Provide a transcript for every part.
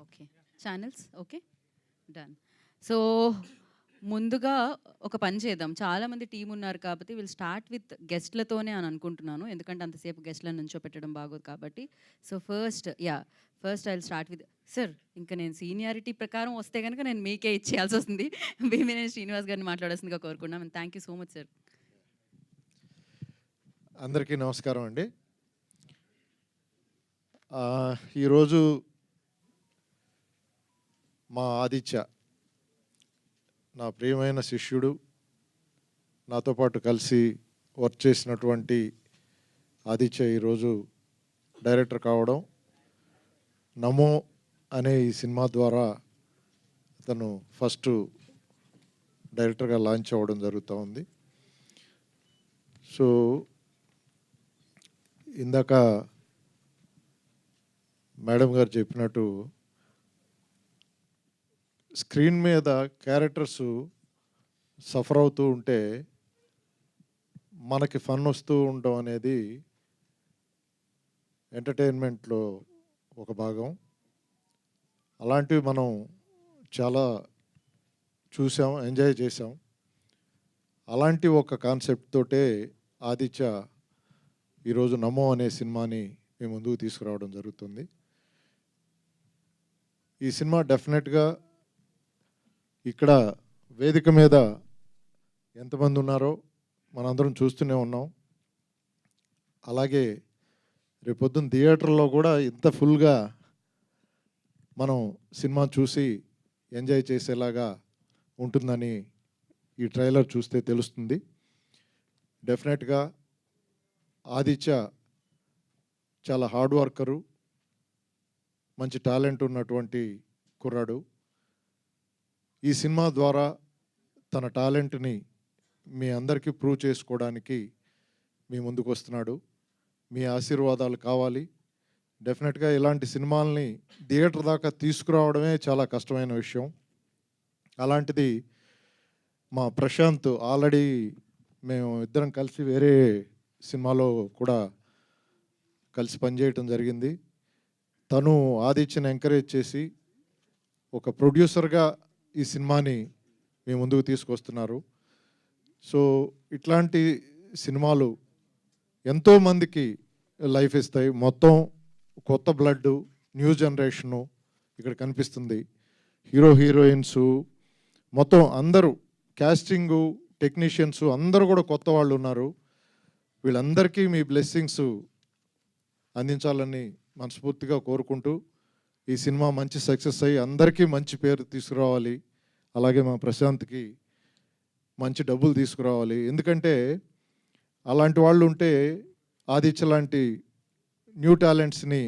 Okay. Channels okay. Done. So, ముందుగా ఒక పని చేద్దాం. చాలామంది టీమ్ ఉన్నారు కాబట్టి విల్ స్టార్ట్ విత్ గెస్ట్‌లతోనే అని అనుకుంటున్నాను. ఎందుకంటే అంతసేపు గెస్ట్‌లను నుంచోపెట్టడం బాగోదు కాబట్టి. So, first I will start with sir. ఇంక నేను సీనియారిటీ ప్రకారం వస్తే గనుక నేను మీకే ఇచ్చేయాల్సొస్తుంది. భీమినేని శ్రీనివాస్ గారిని మాట్లాడాల్సిందిగా కోరుకుంటున్నాం. And thank you so much sir. అందరికీ నమస్కారం అండి. ఈరోజు మా ఆదిత్య, నా ప్రియమైన శిష్యుడు, నాతో పాటు కలిసి వర్క్ చేసినటువంటి ఆదిత్య ఈరోజు డైరెక్టర్ కావడం, నమో అనే ఈ సినిమా ద్వారా అతను ఫస్ట్ డైరెక్టర్గా లాంచ్ అవ్వడం జరుగుతూ ఉంది. సో ఇందాక మేడం గారు చెప్పినట్టు స్క్రీన్ మీద క్యారెక్టర్స్ సఫర్ అవుతూ ఉంటే మనకి ఫన్ వస్తూ ఉండడం అనేది ఎంటర్టైన్మెంట్లో ఒక భాగం. అలాంటివి మనం చాలా చూసాం, ఎంజాయ్ చేసాం. అలాంటి ఒక కాన్సెప్ట్ తోటే ఆదిత్య ఈరోజు నమో అనే సినిమాని మీ ముందుకు తీసుకురావడం జరుగుతుంది. ఈ సినిమా డెఫినెట్గా ఇక్కడ వేదిక మీద ఎంతమంది ఉన్నారో మనందరం చూస్తూనే ఉన్నాం. అలాగే రేపొద్దున థియేటర్లో కూడా ఇంత ఫుల్గా మనం సినిమా చూసి ఎంజాయ్ చేసేలాగా ఉంటుందని ఈ ట్రైలర్ చూస్తే తెలుస్తుంది. డెఫినెట్గా ఆదిత్య చాలా హార్డ్ వర్కరు, మంచి టాలెంట్ ఉన్నటువంటి కుర్రాడు. ఈ సినిమా ద్వారా తన టాలెంట్ని మీ అందరికీ ప్రూవ్ చేసుకోవడానికి మీ ముందుకు వస్తున్నాడు. మీ ఆశీర్వాదాలు కావాలి. డెఫినెట్గా ఇలాంటి సినిమాల్ని థియేటర్ దాకా తీసుకురావడమే చాలా కష్టమైన విషయం. అలాంటిది మా ప్రశాంత్ ఆల్రెడీ మేము ఇద్దరం కలిసి వేరే సినిమాలో కూడా కలిసి పనిచేయటం జరిగింది. తను ఆదిత్యని ఎంకరేజ్ చేసి ఒక ప్రొడ్యూసర్గా ఈ సినిమాని మీ ముందుకు తీసుకొస్తున్నారు. సో ఇట్లాంటి సినిమాలు ఎంతోమందికి లైఫ్ ఇస్తాయి. మొత్తం కొత్త బ్లడ్, న్యూ జనరేషను ఇక్కడ కనిపిస్తుంది. హీరోయిన్స్ మొత్తం అందరూ, క్యాస్టింగు, టెక్నీషియన్స్ అందరూ కూడా కొత్త వాళ్ళు ఉన్నారు. వీళ్ళందరికీ మీ బ్లెస్సింగ్స్ అందించాలని మనస్ఫూర్తిగా కోరుకుంటూ ఈ సినిమా మంచి సక్సెస్ అయ్యి అందరికీ మంచి పేరు తీసుకురావాలి. అలాగే మా ప్రశాంత్కి మంచి డబ్బులు తీసుకురావాలి. ఎందుకంటే అలాంటి వాళ్ళు ఉంటే ఆదిత్య లాంటి న్యూ టాలెంట్స్ని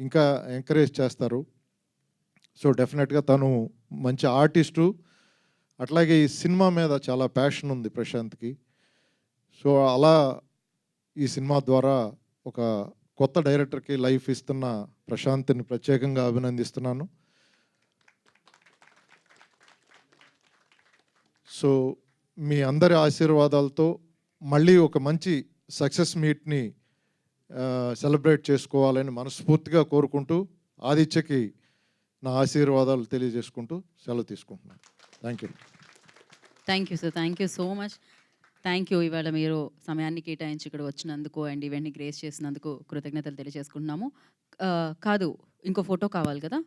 ఇంకా ఎంకరేజ్ చేస్తారు. సో డెఫినెట్గా తను మంచి ఆర్టిస్టు. అట్లాగే ఈ సినిమా మీద చాలా ప్యాషన్ ఉంది ప్రశాంత్కి. సో అలా ఈ సినిమా ద్వారా ఒక కొత్త డైరెక్టర్కి లైఫ్ ఇస్తున్న ప్రశాంత్ని ప్రత్యేకంగా అభినందిస్తున్నాను. సో మీ అందరి ఆశీర్వాదాలతో మళ్ళీ ఒక మంచి సక్సెస్ మీట్ని సెలబ్రేట్ చేసుకోవాలని మనస్ఫూర్తిగా కోరుకుంటూ ఆదిత్యకి నా ఆశీర్వాదాలు తెలియజేసుకుంటూ సెలవు తీసుకుంటున్నాను. Thank you. Thank you sir. Thank you so much. Thank you. ఇవాళ మీరు సమయాన్ని కేటాయించి ఇక్కడ వచ్చినందుకు అండ్ ఈవెంట్ని గ్రేస్ చేసినందుకు కృతజ్ఞతలు తెలియజేసుకుంటున్నాము. కాదు, ఇంకో ఫోటో కావాలి కదా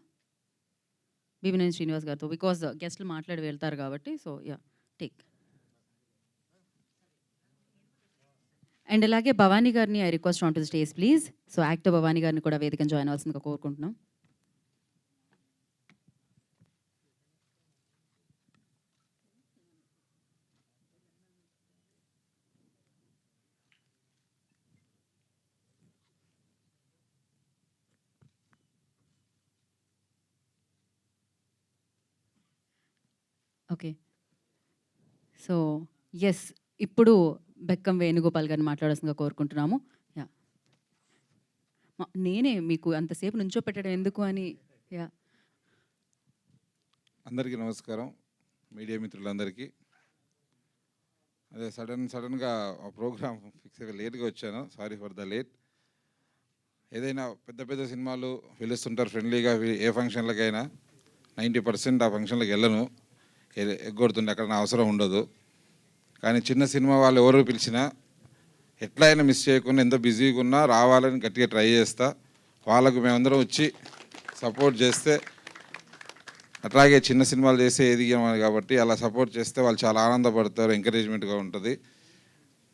భీమినేని శ్రీనివాస్ గారితో, బికాజ్ గెస్ట్లు మాట్లాడి వెళ్తారు కాబట్టి. So yeah, take. అండ్ అలాగే భవానీ గారిని I request on to the stage please. So actor Bhavani గారిని కూడా వేదికను జాయిన్ అవ్వాల్సిందిగా కోరుకుంటున్నాం. ఓకే. సో ఎస్, ఇప్పుడు బెక్కం వేణుగోపాల్ గారిని మాట్లాడాల్సిందిగా కోరుకుంటున్నాము. యా, నేనే మీకు అంతసేపు నుంచో పెట్టడం ఎందుకు అని. యా, అందరికీ నమస్కారం, మీడియా మిత్రులందరికీ. అదే సడన్గా ఆ ప్రోగ్రామ్ ఫిక్స్ అయ్యి లేట్గా వచ్చాను, సారీ ఫర్ ద లేట్. ఏదైనా పెద్ద పెద్ద సినిమాలు పిలుస్తుంటారు ఫ్రెండ్లీగా, ఏ ఫంక్షన్లకైనా 90% ఆ ఫంక్షన్లకు వెళ్ళను, ఎగ్గొడుతుండే, అక్కడ నా అవసరం ఉండదు. కానీ చిన్న సినిమా వాళ్ళు ఎవరు పిలిచినా ఎట్లయినా మిస్ చేయకుండా, ఎంత బిజీగా ఉన్నా రావాలని గట్టిగా ట్రై చేస్తా. వాళ్ళకు మేమందరం వచ్చి సపోర్ట్ చేస్తే, అట్లాగే చిన్న సినిమాలు చేస్తే ఎదిగాము కాబట్టి అలా సపోర్ట్ చేస్తే వాళ్ళు చాలా ఆనందపడతారు, ఎంకరేజ్మెంట్గా ఉంటుంది.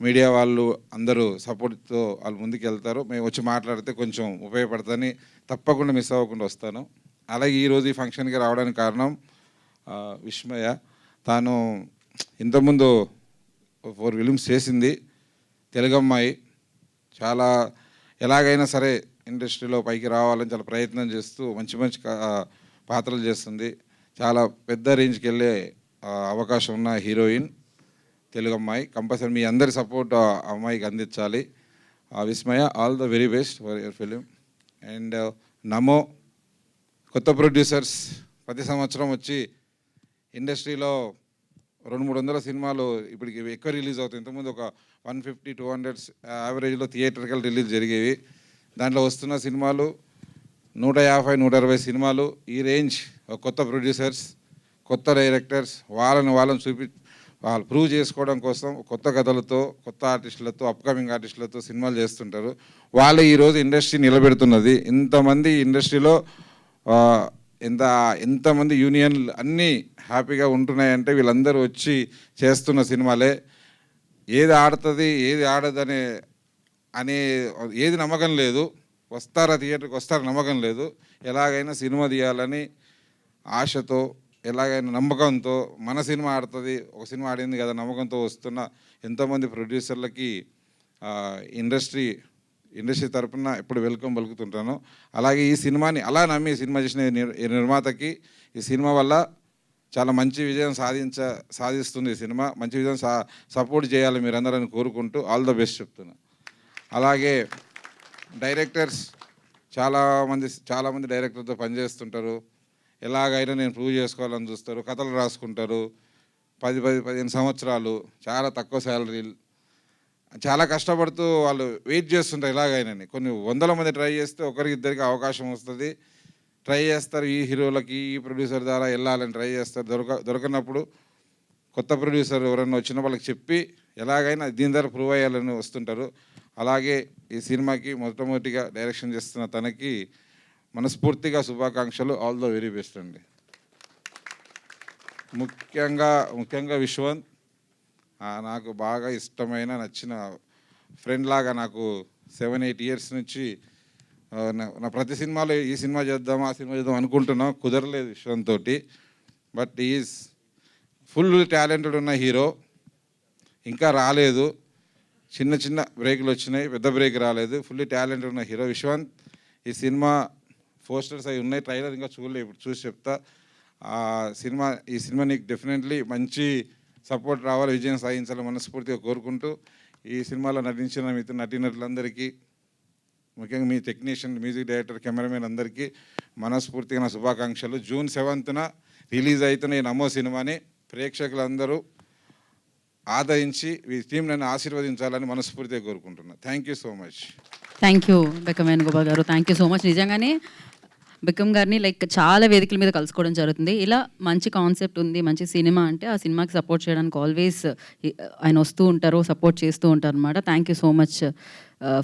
మీడియా వాళ్ళు అందరూ సపోర్ట్తో వాళ్ళు ముందుకు వెళ్తారు. మేము వచ్చి మాట్లాడితే కొంచెం ఉపయోగపడుతుందని తప్పకుండా మిస్ అవ్వకుండా వస్తాను. అలాగే ఈరోజు ఈ ఫంక్షన్కి రావడానికి కారణం విస్మయ. తాను ఇంతకుముందు 4 ఫిలిమ్స్ చేసింది, తెలుగు అమ్మాయి. చాలా ఎలాగైనా సరే ఇండస్ట్రీలో పైకి రావాలని చాలా ప్రయత్నం చేస్తూ మంచి మంచి పాత్రలు చేస్తుంది. చాలా పెద్ద రేంజ్కి వెళ్ళే అవకాశం ఉన్న హీరోయిన్, తెలుగు అమ్మాయి. కంపల్సరీ మీ అందరి సపోర్ట్ ఆ అమ్మాయికి అందించాలి. Vismaya, all the very best for your film. And Namo, కొత్త ప్రొడ్యూసర్స్ ప్రతి సంవత్సరం వచ్చి ఇండస్ట్రీలో 200-300 సినిమాలు ఇప్పటికి ఎక్కువ రిలీజ్ అవుతాయి. ఇంతకుముందు ఒక 150-200 యావరేజ్లో థియేటర్కల్ రిలీజ్ జరిగేవి. దాంట్లో వస్తున్న సినిమాలు 150-160 సినిమాలు. ఈ రేంజ్ కొత్త ప్రొడ్యూసర్స్, కొత్త డైరెక్టర్స్ వాళ్ళని వాళ్ళు ప్రూవ్ చేసుకోవడం కోసం కొత్త కథలతో, కొత్త ఆర్టిస్టులతో, అప్కమింగ్ ఆర్టిస్టులతో సినిమాలు చేస్తుంటారు. వాళ్ళు ఈరోజు ఇండస్ట్రీ నిలబెడుతున్నది. ఇంతమంది ఇండస్ట్రీలో ఎంతమంది యూనియన్లు అన్నీ హ్యాపీగా ఉంటున్నాయంటే వీళ్ళందరూ వచ్చి చేస్తున్న సినిమాలే. ఏది ఆడుతుంది, ఏది ఆడదనే ఏది నమ్మకం లేదు. వస్తారా థియేటర్కి, వస్తారా నమ్మకం లేదు. ఎలాగైనా సినిమా తీయాలని ఆశతో, ఎలాగైనా నమ్మకంతో, మన సినిమా ఆడుతుంది, ఒక సినిమా ఆడింది కదా నమ్మకంతో వస్తున్న ఎంతోమంది ప్రొడ్యూసర్లకి ఇండస్ట్రీ తరఫున ఎప్పుడు వెల్కమ్ పలుకుతుంటాను. అలాగే ఈ సినిమాని అలా నమ్మి సినిమా చేసిన నిర్మాతకి ఈ సినిమా వల్ల చాలా మంచి విజయం సాధిస్తుంది. ఈ సినిమా మంచి విజయం సపోర్ట్ చేయాలి మీరందరని కోరుకుంటూ ఆల్ ద బెస్ట్ చెప్తున్నా. అలాగే డైరెక్టర్స్ చాలామంది డైరెక్టర్తో పనిచేస్తుంటారు. ఎలాగైనా నేను ప్రూవ్ చేసుకోవాలని చూస్తారు, కథలు రాసుకుంటారు. 10-15 సంవత్సరాలు, చాలా తక్కువ శాలరీలు, చాలా కష్టపడుతూ వాళ్ళు వెయిట్ చేస్తుంటారు. ఎలాగైనా కొన్ని 100 మంది ట్రై చేస్తే ఒకరికి ఇద్దరికి అవకాశం వస్తుంది. ట్రై చేస్తారు, ఈ హీరోలకి ఈ ప్రొడ్యూసర్ ద్వారా వెళ్ళాలని ట్రై చేస్తారు. దొరకనప్పుడు కొత్త ప్రొడ్యూసర్ ఎవరైనా వచ్చిన వాళ్ళకి చెప్పి ఎలాగైనా దీని ద్వారా ప్రూవ్ అయ్యాలని వస్తుంటారు. అలాగే ఈ సినిమాకి మొట్టమొదటిగా డైరెక్షన్ చేస్తున్న తనకి మనస్ఫూర్తిగా శుభాకాంక్షలు. ఆల్ ద వెరీ బెస్ట్ అండి. ముఖ్యంగా విశ్వంత్ నాకు బాగా ఇష్టమైన, నచ్చిన ఫ్రెండ్ లాగా. నాకు 7-8 ఇయర్స్ నుంచి నా ప్రతి సినిమాలో ఈ సినిమా చేద్దాం, ఆ సినిమా చేద్దాం అనుకుంటున్నాం, కుదరలేదు విశ్వంత్ తోటి. బట్ ఈజ్ ఫుల్ టాలెంటెడ్ ఉన్న హీరో. ఇంకా రాలేదు, చిన్న బ్రేకులు వచ్చినాయి, పెద్ద బ్రేక్ రాలేదు. ఫుల్లీ టాలెంటెడ్ ఉన్న హీరో విశ్వంత్. ఈ సినిమా పోస్టర్స్ అవి ఉన్నాయి, ట్రైలర్ ఇంకా చూడలేదు, ఇప్పుడు చూసి చెప్తా. ఈ సినిమా నీకు డెఫినెట్లీ మంచి సపోర్ట్ రావాలి, విజయం సాధించాలని మనస్ఫూర్తిగా కోరుకుంటూ, ఈ సినిమాలో నటించిన మిగతా నటీనటులందరికీ, ముఖ్యంగా మీ టెక్నీషియన్, మ్యూజిక్ డైరెక్టర్, కెమెరామెన్ అందరికీ మనస్ఫూర్తిగా నా శుభాకాంక్షలు. జూన్ 7న రిలీజ్ అవుతున్న ఈ నమో సినిమాని ప్రేక్షకులందరూ ఆదరించి ఈ టీం నన్ను ఆశీర్వదించాలని మనస్ఫూర్తిగా కోరుకుంటున్నాను. Thank you so much. Thank you Bekkam Venugopal గారు. Thank you so much. నిజంగానే బికమ్ గారిని చాలా వేదికల మీద కలుసుకోవడం జరుగుతుంది. ఇలా మంచి కాన్సెప్ట్ ఉంది, మంచి సినిమా అంటే ఆ సినిమాకి సపోర్ట్ చేయడానికి ఆల్వేస్ ఆయన వస్తూ ఉంటారు, సపోర్ట్ చేస్తూ ఉంటారు అనమాట. Thank you so much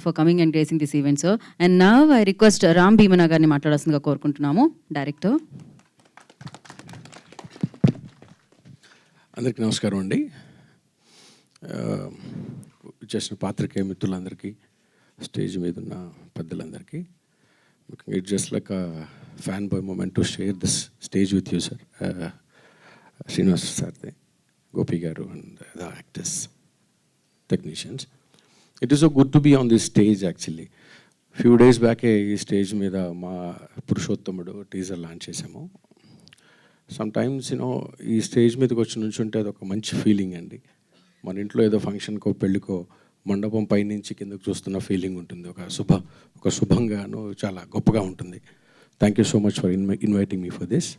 for coming and gracing this event sir. And now I request Ram Bheemana గారిని మాట్లాడాల్సిందిగా కోరుకుంటున్నాము, డైరెక్టర్. అందరికీ నమస్కారం అండి. చేసిన పాత్రికేయ మిత్రులందరికీ, స్టేజ్ మీద ఉన్న పెద్దలందరికీ, it's just like fan boy moment to share this stage with you sir. Srinivas సార్ది, గోపి గారు and the actors, technicians. It is so good to be on this stage actually. Few days బ్యాకే ఈ స్టేజ్ మీద మా Purushothamudu teaser launch చేసాము. Some times ఈ stage మీదకి వచ్చి నుంచుంటే అది ఒక మంచి ఫీలింగ్ అండి. మన ఇంట్లో ఏదో ఫంక్షన్కో, పెళ్ళికో, మండపం పైనుంచి కిందకు చూస్తున్న ఫీలింగ్ ఉంటుంది. ఒక శుభంగాను చాలా గొప్పగా ఉంటుంది. Thank you so much for inviting me for this.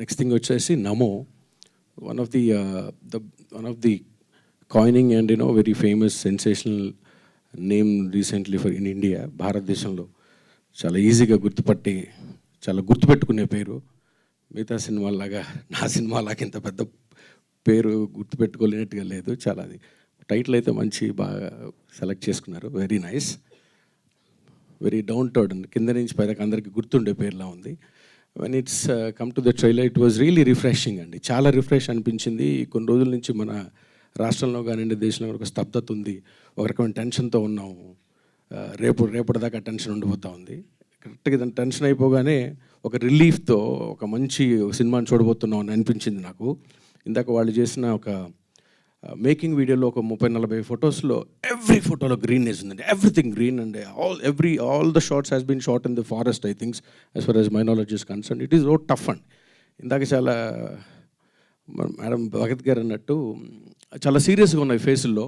Next thing వచ్చేసి నమో, one of the coining and very famous sensational name recently for in India. భారతదేశంలో చాలా ఈజీగా చాలా గుర్తుపెట్టుకునే పేరు. మిగతా సినిమాలాగా నా సినిమాలాగా ఇంత పెద్ద పేరు గుర్తుపెట్టుకోలేనట్టుగా లేదు. చాలా అది టైటిల్ అయితే బాగా సెలెక్ట్ చేసుకున్నారు. Very nice, very down to earth, కింద నుంచి పైదాకా అందరికీ గుర్తుండే పేరులా ఉంది. When it's come to the trailer it was really refreshing అండి. చాలా రిఫ్రెష్ అనిపించింది. కొన్ని రోజుల నుంచి మన రాష్ట్రంలో కానివ్వండి, దేశంలో ఒక స్తబ్దత ఉంది, ఒక రకమైన టెన్షన్తో ఉన్నాము. రేపటిదాకా టెన్షన్ ఉండిపోతూ ఉంది. కరెక్ట్గా దాని టెన్షన్ అయిపోగానే ఒక రిలీఫ్తో ఒక మంచి సినిమాని చూడబోతున్నాం అని అనిపించింది నాకు. ఇందాక వాళ్ళు చేసిన ఒక మేకింగ్ వీడియోలో ఒక 30-40 ఫొటోస్లో ఎవ్రీ ఫోటోలో గ్రీన్నెస్ ఉందండి. Everything green and all the shorts has been short in the forest I thinks as far as my knowledge is concern. It is so tough and ఇందాక చాలా మేడం భగత్ గారు అన్నట్టు చాలా సీరియస్గా ఉన్నాయి ఫేసుల్లో.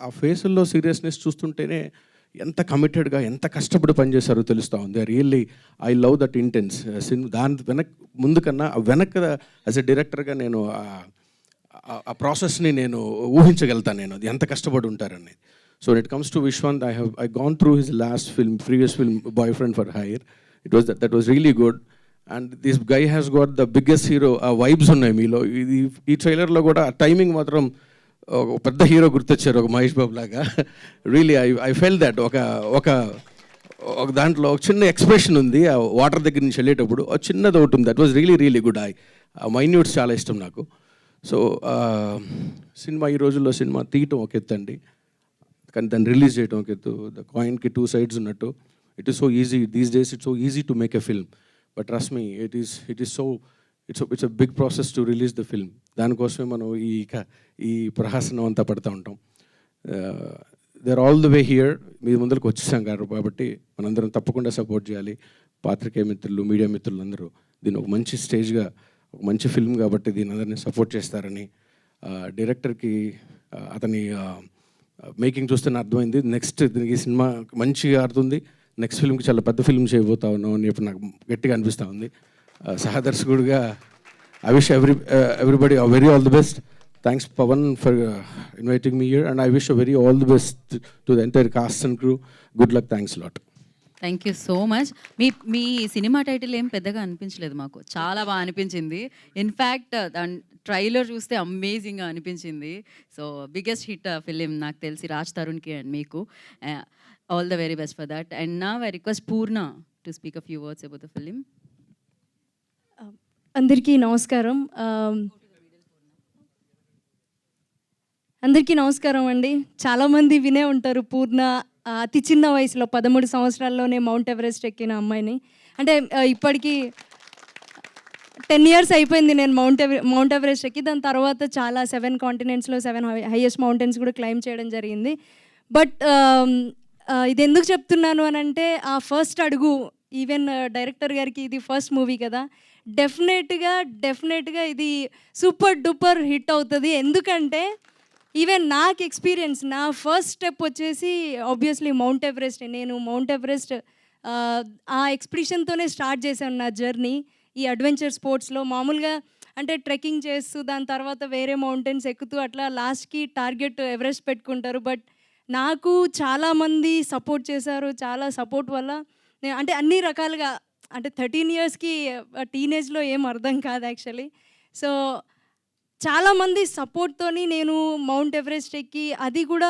ఆ ఫేసుల్లో సీరియస్నెస్ చూస్తుంటేనే ఎంత కమిటెడ్గా ఎంత కష్టపడి పనిచేశారో తెలుస్తూ ఉంది. Really I love that intense cinema. దాని ముందు కన్నా వెనక యాజ్ ఎ డైరెక్టర్గా నేను ఆ ప్రాసెస్ని నేను ఊహించగలుగుతాను, నేను అది ఎంత కష్టపడి ఉంటారని. So it comes to Vishwant, I gone through his last film, previous film boy friend for hire. That was really good. And this guy has got the biggest hero. ఆ వైబ్స్ ఉన్నాయి మీలో. ఈ ట్రైలర్లో కూడా టైమింగ్ మాత్రం ఒక పెద్ద హీరో గుర్తొచ్చారు, ఒక మహేష్ బాబు లాగా. Really I fell that. ఒక దాంట్లో ఒక చిన్న ఎక్స్ప్రెషన్ ఉంది ఆ వాటర్ దగ్గర నుంచి వెళ్ళేటప్పుడు, చిన్నది ఒకటి ఉంది. That was really good. ఆ మైన్యూట్స్ చాలా ఇష్టం నాకు. సో సినిమా ఈ రోజుల్లో సినిమా తీయటం ఒక ఎత్తు అండి, కానీ దాన్ని రిలీజ్ చేయడం ఒక ఎత్తు. ద కాయిన్కి 2 sides ఉన్నట్టు. It is so easy these days, it's so easy to make a film, but trust me it's a big process to release the film. దానికోసమే మనం ఈ ప్రహాసనం అంతా పడుతూ ఉంటాం. They are all the way here, మీ ముందరికి వచ్చేసాం కాబట్టి మనందరం తప్పకుండా సపోర్ట్ చేయాలి. పాత్రికేయ మిత్రులు, మీడియా మిత్రులు అందరూ దీన్ని ఒక మంచి స్టేజ్గా, ఒక మంచి ఫిల్మ్ కాబట్టి దీని అందరినీ సపోర్ట్ చేస్తారని. డైరెక్టర్కి అతని మేకింగ్ చూస్తేనే అర్థమైంది. నెక్స్ట్ దీనికి సినిమా మంచిగా ఆడుతుంది. నెక్స్ట్ ఫిల్మ్కి చాలా పెద్ద ఫిల్మ్ చేయబోతా ఉన్నాం అని చెప్పి నాకు గట్టిగా అనిపిస్తూ ఉంది. సహదర్శకుడిగా I wish everybody a very all the best. Thanks Pavan for inviting me here, and I wish a very all the best to the entire cast and crew. Good luck. Thanks a lot. Thank you so much. Me cinema title ఏం పెద్దగా అనిపించలేదు మాకు, చాలా బాగా అనిపించింది. In fact trailer చూస్తే అమేజింగ్గా అనిపించింది. So biggest hit film నాకు తెలిసి రాజ్ తరుణ్కి అండ్ మీకు. All the very best for that. And నా I request Purna to speak a few words about the film. అందరికీ నమస్కారం. అందరికీ నమస్కారం అండి. చాలామంది వినే ఉంటారు పూర్ణ అతి చిన్న వయసులో 13 సంవత్సరాల్లోనే మౌంట్ ఎవరెస్ట్ ఎక్కిన అమ్మాయిని. అంటే ఇప్పటికీ 10 years అయిపోయింది నేను మౌంట్ ఎవరెస్ట్ ఎక్కి. దాని తర్వాత చాలా 7 continentsలో 7 హైయెస్ట్ మౌంటైన్స్ కూడా క్లైమ్ చేయడం జరిగింది. బట్ ఇది ఎందుకు చెప్తున్నాను అని అంటే, ఆ ఫస్ట్ అడుగు ఈవెన్ డైరెక్టర్ గారికి ఇది ఫస్ట్ మూవీ కదా, డెఫినెట్గా ఇది సూపర్ డూపర్ హిట్ అవుతుంది. ఎందుకంటే ఈవెన్ నాకు ఎక్స్పీరియన్స్, నా ఫస్ట్ స్టెప్ వచ్చేసి ఆబ్వియస్లీ మౌంట్ ఎవరెస్ట్. నేను మౌంట్ ఎవరెస్ట్ ఆ ఎక్స్ప్రెషన్తోనే స్టార్ట్ చేశాను నా జర్నీ ఈ అడ్వెంచర్ స్పోర్ట్స్లో. మామూలుగా అంటే ట్రెక్కింగ్ చేస్తూ దాని తర్వాత వేరే మౌంటైన్స్ ఎక్కుతూ అట్లా లాస్ట్కి టార్గెట్ ఎవరెస్ట్ పెట్టుకుంటారు. బట్ నాకు చాలామంది సపోర్ట్ చేశారు. చాలా సపోర్ట్ వల్ల నేను అంటే అన్ని రకాలుగా, అంటే 13 yearsకి టీనేజ్లో ఏం అర్థం కాదు యాక్చువల్లీ. సో చాలామంది సపోర్ట్తోని నేను మౌంట్ ఎవరెస్ట్ ఎక్కి, అది కూడా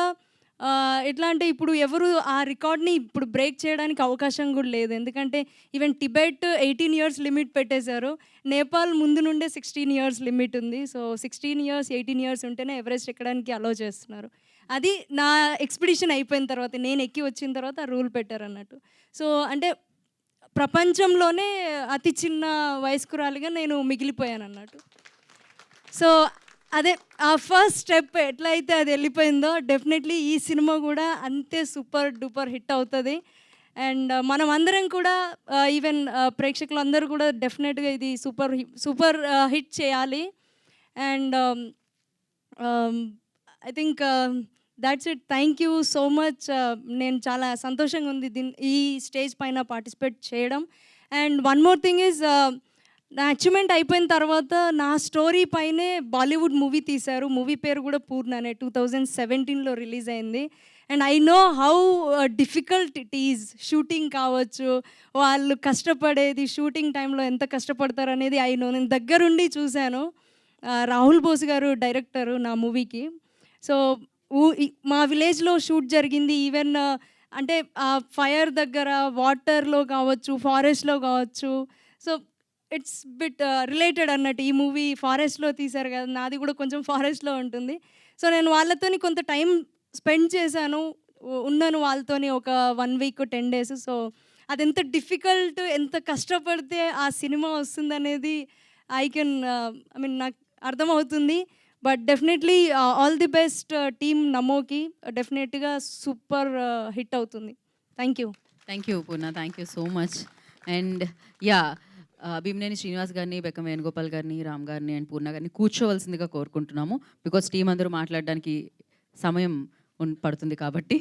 ఎట్లా అంటే ఇప్పుడు ఎవరు ఆ రికార్డ్ని ఇప్పుడు బ్రేక్ చేయడానికి అవకాశం కూడా లేదు. ఎందుకంటే ఈవెన్ టిబెట్ 18 years లిమిట్ పెట్టేశారు. నేపాల్ ముందు నుండే 16 years లిమిట్ ఉంది. సో 16 years 18 years ఉంటేనే ఎవరెస్ట్ ఎక్కడానికి అలౌ చేస్తున్నారు. అది నా ఎక్స్పిడిషన్ అయిపోయిన తర్వాత, నేను ఎక్కి వచ్చిన తర్వాత ఆ రూల్ పెట్టారు అన్నట్టు. సో అంటే ప్రపంచంలోనే అతి చిన్న వయస్కురాలిగా నేను మిగిలిపోయాను అన్నట్టు. సో అదే ఆ ఫస్ట్ స్టెప్ ఎట్లయితే అది వెళ్ళిపోయిందో, డెఫినెట్లీ ఈ సినిమా కూడా అంతే సూపర్ డూపర్ హిట్ అవుతుంది. అండ్ మనం అందరం కూడా ఈవెన్ ప్రేక్షకులు అందరూ కూడా డెఫినెట్గా ఇది సూపర్ హిట్ చేయాలి. And I think that's it. Thank you so much. నేను చాలా సంతోషంగా ఉంది ఈ స్టేజ్ పైన పార్టిసిపేట్ చేయడం. And one more thing is, నా అచీవ్మెంట్ అయిపోయిన తర్వాత నా స్టోరీ పైనే బాలీవుడ్ మూవీ తీశారు. మూవీ పేరు కూడా పూర్ణనే, 2017లో రిలీజ్ అయింది. And I know how difficult it is. Shooting కావచ్చు, వాళ్ళు కష్టపడేది షూటింగ్ టైంలో ఎంత కష్టపడతారు అనేది ఐ నో. నేను దగ్గరుండి చూశాను. రాహుల్ బోస్ గారు డైరెక్టరు నా మూవీకి. సో మా విలేజ్లో షూట్ జరిగింది. ఈవెన్ అంటే ఫైర్ దగ్గర, వాటర్లో కావచ్చు, ఫారెస్ట్లో కావచ్చు. సో ఇట్స్ బిట్ రిలేటెడ్ అన్నట్టు. ఈ మూవీ ఫారెస్ట్లో తీశారు కదా, నాది కూడా కొంచెం ఫారెస్ట్లో ఉంటుంది. సో నేను వాళ్ళతోని కొంత టైం స్పెండ్ చేశాను, ఉన్నాను వాళ్ళతోని ఒక 1 వీక్ 10 డేస్. సో అది ఎంత డిఫికల్ట్, ఎంత కష్టపడితే ఆ సినిమా వస్తుందనేది ఐ మీన్ నాకు అర్థమవుతుంది. But definitely all the best team నమోకి. డెఫినెట్గా సూపర్ హిట్ అవుతుంది. Thank you Purna, thank you so much. And yeah, Bhimineni Srinivas గారిని, బెక్కం వేణుగోపాల్ గారిని, రామ్ గారిని అండ్ పూర్ణ గారిని కూర్చోవలసిందిగా కోరుకుంటున్నాము. బికాస్ టీం అందరూ మాట్లాడడానికి సమయం పడుతుంది కాబట్టి.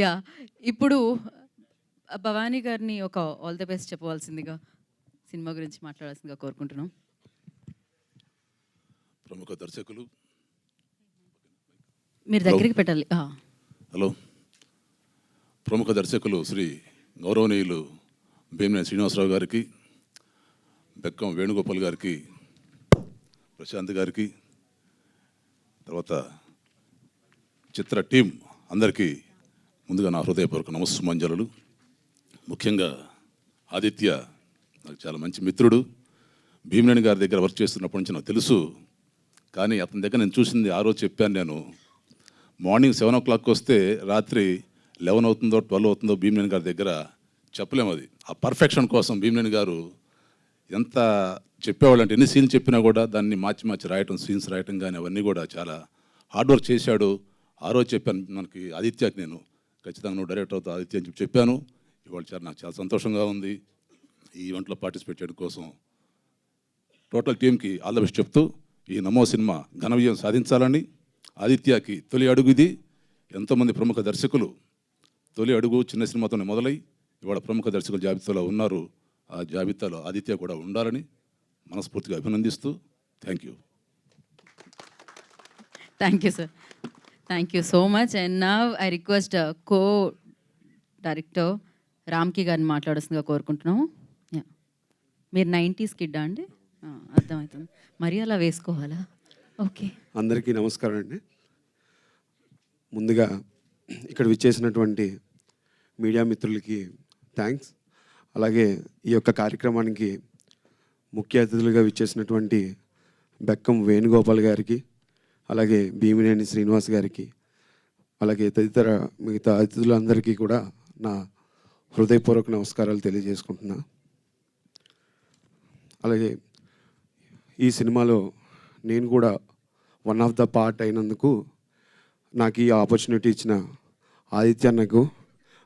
యా, ఇప్పుడు భవానీ గారిని ఒక ఆల్ ది బెస్ట్ చెప్పవలసిందిగా, సినిమా గురించి మాట్లాడాల్సిందిగా కోరుకుంటున్నాం. ప్రముఖ దర్శకులు, మీరు దగ్గరికి పెట్టాలి. హలో, ప్రముఖ దర్శకులు శ్రీ గౌరవనీయులు భీమినేని శ్రీనివాసరావు గారికి, బెక్కం వేణుగోపాల్ గారికి, ప్రశాంత్ గారికి, తర్వాత చిత్ర టీం అందరికీ ముందుగా నా హృదయపూర్వక నమస్సుమంజలు. ముఖ్యంగా ఆదిత్య నాకు చాలా మంచి మిత్రుడు. భీమినేని గారి దగ్గర వర్క్ చేస్తున్నప్పటి నుంచి నాకు తెలుసు. కానీ అతని దగ్గర నేను చూసింది ఆ రోజు చెప్పాను. నేను మార్నింగ్ 7 o'clock వస్తే రాత్రి 11 అవుతుందో 12 అవుతుందో భీమినేని గారి దగ్గర చెప్పలేము. అది ఆ పర్ఫెక్షన్ కోసం భీమినేని గారు ఎంత చెప్పేవాళ్ళు అంటే, ఎన్ని సీన్లు చెప్పినా కూడా దాన్ని మార్చి రాయటం, సీన్స్ రాయటం కానీ అవన్నీ కూడా చాలా హార్డ్ వర్క్ చేశాడు. ఆ రోజు చెప్పాను మనకి ఆదిత్యకి, నేను ఖచ్చితంగా నువ్వు డైరెక్టర్ అవుతావు ఆదిత్య అని చెప్పాను. ఇవాళ నాకు చాలా సంతోషంగా ఉంది ఈ ఈవెంట్లో పార్టిసిపేట్ చేయడం కోసం. టోటల్ టీంకి ఆల్ ద బెస్ట్ చెప్తూ, ఈ నమో సినిమా ఘన విజయం సాధించాలని, ఆదిత్యకి తొలి అడుగు ఇది. ఎంతోమంది ప్రముఖ దర్శకులు తొలి అడుగు చిన్న సినిమాతోనే మొదలై ఇవాళ ప్రముఖ దర్శకుల జాబితాలో ఉన్నారు. ఆ జాబితాలో ఆదిత్య కూడా ఉండాలని మనస్ఫూర్తిగా అభినందిస్తూ thank you. Thank you sir, thank you so much. And now I request co director రామ్కి గారిని మాట్లాడాల్సిందిగా కోరుకుంటున్నాము. మీరు 90s కిడ్డా అండి? అర్థమవుతుంది, మరి అలా వేసుకోవాలా? ఓకే. అందరికీ నమస్కారం అండి. ముందుగా ఇక్కడ విచ్చేసినటువంటి మీడియా మిత్రులకి థ్యాంక్స్. అలాగే ఈ యొక్క కార్యక్రమానికి ముఖ్య అతిథులుగా విచ్చేసినటువంటి బెక్కం వేణుగోపాల్ గారికి, అలాగే భీమినేని శ్రీనివాస్ గారికి, అలాగే తదితర మిగతా అతిథులందరికీ కూడా నా హృదయపూర్వక నమస్కారాలు తెలియజేసుకుంటున్నా. అలాగే ఈ సినిమాలో నేను కూడా వన్ ఆఫ్ ద పార్ట్ అయినందుకు నాకు ఈ ఆపర్చునిటీ ఇచ్చిన ఆదిత్య అన్నకు,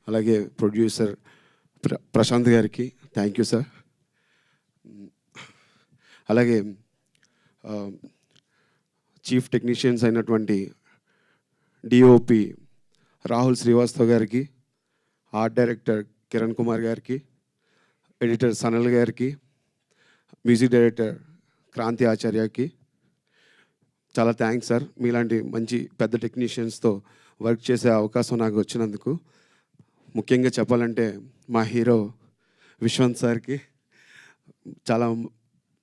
అలాగే ప్రొడ్యూసర్ ప్రశాంత్ గారికి థ్యాంక్ యూ సార్. అలాగే చీఫ్ టెక్నీషియన్స్ అయినటువంటి డిఓపి రాహుల్ శ్రీవాస్తవ్ గారికి, ఆర్ట్ డైరెక్టర్ కిరణ్ కుమార్ గారికి, ఎడిటర్ సనల్ గారికి, మ్యూజిక్ డైరెక్టర్ క్రాంతి ఆచార్యకి చాలా థ్యాంక్స్ సార్. మీలాంటి మంచి పెద్ద టెక్నీషియన్స్తో వర్క్ చేసే అవకాశం నాకు వచ్చినందుకు. ముఖ్యంగా చెప్పాలంటే మా హీరో విశ్వంత్ సార్కి చాలా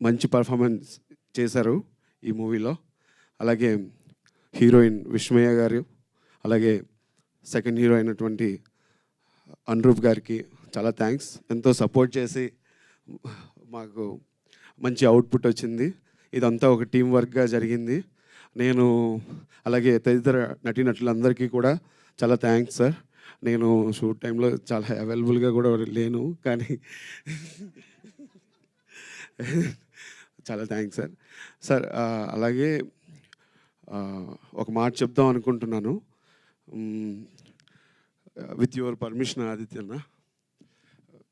మంచి పర్ఫార్మెన్స్ చేశారు ఈ మూవీలో. అలాగే హీరోయిన్ విష్మయ్య గారు, అలాగే సెకండ్ హీరో అయినటువంటి అనురూప్ గారికి చాలా థ్యాంక్స్. ఎంతో సపోర్ట్ చేసి మాకు మంచి అవుట్పుట్ వచ్చింది. ఇదంతా ఒక టీం వర్క్గా జరిగింది. నేను అలాగే తదితర నటీనటులందరికీ కూడా చాలా థ్యాంక్స్ సార్. నేను షూట్ టైంలో చాలా అవైలబుల్గా కూడా లేను, కానీ చాలా థ్యాంక్స్ సార్. సార్ అలాగే ఒక మాట చెప్దాం అనుకుంటున్నాను. విత్ యువర్ పర్మిషన్ ఆదిత్యన్న,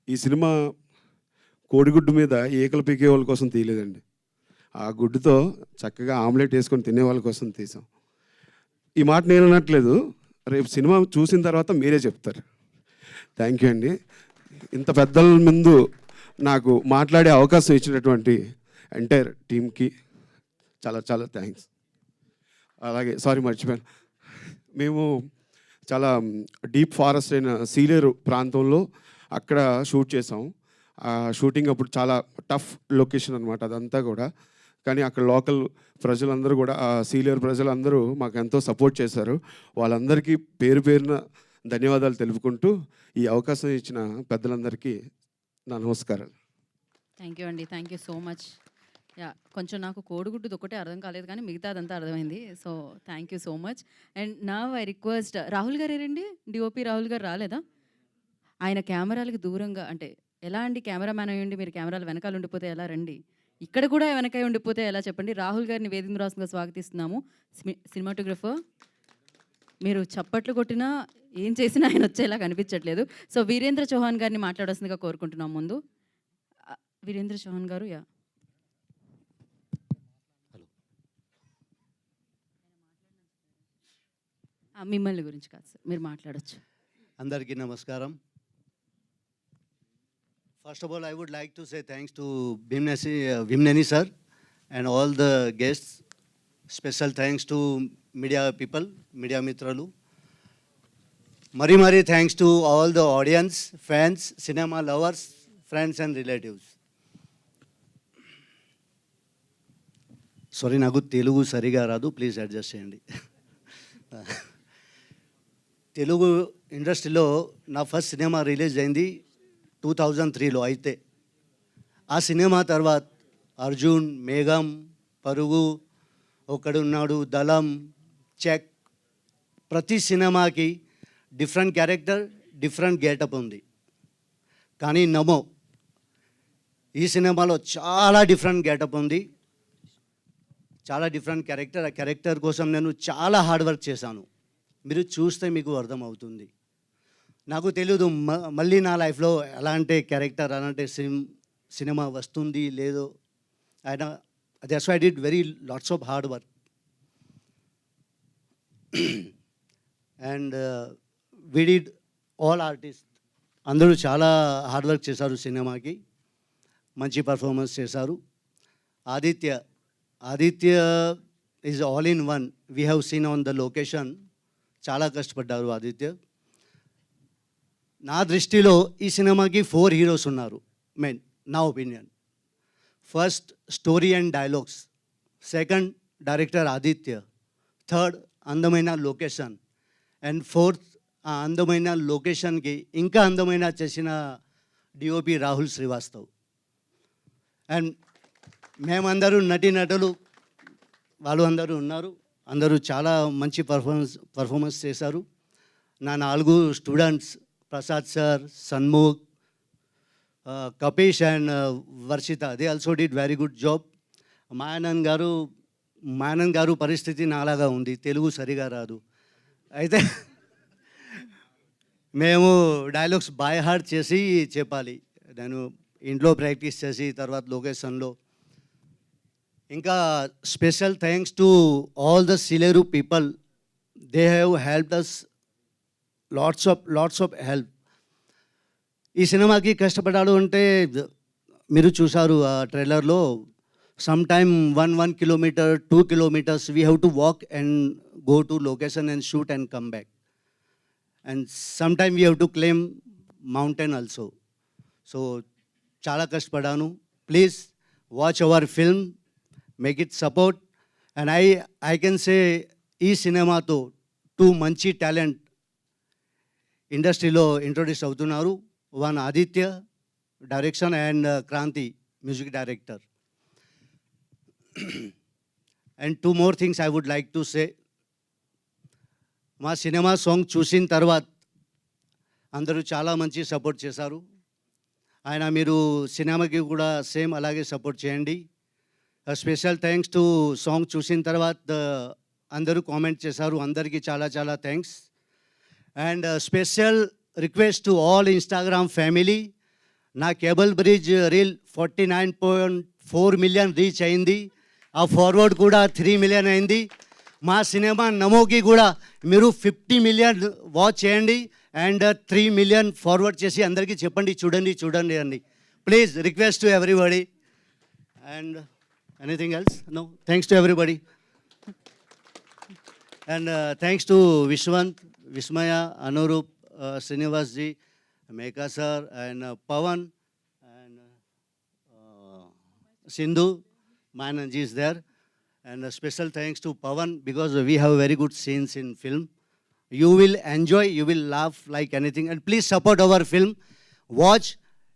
ఈ సినిమా కోడిగుడ్డు మీద ఈకలు పీకే వాళ్ళ కోసం తీయలేదండి. ఆ గుడ్డుతో చక్కగా ఆమ్లెట్ వేసుకొని తినే వాళ్ళ కోసం తీసాం. ఈ మాట నేను అనట్లేదు, రేపు సినిమా చూసిన తర్వాత మీరే చెప్తారు. థ్యాంక్ యూ అండి. ఇంత పెద్దల ముందు నాకు మాట్లాడే అవకాశం ఇచ్చినటువంటి ఎంటైర్ టీమ్కి చాలా చాలా థ్యాంక్స్. అలాగే సారీ మర్చిపోయాను, మేము చాలా డీప్ ఫారెస్ట్ అయిన సీలేరు ప్రాంతంలో అక్కడ షూట్ చేసాం. ఆ షూటింగ్ అప్పుడు చాలా టఫ్ లొకేషన్ అనమాట అదంతా కూడా. కానీ అక్కడ లోకల్ ప్రజలందరూ కూడా, ఆ సీలేరు ప్రజలందరూ మాకు ఎంతో సపోర్ట్ చేశారు. వాళ్ళందరికీ పేరు పేరున ధన్యవాదాలు తెలుపుకుంటూ ఈ అవకాశం ఇచ్చిన పెద్దలందరికీ నా నమస్కారాలు. థ్యాంక్ యూ అండి, thank you so much. Yeah, కొంచెం నాకు కోడిగుడ్డుది ఒకటే అర్థం కాలేదు కానీ మిగతాదంతా అర్థమైంది. So thank you so much. And నా ఐ రిక్వెస్ట్ రాహుల్ గారు ఏరండి, డిఓపి రాహుల్ గారు రాలేదా? ఆయన కెమెరాలకి దూరంగా, అంటే ఎలా అండి, కెమెరామ్యాన్ అయ్యండి మీరు కెమెరాలు వెనకాల ఉండిపోతే ఎలా రండి? ఇక్కడ కూడా వెనకాల ఉండిపోతే ఎలా చెప్పండి? రాహుల్ గారిని వేదిక రాసుగా స్వాగతిస్తున్నాము. సినిమాటోగ్రఫర్ మీరు చప్పట్లు కొట్టినా ఏం చేసినా ఆయన వచ్చేలా కనిపించట్లేదు. సో వీరేంద్ర చౌహాన్ గారిని మాట్లాడాల్సిందిగా కోరుకుంటున్నాం. ముందు వీరేంద్ర చౌహాన్ గారు. యా, మిమ్మల్ని గురించి కాదు సార్, మీరు మాట్లాడచ్చు. అందరికీ నమస్కారం. First of all, I would like to say thanks to Bhimneni sir and all the guests. Special thanks to media people, media mitralu. Mari thanks to all the audience, fans, cinema lovers, friends and relatives. Sorry, నాకు తెలుగు సరిగా రాదు, please adjust చేయండి. తెలుగు ఇండస్ట్రీలో నా first cinema release అయింది 2003లో. అయితే ఆ cinema తర్వాత అర్జున్, మేఘం, పరుగు, ఒకడున్నాడు, దళం, చెక్, ప్రతి సినిమాకి డిఫరెంట్ క్యారెక్టర్, డిఫరెంట్ గెటప్ ఉంది. కానీ నమో ఈ సినిమాలో చాలా డిఫరెంట్ గెటప్ ఉంది, చాలా డిఫరెంట్ క్యారెక్టర్. ఆ క్యారెక్టర్ కోసం నేను చాలా హార్డ్ వర్క్ చేశాను. మీరు చూస్తే మీకు అర్థమవుతుంది. నాకు తెలియదు మళ్ళీ నా లైఫ్లో ఎలాంటి క్యారెక్టర్, అలాంటి సినిమా వస్తుంది లేదో. ఆయన that's why I did very lots of hard work. And we did all artist అందరూ చాలా హార్డ్ వర్క్ చేశారు సినిమాకి, మంచి పర్ఫార్మెన్స్ చేశారు. Aditya is all in one. We have seen on the location, చాలా కష్టపడ్డారు ఆదిత్య. నా దృష్టిలో ఈ సినిమాకి 4 హీరోస్ ఉన్నారు మెయిన్, నా opinion. First story and dialogues, second director Aditya, third అందమైన లొకేషన్, అండ్ ఫోర్త్ ఆ అందమైన లొకేషన్కి ఇంకా అందమైన చేసిన డిఓపి రాహుల్ శ్రీవాస్తవ్. అండ్ మేమందరూ నటులు వాళ్ళు అందరూ ఉన్నారు, అందరూ చాలా మంచి పర్ఫార్మెన్స్ చేశారు. నా 4 students Prasad sir, Sanmukh, Kapish and Varshitha, they also did very good job. Mayanan గారు పరిస్థితి నాలాగా ఉంది, తెలుగు సరిగా రాదు. అయితే మేము డైలాగ్స్ బై హార్ట్ చేసి చెప్పాలి. నేను ఇంట్లో ప్రాక్టీస్ చేసి తర్వాత లొకేషన్లో. ఇంకా special thanks to all the Sileru people. They have helped us lots of help. ఈ సినిమాకి కష్టపడాడు అంటే మీరు చూసారు ఆ ట్రైలర్లో. Some time 1 kilometer, 2 kilometers we have to walk and go to location and shoot and come back. And sometime we have to climb mountain also. So చాలా కష్టపడాను. Please watch our film, make it support. And I can say ఈ సినిమాతో 2 మంచి talent ఇండస్ట్రీలో introduce అవుతున్నారు. One Aditya direction and Kranti music director. And 2 more things I would like to say. మా సినిమా song చూసిన తర్వాత అందరూ చాలా మంచి సపోర్ట్ చేశారు. ఆయన మీరు సినిమాకి కూడా సేమ్ అలాగే సపోర్ట్ చేయండి. స్పెషల్ థ్యాంక్స్ టు సాంగ్ చూసిన తర్వాత అందరూ కామెంట్ చేశారు, అందరికీ చాలా చాలా thanks. And special request to all Instagram family. నా cable bridge reel 49.4 million reach అయింది. ఆ ఫార్వర్డ్ కూడా 3 million అయింది. మా సినిమా నమోకి కూడా మీరు 50 million వాచ్ చేయండి అండ్ 3 million ఫార్వర్డ్ చేసి అందరికీ చెప్పండి చూడండి అండి. Please request to everybody. And anything else? No, thanks to everybody. And thanks to Vishwant, Vismaya, Anurup, Srinivas ji, Meka sir, and Pavan, and Sindhu, Mananji is there. And a special thanks to Pavan because we have very good scenes in film. You will enjoy, you will laugh like anything. And please support our film. Watch,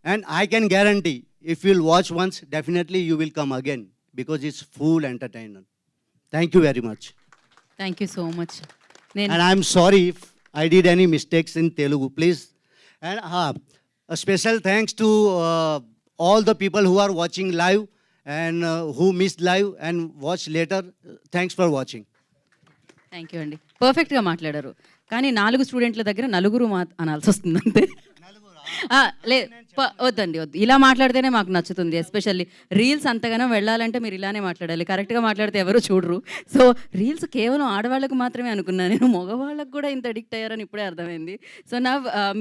and I can guarantee if you'll watch once, definitely you will come again because it's full entertainment. Thank you very much. Thank you so much. నేను And I'm sorry if I did any mistakes in Telugu, please. And a special thanks to all the people who are watching live and who missed live and watch later. Thanks for watching. Thank you అండి, పర్ఫెక్ట్గా మాట్లాడారు. కానీ 4 స్టూడెంట్ల దగ్గర నలుగురు అనాల్సి వస్తుంది అంతే. లేదు వద్దండి, వద్దు. ఇలా మాట్లాడితేనే మాకు నచ్చుతుంది. ఎస్పెషల్లీ రీల్స్ అంతగానో వెళ్ళాలంటే మీరు ఇలానే మాట్లాడాలి. కరెక్ట్గా మాట్లాడితే ఎవరు చూడరు. సో రీల్స్ కేవలం ఆడవాళ్ళకు మాత్రమే అనుకున్నాను నేను, మగవాళ్ళకు కూడా ఇంత అడిక్ట్ అయ్యారని ఇప్పుడే అర్థమైంది. సో నా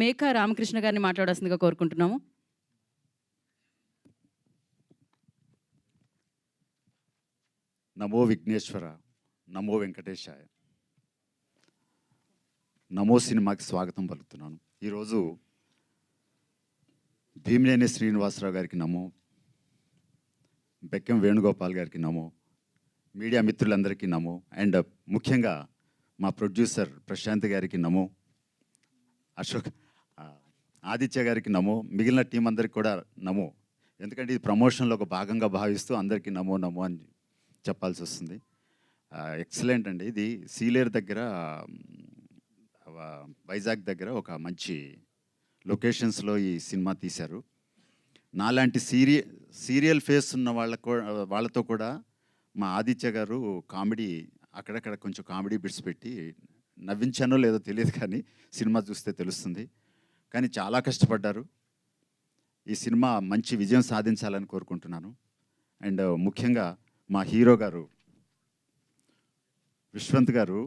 మేకా రామకృష్ణ గారిని మాట్లాడాల్సిందిగా కోరుకుంటున్నాము. నమో విఘ్నేశ్వర, నమో వెంకటేశాయ, నమో సినిమాకి స్వాగతం పలుకుతున్నాను. ఈరోజు భీమినేని శ్రీనివాసరావు గారికి నమో, బెక్కం వేణుగోపాల్ గారికి నమో, మీడియా మిత్రులందరికీ నమో, అండ్ ముఖ్యంగా మా ప్రొడ్యూసర్ ప్రశాంత్ గారికి నమో, అశోక్ ఆదిత్య గారికి నమో, మిగిలిన టీం అందరికి కూడా నమో. ఎందుకంటే ఇది ప్రమోషన్లో ఒక భాగంగా భావిస్తూ అందరికీ నమో నమో అని చెప్పాల్సి వస్తుంది. ఎక్సలెంట్ అండి. ఇది సీలేరు దగ్గర, వైజాగ్ దగ్గర ఒక మంచి లొకేషన్స్లో ఈ సినిమా తీశారు. నాలాంటి సీరియల్ ఫేస్ ఉన్న వాళ్ళతో కూడా మా ఆదిత్య గారు కామెడీ అక్కడక్కడ కొంచెం కామెడీ బిట్స్ పెట్టి నవ్వించానో లేదో తెలియదు, కానీ సినిమా చూస్తే తెలుస్తుంది. కానీ చాలా కష్టపడ్డారు. ఈ సినిమా మంచి విజయం సాధించాలని కోరుకుంటున్నాను. అండ్ ముఖ్యంగా మా హీరో గారు విశ్వంత్ గారు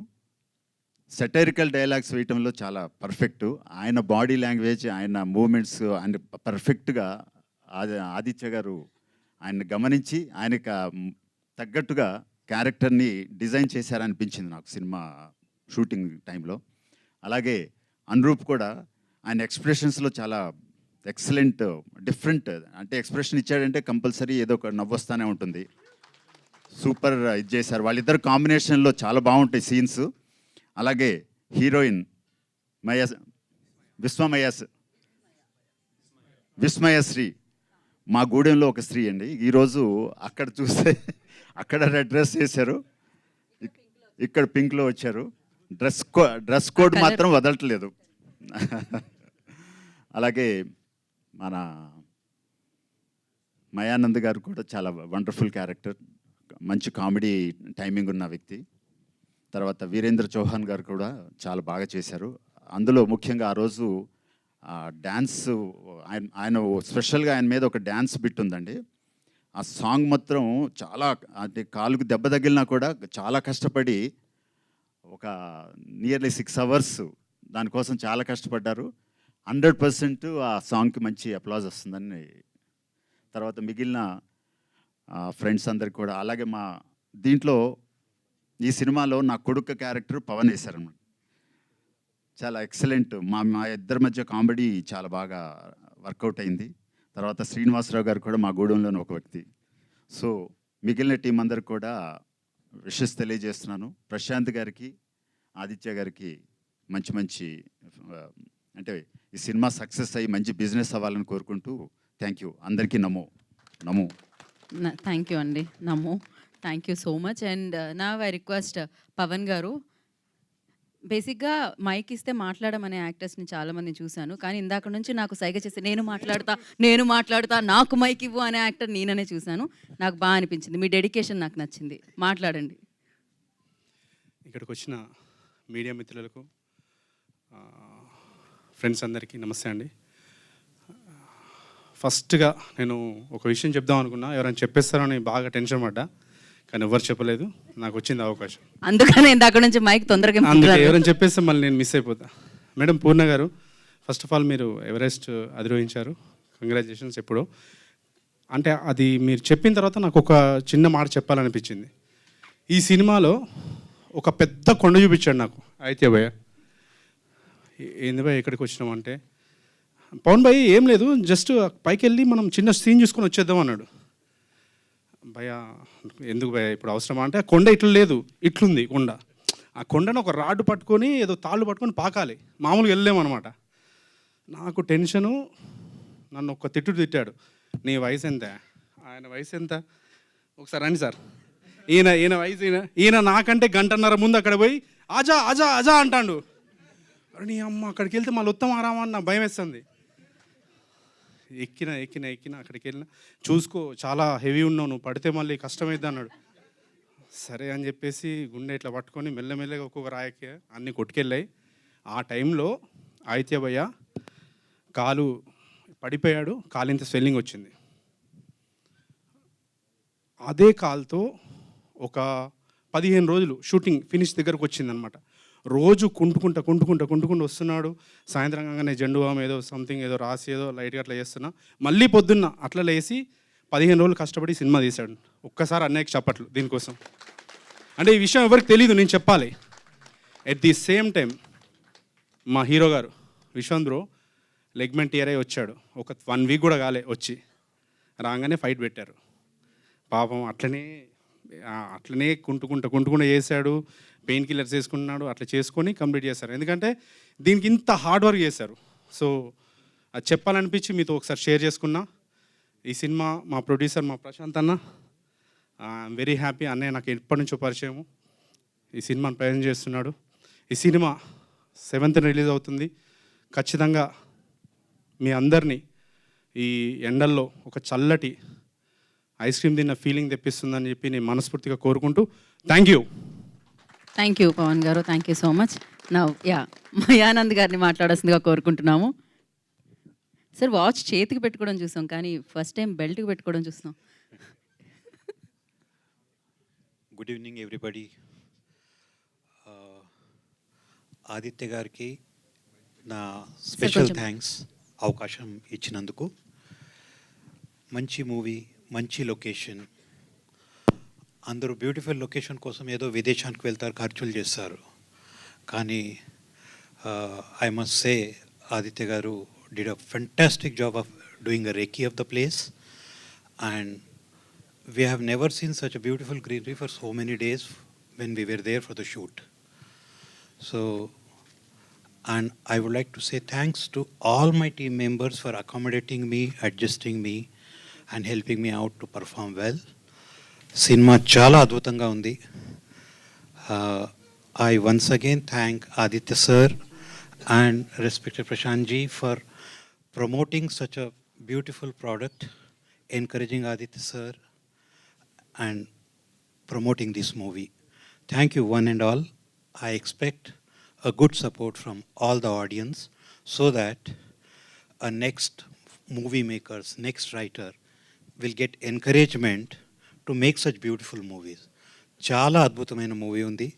సెటైరికల్ డైలాగ్స్ వేయటంలో చాలా పర్ఫెక్ట్. ఆయన బాడీ లాంగ్వేజ్, ఆయన మూమెంట్స్, ఆయన పర్ఫెక్ట్గా ఆదిత్య గారు ఆయన గమనించి ఆయనకు తగ్గట్టుగా క్యారెక్టర్ని డిజైన్ చేశారనిపించింది నాకు సినిమా షూటింగ్ టైంలో. అలాగే అనురూప్ కూడా ఆయన ఎక్స్ప్రెషన్స్లో చాలా ఎక్సలెంట్, డిఫరెంట్. అంటే ఎక్స్ప్రెషన్ ఇచ్చాడంటే కంపల్సరీ ఏదో ఒక నవ్వొస్తానే ఉంటుంది. సూపర్ ఇది చేశారు. వాళ్ళిద్దరు కాంబినేషన్లో చాలా బాగుంటాయి సీన్స్. అలాగే హీరోయిన్ విస్మయశ్రీ మా గూడెంలో ఒక స్త్రీ అండి. ఈరోజు అక్కడ చూస్తే అక్కడ రెడ్ డ్రెస్ వేశారు, ఇక్కడ పింక్లో వచ్చారు. డ్రెస్ కోడ్ మాత్రం వదలట్లేదు. అలాగే మన మయానంద్ గారు కూడా చాలా వండర్ఫుల్ క్యారెక్టర్, మంచి కామెడీ టైమింగ్ ఉన్న వ్యక్తి. తర్వాత వీరేంద్ర చౌహాన్ గారు కూడా చాలా బాగా చేశారు. అందులో ముఖ్యంగా ఆ రోజు డ్యాన్స్, ఆయన స్పెషల్గా ఆయన మీద ఒక డ్యాన్స్ బిట్ ఉందండి. ఆ సాంగ్ మాత్రం చాలా, అంటే కాలుకు దెబ్బ తగిలినా కూడా చాలా కష్టపడి ఒక నియర్లీ 6 hours దానికోసం చాలా కష్టపడ్డారు. 100% ఆ సాంగ్కి మంచి అప్లాజ్ వస్తుందని. తర్వాత మిగిలిన ఫ్రెండ్స్ అందరికి కూడా. అలాగే మా దీంట్లో ఈ సినిమాలో నా కొడుకు క్యారెక్టర్ పవన్ వేశారన్నమాట. చాలా ఎక్సలెంట్. మా ఇద్దరి మధ్య కామెడీ చాలా బాగా వర్కౌట్ అయింది. తర్వాత శ్రీనివాసరావు గారు కూడా మా గూడెంలోని ఒక వ్యక్తి. సో మిగిలిన టీం అందరికి కూడా విషెస్ తెలియజేస్తున్నాను. ప్రశాంత్ గారికి, ఆదిత్య గారికి మంచి అంటే ఈ సినిమా సక్సెస్ అయ్యి మంచి బిజినెస్ అవ్వాలని కోరుకుంటూ థ్యాంక్ యూ. అందరికీ నమో నమో. థ్యాంక్ యూ అండి, నమో. Thank you so much. And నా ఐ రిక్వెస్ట్ పవన్ గారు, బేసిక్గా మైక్ ఇస్తే మాట్లాడమనే యాక్టర్స్ని చాలామంది చూశాను, కానీ ఇందాక నుంచి నాకు సైగ చేసి నేను మాట్లాడుతా నాకు మైక్ ఇవ్వు అనే యాక్టర్ నేననే చూశాను. నాకు బాగా అనిపించింది. మీ డెడికేషన్ నాకు నచ్చింది. మాట్లాడండి. ఇక్కడికి వచ్చిన మీడియా మిత్రులకు, ఫ్రెండ్స్ అందరికీ నమస్తే అండి. ఫస్ట్గా నేను ఒక విషయం చెప్దాం అనుకున్నా, ఎవరైనా చెప్పేస్తారని బాగా టెన్షన్ పడ్డా, కానీ ఎవరు చెప్పలేదు. నాకు వచ్చింది అవకాశం, అందుకని ఇందాక నుంచి మైక్ తొందరగా అందుకే ఎవరైనా చెప్పేస్తే మళ్ళీ నేను మిస్ అయిపోతా. మేడం పూర్ణ గారు, ఫస్ట్ ఆఫ్ ఆల్ మీరు ఎవరెస్ట్ అధిరోహించారు, కంగ్రాచులేషన్స్. ఎప్పుడో అంటే అది మీరు చెప్పిన తర్వాత నాకు ఒక చిన్న మాట చెప్పాలనిపించింది. ఈ సినిమాలో ఒక పెద్ద కొండ చూపించాడు నాకు అయితే భయ్య. ఏంది భయ్య ఇక్కడికి వచ్చినామంటే, పవన్ భయ్ ఏం లేదు, జస్ట్ పైకి వెళ్ళి మనం చిన్న సీన్ చూసుకొని వచ్చేద్దాం అన్నాడు. భయ్య ఎందుకు భయ్య ఇప్పుడు అవసరమా అంటే, ఆ కొండ ఇట్లా లేదు, ఇట్లుంది కొండ. ఆ కొండను ఒక రాడ్డు పట్టుకొని ఏదో తాళ్ళు పట్టుకొని పాకాలి, మామూలుగా వెళ్ళలేమన్నమాట. నాకు టెన్షను. నన్ను ఒక్క తిట్టాడు, నీ వయసు ఎంత, ఆయన వయసు ఎంత, ఒకసారి రండి సార్, ఈయన వయసు ఈయన నాకంటే గంటన్నర ముందు అక్కడ పోయి ఆజా ఆజా ఆజా అంటాడు. అరే నీ అమ్మ, అక్కడికి వెళ్తే మళ్ళీ ఉత్తమ ఆరామా అని నాకు భయం వేస్తుంది. ఎక్కిన అక్కడికి వెళ్ళిన, చూసుకో చాలా హెవీ ఉన్నావు, నువ్వు పడితే మళ్ళీ కష్టమైద్ది అన్నాడు. సరే అని చెప్పేసి గుండె ఇట్లా పట్టుకొని మెల్లమెల్లగా ఒక్కొక్క రాయికి అన్నీ కొట్టుకెళ్ళాయి. ఆ టైంలో ఆదిత్య భయ్య కాలు పడిపోయాడు, కాలింత స్వెల్లింగ్ వచ్చింది. అదే కాలుతో ఒక 15 రోజులు షూటింగ్ ఫినిష్ దగ్గరకు వచ్చిందనమాట. రోజు కుంటుకుంటూ వస్తున్నాడు. సాయంత్రం కాగానే జెండు బామ్ ఏదో సంథింగ్ ఏదో రాసి ఏదో లైట్గా అట్లా చేస్తున్నా, మళ్ళీ పొద్దున్న అట్లా లేసి 15 రోజులు కష్టపడి సినిమా తీశాడు. ఒక్కసారి అన్నయ్యకి చప్పట్లు దీనికోసం. అంటే ఈ విషయం ఎవరికి తెలీదు, నేను చెప్పాలి. ఎట్ ది సేమ్ టైం మా హీరో గారు విశ్వంత్ బ్రో లెగ్మెంట్ టియర్ అయి వచ్చాడు. ఒక 1 వీక్ కూడా కాలే వచ్చి, రాగానే ఫైట్ పెట్టారు. పాపం అట్లనే కుంటుకుంటూ చేశాడు. పెయిన్ కిల్లర్స్ వేసుకున్నాడు, అట్లా చేసుకొని కంప్లీట్ చేశారు. ఎందుకంటే దీనికి ఇంత హార్డ్ వర్క్ చేశారు. సో అది చెప్పాలనిపించి మీతో ఒకసారి షేర్ చేసుకున్నా. ఈ సినిమా మా ప్రొడ్యూసర్ మా ప్రశాంత్ అన్న, ఐఎమ్ వెరీ హ్యాపీ. అన్నయ్య నాకు ఎప్పటి నుంచో పరిచయము, ఈ సినిమాను ప్రజెంట్ చేస్తున్నాడు. ఈ సినిమా 7th రిలీజ్ అవుతుంది. ఖచ్చితంగా మీ అందరినీ ఈ ఎండల్లో ఒక చల్లటి ఐస్ క్రీమ్ తిన్న ఫీలింగ్ తెప్పిస్తుందని చెప్పి నేను మనస్ఫూర్తిగా కోరుకుంటూ థ్యాంక్ యూ పవన్ గారు, థ్యాంక్ యూ సో మచ్. నా మయానంద్ గారిని మాట్లాడాల్సిందిగా కోరుకుంటున్నాము. సార్ వాచ్ చేతికి పెట్టుకోవడం చూసాం, కానీ ఫస్ట్ టైం బెల్ట్కి పెట్టుకోవడం చూస్తాం. Good evening everybody. ఆదిత్య గారికి నా స్పెషల్ థ్యాంక్స్ అవకాశం ఇచ్చినందుకు. మంచి మూవీ, మంచి లొకేషన్. అందరూ బ్యూటిఫుల్ లొకేషన్ కోసం ఏదో విదేశానికి వెళ్తారు, ఖర్చులు చేస్తారు. కానీ ఐ మస్ట్ సే ఆదిత్య గారు did a fantastic job of doing a recce of the place, and we have never seen such a beautiful greenery for so many days when we were there for the shoot. So, and I would like to say thanks to all my team members for accommodating me, adjusting me and helping me out to perform well. Cinema chala adbhutanga undi. I once again thank Aditya sir and respected Prashant ji for promoting such a beautiful product, encouraging Aditya sir and promoting this movie. Thank you one and all. I expect a good support from all the audience so that a next movie makers, next writer will get encouragement to make such beautiful movies. Chala adbhutamaina movie undi.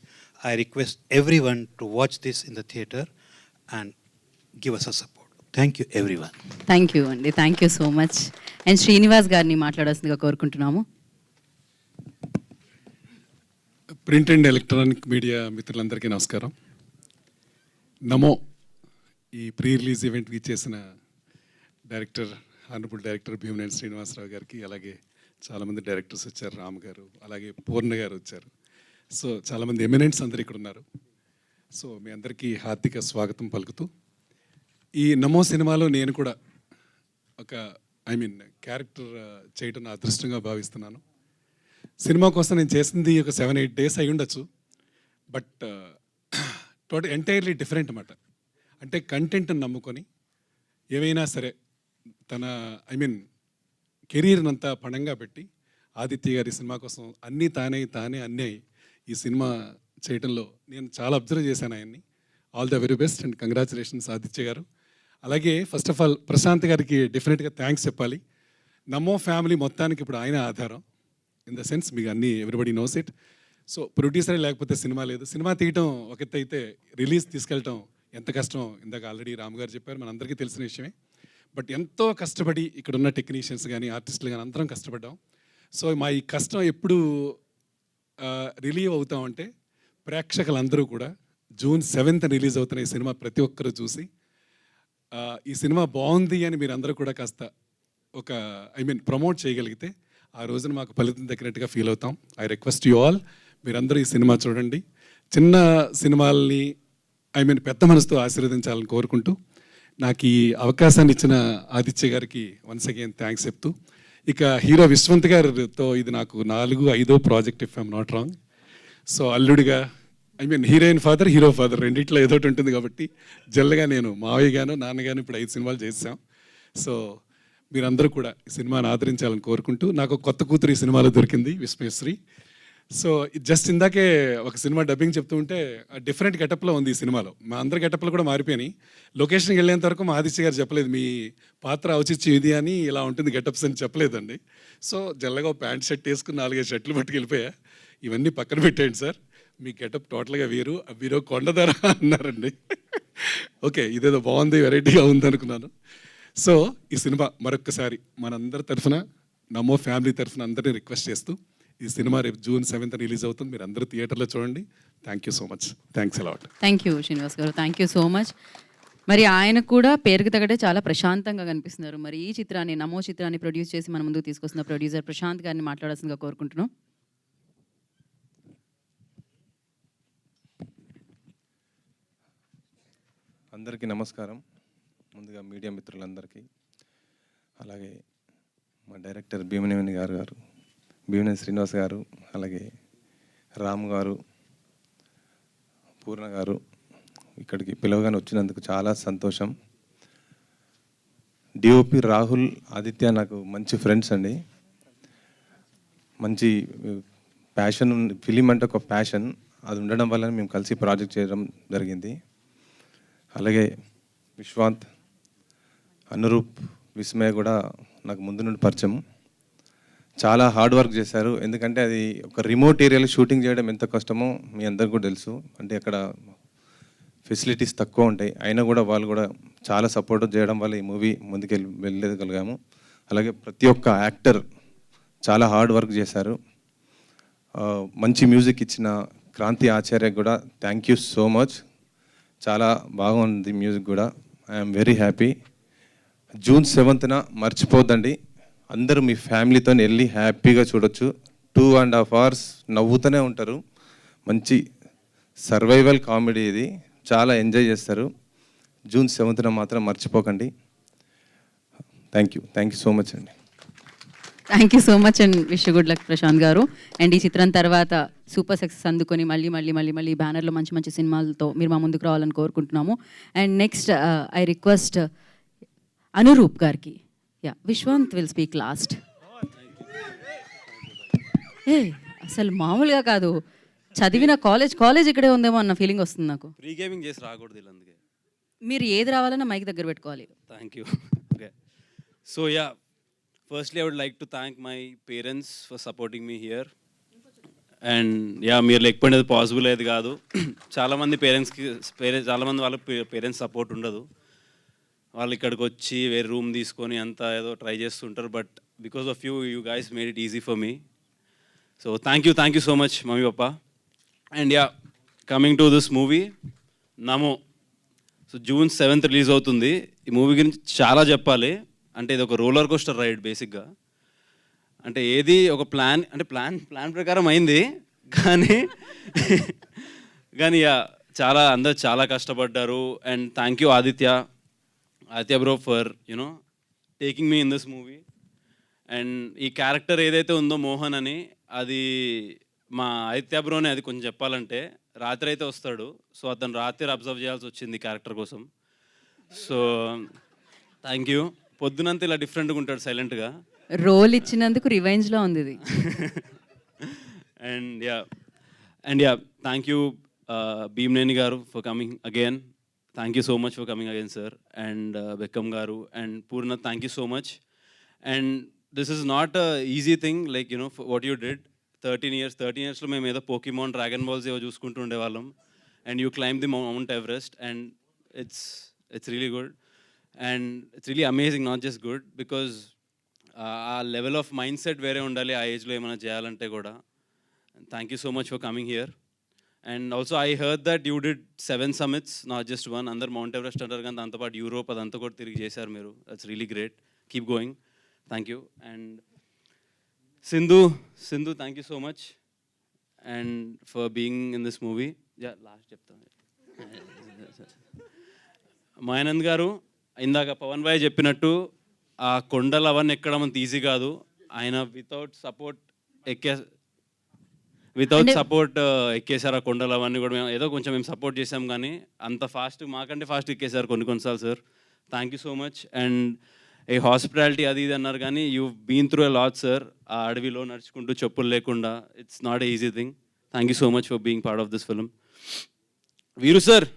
I request everyone to watch this in the theater and give us a support. Thank you everyone. Thank you అండి, thank you so much. And Srinivas గారిని మాట్లాడాల్సిందిగా కోరుకుంటున్నాము. Print and electronic media మిత్రులందరికీ నమస్కారం. నమో ఈ pre release ఈవెంట్కి చేసిన honourable director Bhimaneni Srinivasarao గారికి, అలాగే చాలామంది డైరెక్టర్స్ వచ్చారు, రామ్ గారు, అలాగే పూర్ణ గారు వచ్చారు. సో చాలామంది ఎమినెంట్స్ అందరు ఇక్కడ ఉన్నారు. సో మీ అందరికీ హార్దిక స్వాగతం పలుకుతూ, ఈ నమో సినిమాలో నేను కూడా ఒక క్యారెక్టర్ చేయడం నా అదృష్టంగా భావిస్తున్నాను. సినిమా కోసం నేను చేసింది ఒక 7-8 days అయి ఉండొచ్చు. బట్ ఎంటైర్లీ డిఫరెంట్ అన్నమాట. అంటే కంటెంట్ని నమ్ముకొని ఏమైనా సరే తన కెరీర్ని అంతా పణంగా పెట్టి ఆదిత్య గారి సినిమా కోసం తానే అన్నీ ఈ సినిమా చేయడంలో నేను చాలా అబ్జర్వ్ చేశాను ఆయన్ని. All the very best and congratulations Aditya గారు. అలాగే ఫస్ట్ ఆఫ్ ఆల్ ప్రశాంత్ గారికి డెఫినెట్గా థ్యాంక్స్ చెప్పాలి. నమో ఫ్యామిలీ మొత్తానికి ఇప్పుడు ఆయన ఆధారం. ఇన్ ద సెన్స్ మీకు అన్నీ ఎవ్రీబడి నోస్ ఇట్. సో ప్రొడ్యూసరే లేకపోతే సినిమా లేదు. సినిమా తీయటం ఒక ఎత్తు అయితే రిలీజ్ తీసుకెళ్ళటం ఎంత కష్టం ఇందాక ఆల్రెడీ రామ్ గారు చెప్పారు, మనందరికీ తెలిసిన విషయమే. బట్ ఎంతో కష్టపడి ఇక్కడ ఉన్న టెక్నీషియన్స్ కానీ ఆర్టిస్టులు కానీ అందరం కష్టపడ్డాం. సో మా ఈ కష్టం ఎప్పుడు రిలీవ్ అవుతామంటే ప్రేక్షకులందరూ కూడా జూన్ 7th రిలీజ్ అవుతున్న ఈ సినిమా ప్రతి ఒక్కరూ చూసి ఈ సినిమా బాగుంది అని మీరు అందరూ కూడా కాస్త ఒక ప్రమోట్ చేయగలిగితే ఆ రోజున మాకు ఫలితం దక్కినట్టుగా ఫీల్ అవుతాం. ఐ రిక్వెస్ట్ యూ ఆల్, మీరందరూ ఈ సినిమా చూడండి. చిన్న సినిమాల్ని పెద్ద మనసుతో ఆశీర్వదించాలని కోరుకుంటూ నాకు ఈ అవకాశాన్ని ఇచ్చిన ఆదిత్య గారికి వన్స్ అగైన్ థ్యాంక్స్ చెప్తూ, ఇక హీరో విశ్వంత్ గారితో ఇది నాకు 4-5వ project if I'm not wrong. So అల్లుడిగా హీరోయిన్ ఫాదర్, హీరో ఫాదర్ రెండిట్లో ఏదోటి ఉంటుంది కాబట్టి జల్లగా నేను మావయ్య గాను నాన్నగాను ఇప్పుడు 5 సినిమాలు చేసాం. సో మీరందరూ కూడా ఈ సినిమాని ఆదరించాలని కోరుకుంటూ, నాకు ఒక కొత్త కూతురు ఈ సినిమాలో దొరికింది, విస్మయశ్రీ. సో జస్ట్ ఇందాకే ఒక సినిమా డబ్బింగ్ చెప్తూ ఉంటే డిఫరెంట్ గెటప్లో ఉంది ఈ సినిమాలో. మా అందరి గెటప్లు కూడా మారిపోయినాయి. లొకేషన్కి వెళ్ళేంత వరకు మా ఆదిత్య గారు చెప్పలేదు మీ పాత్ర ఔచిత్యం ఇది అని, ఇలా ఉంటుంది గెటప్స్ అని చెప్పలేదండి. సో జల్లగా ప్యాంట్ షర్ట్ వేసుకుని 4-5 షర్ట్లు పట్టుకెళ్ళిపోయా. ఇవన్నీ పక్కన పెట్టేయండి సార్, మీ గెటప్ టోటల్గా వేరు, వీరో కొండధర అన్నారండి. ఓకే, ఇదేదో బాగుంది, వెరైటీగా ఉంది అనుకున్నాను. సో ఈ సినిమా మరొక్కసారి మనందరి తరఫున, నమో ఫ్యామిలీ తరఫున అందరినీ రిక్వెస్ట్ చేస్తూ, ఈ సినిమా రేపు జూన్ 7th రిలీజ్ అవుతుంది. మీరు అందరూ థియేటర్లో చూడండి. Thank you so much. Thanks a lot. Thank you Srinivas గారు, థ్యాంక్ యూ సో మచ్. మరి ఆయన కూడా పేరుకి తగ్గట్టే చాలా ప్రశాంతంగా కనిపిస్తున్నారు. మరి ఈ చిత్రాన్ని, నమో చిత్రాన్ని ప్రొడ్యూస్ చేసి మన ముందుకు తీసుకొస్తున్న ప్రొడ్యూసర్ ప్రశాంత్ గారిని మాట్లాడాల్సిందిగా కోరుకుంటున్నాం. అందరికీ నమస్కారం. ముందుగా మీడియా మిత్రులందరికీ, అలాగే మా డైరెక్టర్ భీమనేని భీమనేని శ్రీనివాస్ గారు, అలాగే రామ్ గారు, పూర్ణ గారు, ఇక్కడికి పిలవగానే వచ్చినందుకు చాలా సంతోషం. డిఓపి రాహుల్, ఆదిత్య నాకు మంచి ఫ్రెండ్స్ అండి. మంచి ప్యాషన్, ఫిలిం అంటే ఒక ప్యాషన్, అది ఉండడం వల్ల మేము కలిసి ప్రాజెక్ట్ చేయడం జరిగింది. అలాగే విశ్వాంత్, అనురూప్, విస్మయ కూడా నాకు ముందు నుండి పరిచయం. చాలా హార్డ్ వర్క్ చేశారు. ఎందుకంటే అది ఒక రిమోట్ ఏరియాలో షూటింగ్ చేయడం ఎంత కష్టమో మీ అందరికీ కూడా తెలుసు. అంటే అక్కడ ఫెసిలిటీస్ తక్కువ ఉంటాయి, అయినా కూడా వాళ్ళు కూడా చాలా సపోర్ట్ చేయడం వల్ల ఈ మూవీ ముందుకు వెళ్ళగలిగాము. అలాగే ప్రతి ఒక్క యాక్టర్ చాలా హార్డ్ వర్క్ చేశారు. మంచి మ్యూజిక్ ఇచ్చిన క్రాంతి ఆచార్య కూడా థ్యాంక్ యూ సో మచ్. చాలా బాగుంది మ్యూజిక్ కూడా. I'm very happy. June 7th మర్చిపోద్దండి. అందరూ మీ ఫ్యామిలీతో వెళ్ళి హ్యాపీగా చూడొచ్చు. 2.5 hours నవ్వుతూనే ఉంటారు. మంచి సర్వైవల్ కామెడీ ఇది, చాలా ఎంజాయ్ చేస్తారు. జూన్ 7th మాత్రం మర్చిపోకండి. థ్యాంక్ యూ సో మచ్ అండి. Thank you so much and wish good luck Prashant గారు. అండ్ ఈ చిత్రం తర్వాత సూపర్ సక్సెస్ అందుకొని మళ్ళీ బ్యానర్లో మంచి మంచి సినిమాలతో మీరు మా ముందుకు రావాలని కోరుకుంటున్నాము. And next I request Anuroop గారికి. Vishwant will speak last. అసలు మామూలుగా కాదు, చదివిన కాలేజ్ ఇక్కడే ఉందేమో అన్న ఫీలింగ్ వస్తుంది నాకు. ప్రీ గేమింగ్ చేసి రాకూడదు అందుకే. మీరు ఏది రావాలన్నా మైక్ దగ్గర పెట్టుకోవాలి. Thank you. Okay, so firstly I would like to thank my parents for supporting me here. And మీరు లేకపోయినా అది పాసిబుల్ అయ్యేది కాదు. చాలామంది చాలామంది వాళ్ళ పేరెంట్స్ సపోర్ట్ ఉండదు. వాళ్ళు ఇక్కడికి వచ్చి వేరే రూమ్ తీసుకొని అంతా ఏదో ట్రై చేస్తుంటారు. But because of you guys made it easy for me. So thank you so much mummy papa. And coming to this movie Namo. So June 7th release అవుతుంది. ఈ మూవీ గురించి చాలా చెప్పాలి. అంటే ఇది ఒక రోలర్ కోస్టర్ రైడ్ బేసిక్గా. అంటే ఏది ఒక ప్లాన్ ప్రకారం అయింది, కానీ అందరు చాలా కష్టపడ్డారు. And thank you Aditya bro for taking me in this movie. And ఈ క్యారెక్టర్ ఏదైతే ఉందో మోహన్ అని, అది మా ఆదిత్య బ్రోనే. అది కొంచెం చెప్పాలంటే రాత్రి అయితే వస్తాడు. సో అతను రాత్రి అబ్జర్వ్ చేయాల్సి వచ్చింది క్యారెక్టర్ కోసం. So thank you. పొద్దునంతా ఇలా డిఫరెంట్గా ఉంటాడు, సైలెంట్గా. రోల్ ఇచ్చినందుకు రివెంజ్లో ఉంది ఇది. అండ్ థ్యాంక్ యూ భీమనేని గారు for coming again. Thank you so much for coming again sir. And Beckham గారు and Purna, thank you so much. And this is not a easy thing, like what you did. 13 yearsలో మేము ఏదో Pokemon, dragon balls ఏవో చూసుకుంటూ ఉండేవాళ్ళం. And you climb the mount Everest. And it's really good. And it's really amazing, not just good, because ఆ level of mind set వేరే ఉండాలి ఆ ఏజ్లో ఏమైనా చేయాలంటే కూడా. Thank you so much for coming here. And also I heard that you did 7 summits, not just 1. అందరు mount Everest అంటారు కానీ దాంతోపాటు యూరోప్ అదంతా కూడా తిరిగి చేశారు మీరు. That's really great. Keep going. Thank you. And Sindhu thank you so much and for being in this movie. Last చెప్తాను. మాయానంద్ గారు, ఇందాక పవన్ భాయ్ చెప్పినట్టు ఆ కొండలు అవన్నీ ఎక్కడం అంత ఈజీ కాదు. ఆయన వితౌట్ సపోర్ట్ ఎక్కేసారు ఆ కొండలు అవన్నీ కూడా. మేము ఏదో కొంచెం మేము సపోర్ట్ చేసాం కానీ అంత ఫాస్ట్, మాకంటే ఫాస్ట్ ఎక్కేసారు కొన్నిసార్లు sir. Thank you so much. And a hospitality అది ఇది అన్నారు కానీ you been through a lot sir. ఆ అడవిలో నడుచుకుంటూ చెప్పులు లేకుండా, it's not a easy thing. Thank you so much for being part of this film. వీరు సార్,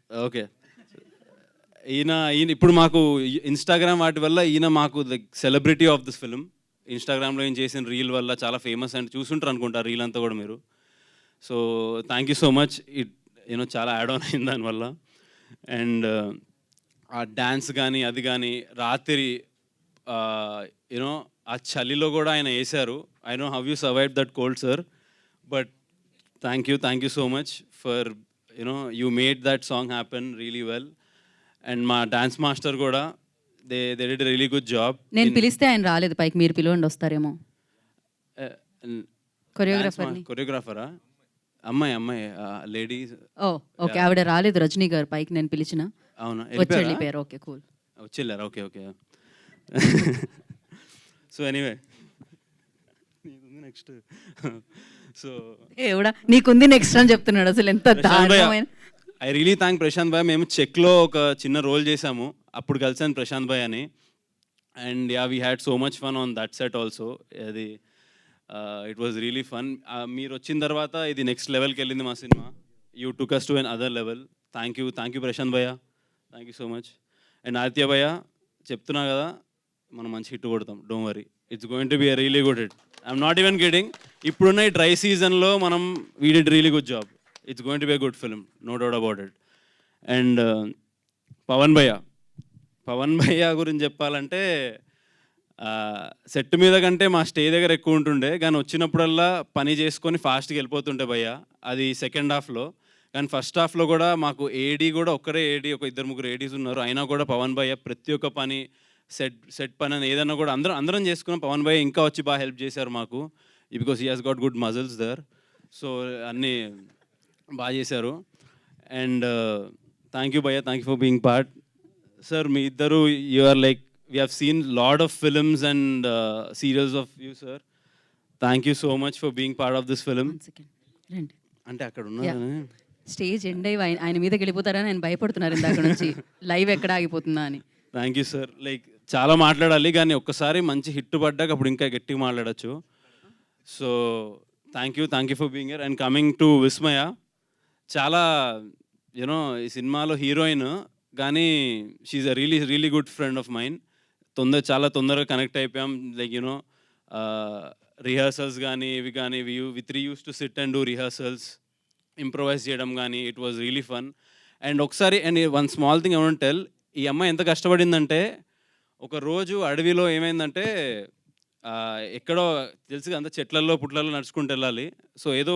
ఓకే, ఈయన ఇప్పుడు మాకు ఇన్స్టాగ్రామ్ వాటి వల్ల ఈయన మాకు the celebrity of this film. ఇన్స్టాగ్రామ్లో ఏం చేసిన రీల్ వల్ల చాలా ఫేమస్ అండ్ చూసుంటారు అనుకుంటా రీల్ అంతా కూడా మీరు. So thank you so much. చాలా యాడ్ ఆన్ అయింది దానివల్ల. అండ్ ఆ డ్యాన్స్ కానీ అది కానీ రాత్రి ఆ చలిలో కూడా ఆయన వేశారు. I know how you survive that cold sir, but thank you so much for you made that song happen really well. And మా డాన్స్ మాస్టర్ కూడా they did really good job. నేను పిలిస్తే ఆయన రాలేదు పైకి, మీరు పిలవండి వస్తారేమో. కొరియోగ్రాఫరా? అమ్మాయి లేడీ. ఓ ఓకే, ఆవిడ రాలేదు రజనీ గారు పైకి, నేను పిలిచిన. అవునా, వచ్చి వెళ్ళిపోయారు. Okay, cool. వచ్చి వెళ్ళారా? Okay. So anyway, next. So ఎవడా నీకుంది నెక్స్ట్ అని చెప్తున్నాడు అసలు, ఎంత దారుణమైన. ఐ రియలీ థ్యాంక్ ప్రశాంత్ భాయ్. మేము చెక్లో ఒక చిన్న రోల్ చేసాము, అప్పుడు కలిసాను ప్రశాంత్ భాయ్ అని. And we had so much fun on that set also. అది ఇట్ వాజ్ రియలీ ఫన్. మీరు వచ్చిన తర్వాత ఇది నెక్స్ట్ లెవెల్కి వెళ్ళింది మా సినిమా. You took us to an other level. Thank you Prashant bhaiya. Thank you so much. And Aditya bhaiya, చెప్తున్నా కదా మనం మంచి హిట్ కొడతాం, don't worry. It's going to be a really good hit. I'm not even kidding. ఇప్పుడున్న ఈ డ్రై సీజన్లో మనం we did really good job. It's going to be a good film, no doubt about it. And Pavan bhaiya గురించి చెప్పాలంటే set మీద కంటే మా stay దగ్గర ఎక్కువ ఉంటుండే, కానీ వచ్చినప్పుడల్లా పని చేసుకొని ఫాస్ట్గా వెళ్ళిపోతుంటే భయ్య. అది సెకండ్ హాఫ్లో. కానీ ఫస్ట్ హాఫ్లో కూడా మాకు ఏడీ కూడా ఒక్కరే ఏడీ, ఒక 2-3 ఏడీస్ ఉన్నారు. అయినా కూడా పవన్ భయ్య ప్రతి ఒక్క పని, సెట్ పని అని ఏదన్నా కూడా అందరం చేసుకున్నాం. పవన్ భయ్య ఇంకా వచ్చి బాగా హెల్ప్ చేశారు మాకు, because he has got good muscles there. So అన్నీ బాగా చేశారు. And thank you bhaiya, thank you for being part. Sir మీ ఇద్దరు, you are like, we have seen lot of films and serials of you sir. Thank you so much for being part of this film. అంటే అక్కడ ఉన్నారని stage end అయ్యి ఆయన మీదకి వెళ్ళిపోతారని ఆయన భయపడుతున్నారు ఇందాక నుంచి, లైవ్ ఎక్కడ ఆగిపోతుందా అని. Thank you sir. లైక్ చాలా మాట్లాడాలి కానీ ఒక్కసారి మంచి హిట్ పడ్డాక అప్పుడు ఇంకా గట్టిగా మాట్లాడచ్చు. So thank you for being here. And coming to Vismaya, చాలా ఈ సినిమాలో హీరోయిన్ కానీ she's a really good friend of mind. చాలా తొందరగా కనెక్ట్ అయిపోయాం. లైక్ రిహర్సల్స్ కానీ ఇవి కానీ we 3 used to sit and do rehearsals, improvise చేయడం కానీ, it was really fun. And ఒకసారి, and one small thing I want tell, ఈ అమ్మాయి ఎంత కష్టపడిందంటే, ఒక రోజు అడవిలో ఏమైందంటే, ఎక్కడో తెలుసు అంత చెట్లలో పుట్లలో నడుచుకుంటూ వెళ్ళాలి. సో ఏదో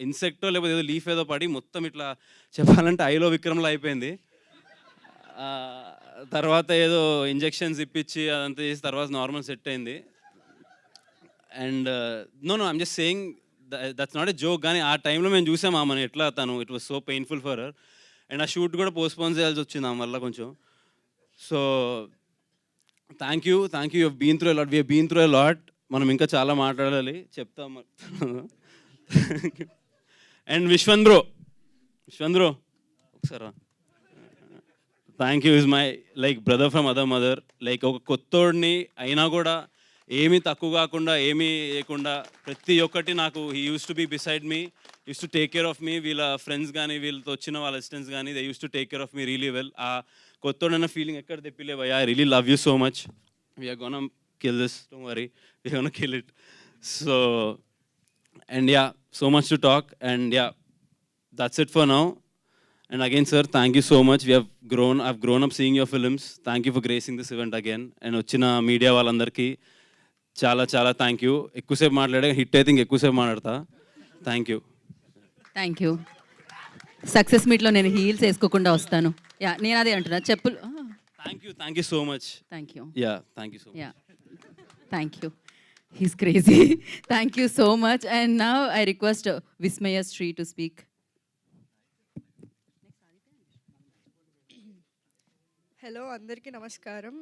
ఇన్సెక్టో లేకపోతే ఏదో లీఫ్ ఏదో పడి మొత్తం ఇట్లా చెప్పాలంటే ఐలో విక్రమ్లో అయిపోయింది. తర్వాత ఏదో ఇంజెక్షన్స్ ఇప్పించి అదంతా చేసి తర్వాత నార్మల్ సెట్ అయింది. And no I'm just saying that's not a joke. కానీ ఆ టైంలో మేము చూసాం ఆమెను ఎట్లా, తను it was so painful for her. And ఆ షూట్ కూడా పోస్ట్పోన్ చేయాల్సి వచ్చింది ఆమె వల్ల కొంచెం. So thank you you been through a lot, we been through a lot. మనం ఇంకా చాలా మాట్లాడాలి, చెప్తాం. అండ్ విశ్వంత్ బ్రో ఒకసారి thank you. Is my like brother from other mother. Like ఒక కొత్తోడిని అయినా కూడా ఏమీ తక్కువ కాకుండా ఏమీ లేకుండా ప్రతి ఒక్కటి నాకు he use to be beside me, use to take care of me. వీళ్ళ ఫ్రెండ్స్ కానీ వీళ్ళతో వచ్చిన వాళ్ళ అసిస్టెంట్స్ కానీ they use to take care of me really well. ఆ కొత్తోడన్న ఫీలింగ్ ఎక్కడ తెప్పిలేవయ్యా. I really love you so much. We're gonna kill this, don't worry, we're gonna kill it. So and so much to talk, and that's it for now. And again sir, thank you so much. I've grown up seeing your films. Thank you for gracing this event again. And వచ్చిన media వాళ్ళందరికీ చాలా thank you. ఎక్కువసేపు మాట్లాడే hit అయితే ఇంక ఎక్కువసేపు మాట్లాడతా. Thank you. Thank you. Success మీట్లో నేను హీల్స్ వేసుకోకుండా వస్తాను. యా, నేను అదే అంటున్నా, చెప్పులు. Thank you so much. Thank you. Yeah, thank you so much. Yeah, thank you. He's crazy. Thank you so much. And now I request Vismaya Shri to speak. Hello, అందరికీ నమస్కారం.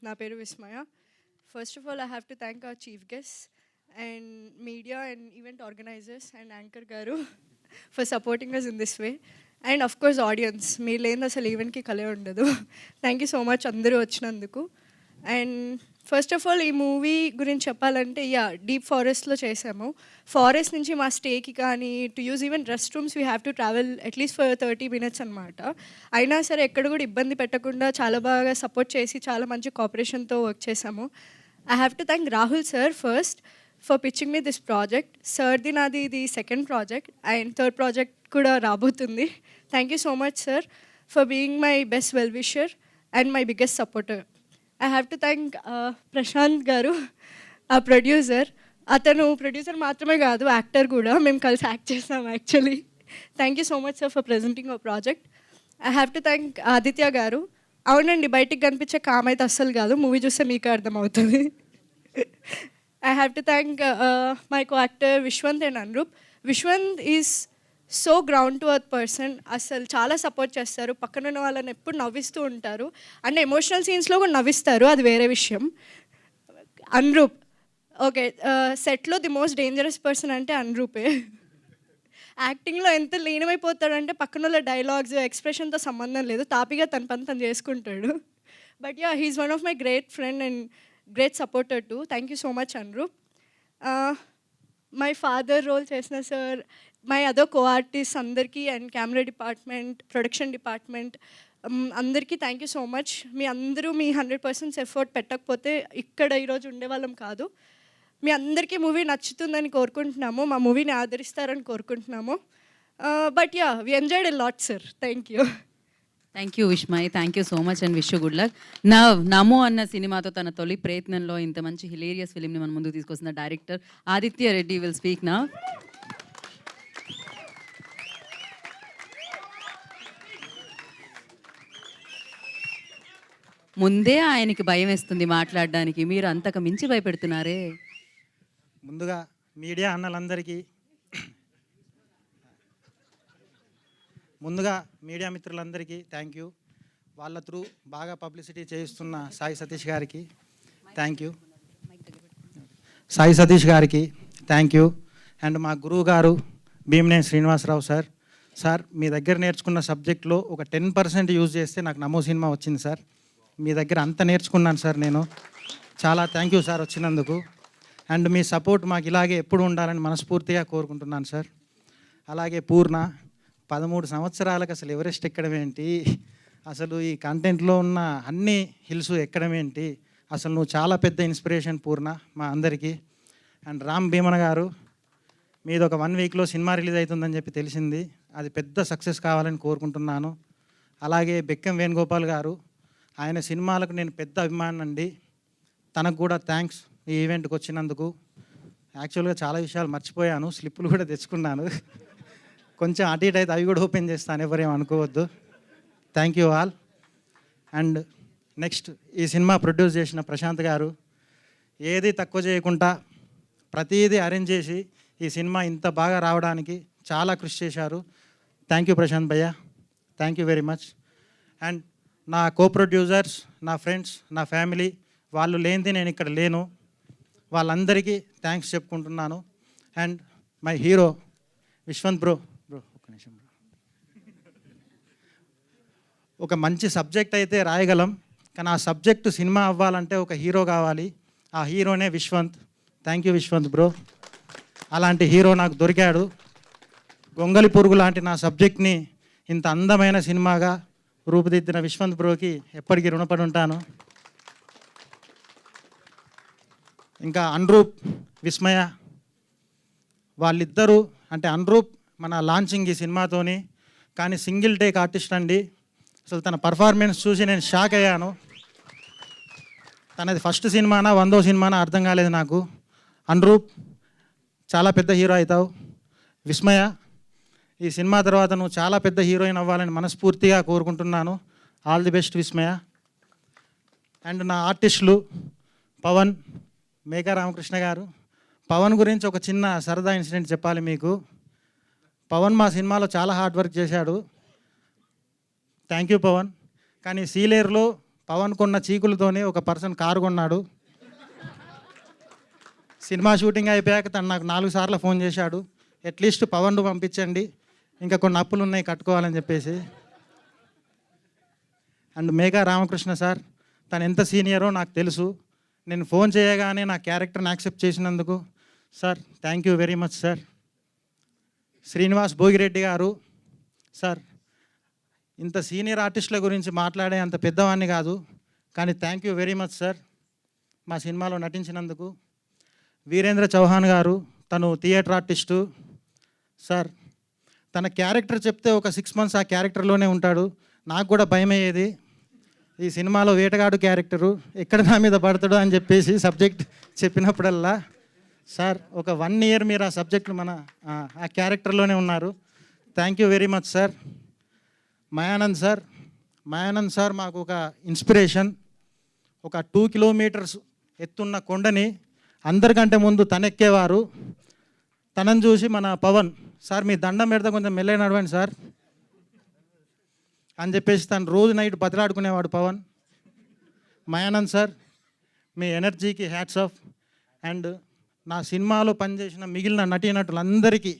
నా పేరు విస్మయ. First of all I have to thank our chief guest and media and event organizers and anchor గారు for supporting us in this way. And of course audience, మీరు లేని అసలు ఈవెంట్కి కలే ఉండదు. థ్యాంక్ యూ సో మచ్ అందరూ వచ్చినందుకు. And first of all ఈ మూవీ గురించి చెప్పాలంటే, డీప్ ఫారెస్ట్లో చేసాము. ఫారెస్ట్ నుంచి మా స్టేకి కానీ to use even rest rooms we have to travel at least for 30 minutes అనమాట. అయినా సరే ఎక్కడ కూడా ఇబ్బంది పెట్టకుండా చాలా బాగా సపోర్ట్ చేసి చాలా మంచి కోఆపరేషన్తో వర్క్ చేసాము. I have to thank Rahul sir first for pitching me this project. సార్ది నాది ఇది second project and third project కూడా రాబోతుంది. Thank you so much sir for being my best well wisher and my biggest supporter. I have to thank Prashant గారు, ఆ producer. అతను producer మాత్రమే కాదు, యాక్టర్ కూడా. మేము కలిసి యాక్ట్ చేస్తాం actually. Thank you so much sir for presenting our project. I have to thank Aditya గారు. అవునండి, బయటికి కనిపించే కామ్ అయితే అస్సలు కాదు, మూవీ చూస్తే మీకు అర్థమవుతుంది. I have to thank my co-actor Vishwant and Anuroop. Vishwant is so ground to earth person. అసలు చాలా సపోర్ట్ చేస్తారు, పక్కన ఉన్న వాళ్ళని ఎప్పుడు నవ్విస్తూ ఉంటారు. అంటే ఎమోషనల్ సీన్స్లో కూడా నవ్విస్తారు, అది వేరే విషయం. అనురూప్, ఓకే, సెట్లో ది మోస్ట్ డేంజరస్ పర్సన్ అంటే అనురూపే. యాక్టింగ్లో ఎంత లీనమైపోతాడంటే పక్కన వాళ్ళ డైలాగ్స్ ఎక్స్ప్రెషన్తో సంబంధం లేదు, తాపిగా తన పని తను చేసుకుంటాడు. But ya, he's one of my great friend and great supporter too. Thank you so much Anurup. My father role చేసిన సార్, మై అదర్ కో-ఆర్టిస్ట్ అందరికీ and camera department, production department అందరికీ థ్యాంక్ యూ సో మచ్. మీ అందరూ మీ 100% effort పెట్టకపోతే ఇక్కడ ఈరోజు ఉండేవాళ్ళం కాదు. మీ అందరికీ మూవీ నచ్చుతుందని కోరుకుంటున్నాము, మా మూవీని ఆదరిస్తారని కోరుకుంటున్నాము. But yeah, we enjoyed a lot sir. Thank you. Thank you Vishmay, thank you so much and wish you good luck. Namo అన్న సినిమాతో తన తొలి ప్రయత్నంలో ఇంత మంచి హిలేరియస్ ఫిలింని మన ముందుకు తీసుకొస్తున్న director Aditya Reddy will speak నా. ముందే ఆయనకి భయం వేస్తుంది మాట్లాడడానికి, మీరు అంతకు మించి భయపెడుతున్నారే. ముందుగా మీడియా మిత్రులందరికీ థ్యాంక్ యూ. వాళ్ళ త్రూ బాగా పబ్లిసిటీ చేయిస్తున్న సాయి సతీష్ గారికి thank you. Thank you. And మా గురువు గారు భీమనేని శ్రీనివాసరావు సార్. సార్, మీ దగ్గర నేర్చుకున్న సబ్జెక్ట్లో ఒక 10% యూజ్ చేస్తే నాకు నమో సినిమా వచ్చింది సార్. మీ దగ్గర అంత నేర్చుకున్నాను సార్ నేను. చాలా థ్యాంక్ యూ సార్ వచ్చినందుకు. అండ్ మీ సపోర్ట్ మాకు ఇలాగే ఎప్పుడు ఉండాలని మనస్ఫూర్తిగా కోరుకుంటున్నాను సార్. అలాగే పూర్ణ, 13 సంవత్సరాలకు అసలు ఎవరెస్ట్ ఎక్కడం ఏంటి, అసలు ఈ కంటెంట్లో ఉన్న అన్ని హిల్స్ ఎక్కడం ఏంటి, అసలు నువ్వు చాలా పెద్ద ఇన్స్పిరేషన్ పూర్ణ మా అందరికీ. అండ్ రామ్ భీమన్ గారు, మీది ఒక 1 weekలో సినిమా రిలీజ్ అవుతుందని చెప్పి తెలిసింది, అది పెద్ద సక్సెస్ కావాలని కోరుకుంటున్నాను. అలాగే బెక్కం వేణుగోపాల్ గారు, ఆయన సినిమాలకు నేను పెద్ద అభిమానం అండి. తనకు కూడా థ్యాంక్స్ ఈ ఈవెంట్కి వచ్చినందుకు. యాక్చువల్గా చాలా విషయాలు మర్చిపోయాను, స్లిప్పులు కూడా తెచ్చుకున్నాను. కొంచెం అటు ఇటు అయితే అవి కూడా ఓపెన్ చేస్తాను, ఎవరేం అనుకోవద్దు. Thank you all. And next, ఈ సినిమా ప్రొడ్యూస్ చేసిన ప్రశాంత్ గారు, ఏది తక్కువ చేయకుండా ప్రతిదీ అరేంజ్ చేసి ఈ సినిమా ఇంత బాగా రావడానికి చాలా కృషి చేశారు. Thank you Prashant bhaiya, thank you very much. And నా కో ప్రొడ్యూసర్స్, నా ఫ్రెండ్స్, నా ఫ్యామిలీ, వాళ్ళు లేనిది నేను ఇక్కడ లేను. వాళ్ళందరికీ థ్యాంక్స్ చెప్పుకుంటున్నాను. And my hero Viswant bro, ఒక్క నిమిషం. ఒక మంచి సబ్జెక్ట్ అయితే రాయగలం, కానీ ఆ సబ్జెక్టు సినిమా అవ్వాలంటే ఒక హీరో కావాలి. ఆ హీరోనే Vishwant. Thank you Vishwant bro. అలాంటి హీరో నాకు దొరికాడు. గొంగలి పురుగు లాంటి నా సబ్జెక్ట్ని ఇంత అందమైన సినిమాగా రూపుదిద్దిన విశ్వంత్ బ్రోకి ఎప్పటికీ రుణపడి ఉంటాను. ఇంకా అనురూప్, విస్మయ, వాళ్ళిద్దరూ అంటే అనురూప్ మన లాంచింగ్ ఈ సినిమాతోని, కానీ సింగిల్ టేక్ ఆర్టిస్ట్ అండి. అసలు తన పర్ఫార్మెన్స్ చూసి నేను షాక్ అయ్యాను. తనది ఫస్ట్ సినిమానా 100వ సినిమానా అర్థం కాలేదు నాకు. అనురూప్, చాలా పెద్ద హీరో అవుతావు. విస్మయ, ఈ సినిమా తర్వాత నువ్వు చాలా పెద్ద హీరోయిన్ అవ్వాలని మనస్ఫూర్తిగా కోరుకుంటున్నాను. All the best Vismaya. And నా ఆర్టిస్టులు పవన్, మేఘా రామకృష్ణ గారు. పవన్ గురించి ఒక చిన్న సరదా ఇన్సిడెంట్ చెప్పాలి మీకు. పవన్ మా సినిమాలో చాలా హార్డ్ వర్క్ చేశాడు. Thank you Pavan. కానీ సీలేరులో పవన్ కొన్న చీకులతోనే ఒక పర్సన్ కారు కొన్నాడు. సినిమా షూటింగ్ అయిపోయాక తను నాకు 4 సార్లు ఫోన్ చేశాడు, అట్లీస్ట్ పవన్ పంపించండి, ఇంకా కొన్ని అప్పులు ఉన్నాయి కట్టుకోవాలని చెప్పేసి. అండ్ మేఘా రామకృష్ణ సార్, తను ఎంత సీనియరో నాకు తెలుసు. నేను ఫోన్ చేయగానే నా క్యారెక్టర్ని యాక్సెప్ట్ చేసినందుకు sir thank you very much sir. Srinivas Bhogireddy గారు సార్, ఇంత సీనియర్ ఆర్టిస్టుల గురించి మాట్లాడే అంత పెద్దవాడిని కాదు, కానీ thank you very much sir మా సినిమాలో నటించినందుకు. వీరేంద్ర చౌహాన్ గారు, తను థియేటర్ ఆర్టిస్టు సార్. తన క్యారెక్టర్ చెప్తే ఒక 6 months ఆ క్యారెక్టర్లోనే ఉంటాడు. నాకు కూడా భయం అయ్యేది, ఈ సినిమాలో వేటగాడు క్యారెక్టరు ఎక్కడ నా మీద పడతాడు అని చెప్పేసి సబ్జెక్ట్ చెప్పినప్పుడల్లా సార్ ఒక 1 year మీరు ఆ సబ్జెక్ట్ ఆ క్యారెక్టర్లోనే ఉన్నారు. Thank you very much sir. Mayanand sir మాకు ఒక ఇన్స్పిరేషన్. ఒక 2 kilometers ఎత్తున్న కొండని అందరికంటే ముందు తనెక్కేవారు. తనని చూసి మన పవన్ సార్ మీ దండం పెడితే కొంచెం మెల్లగా నడవండి సార్ అని చెప్పేసి తను రోజు నైట్ బతిలాడుకునేవాడు పవన్. మయానంద్ సార్, మీ ఎనర్జీకి హ్యాట్స్ ఆఫ్. అండ్ నా సినిమాలో పనిచేసిన మిగిలిన నటీనటులందరికీ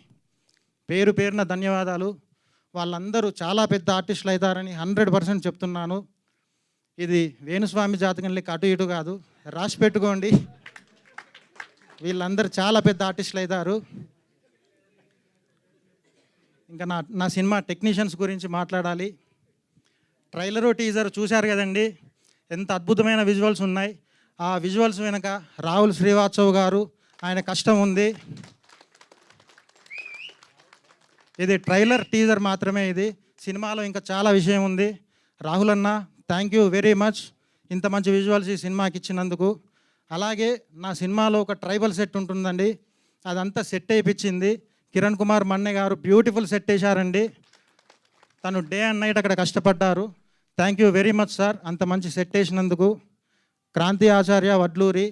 పేరు పేరున ధన్యవాదాలు. వాళ్ళందరూ చాలా పెద్ద ఆర్టిస్టులు అవుతారని 100% చెప్తున్నాను. ఇది వేణుస్వామి జాతకం లెక్క అటు ఇటు కాదు, రాసి పెట్టుకోండి. వీళ్ళందరూ చాలా పెద్ద ఆర్టిస్టులు అవుతారు. ఇంకా నా సినిమా టెక్నీషియన్స్ గురించి మాట్లాడాలి. ట్రైలరు టీజర్ చూశారు కదండి, ఎంత అద్భుతమైన విజువల్స్ ఉన్నాయి. ఆ విజువల్స్ వెనక రాహుల్ శ్రీవాత్సవ్ గారు, ఆయన కష్టం ఉంది. ఇది ట్రైలర్ టీజర్ మాత్రమే, ఇది సినిమాలో ఇంకా చాలా విషయం ఉంది. రాహుల్ అన్న థ్యాంక్ యూ వెరీ మచ్ ఇంత మంచి విజువల్స్ ఈ సినిమాకి ఇచ్చినందుకు. అలాగే నా సినిమాలో ఒక ట్రైబల్ సెట్ ఉంటుందండి, అదంతా సెట్ అయిపించింది కిరణ్ కుమార్ మన్నె గారు. బ్యూటిఫుల్ సెట్ వేశారండి. తను డే అండ్ నైట్ అక్కడ కష్టపడ్డారు. Thank you very much sir అంత మంచి సెట్ వేసినందుకు. క్రాంతి ఆచార్య వడ్లూరి,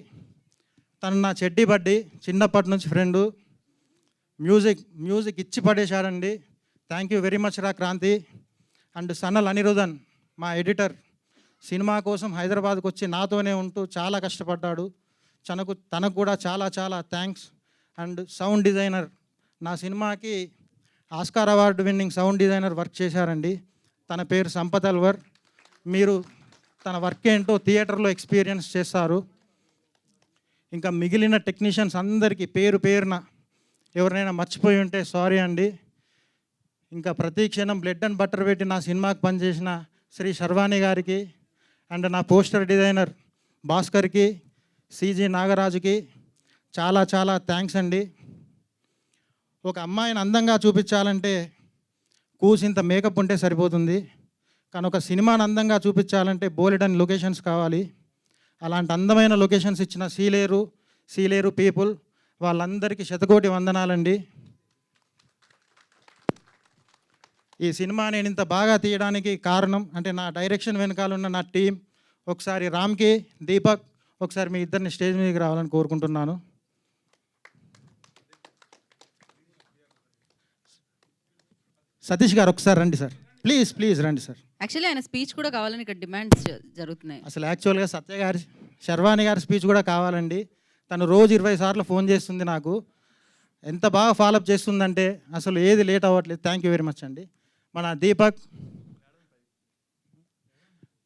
తను నా చెడ్డీ బడ్డీ, చిన్నప్పటి నుంచి ఫ్రెండు. మ్యూజిక్ ఇచ్చి పడేశాడండి. థ్యాంక్ యూ వెరీ మచ్ రా క్రాంతి. అండ్ సనల్ అనిరుధన్, మా ఎడిటర్, సినిమా కోసం హైదరాబాద్కి వచ్చి నాతోనే ఉంటూ చాలా కష్టపడ్డాడు. తనకు కూడా చాలా చాలా థ్యాంక్స్. అండ్ సౌండ్ డిజైనర్, నా సినిమాకి Oscar award winning sound designer work చేశారండి. తన పేరు సంపత్ అల్వర్. మీరు తన వర్క్ ఏంటో థియేటర్లో ఎక్స్పీరియన్స్ చేస్తారు. ఇంకా మిగిలిన టెక్నీషియన్స్ అందరికీ పేరు పేరున ఎవరైనా మర్చిపోయి ఉంటే సారీ అండి. ఇంకా ప్రతి క్షణం బ్లడ్ అండ్ బట్టర్ పెట్టి నా సినిమాకి పనిచేసిన శ్రీ శర్వాణి గారికి, అండ్ నా పోస్టర్ డిజైనర్ భాస్కర్కి, సిజి నాగరాజుకి చాలా చాలా థ్యాంక్స్ అండి. ఒక అమ్మాయిని అందంగా చూపించాలంటే కూసింత మేకప్ ఉంటే సరిపోతుంది, కానీ ఒక సినిమాని అందంగా చూపించాలంటే బోలెడని లొకేషన్స్ కావాలి. అలాంటి అందమైన లొకేషన్స్ ఇచ్చిన సీలేరు పీపుల్ వాళ్ళందరికీ శతకోటి వందనాలండి. ఈ సినిమా నేను ఇంత బాగా తీయడానికి కారణం అంటే నా డైరెక్షన్ వెనకాల ఉన్న నా టీం. ఒకసారి రామ్కి, దీపక్, ఒకసారి మీ ఇద్దరిని స్టేజ్ మీదకి రావాలని కోరుకుంటున్నాను. సతీష్ గారు ఒకసారి రండి సార్, ప్లీజ్ రండి సార్. యాక్చువల్లీ ఆయన స్పీచ్ కూడా కావాలని ఇక్కడ డిమాండ్స్ జరుగుతున్నాయి. అసలు యాక్చువల్గా సత్య గారి, శర్వాణి గారి స్పీచ్ కూడా కావాలండి. తను రోజు 20 సార్లు ఫోన్ చేస్తుంది నాకు. ఎంత బాగా ఫాలోఅప్ చేస్తుందంటే అసలు ఏది లేట్ అవ్వట్లేదు. థ్యాంక్ యూ వెరీ మచ్ అండి. మన దీపక్,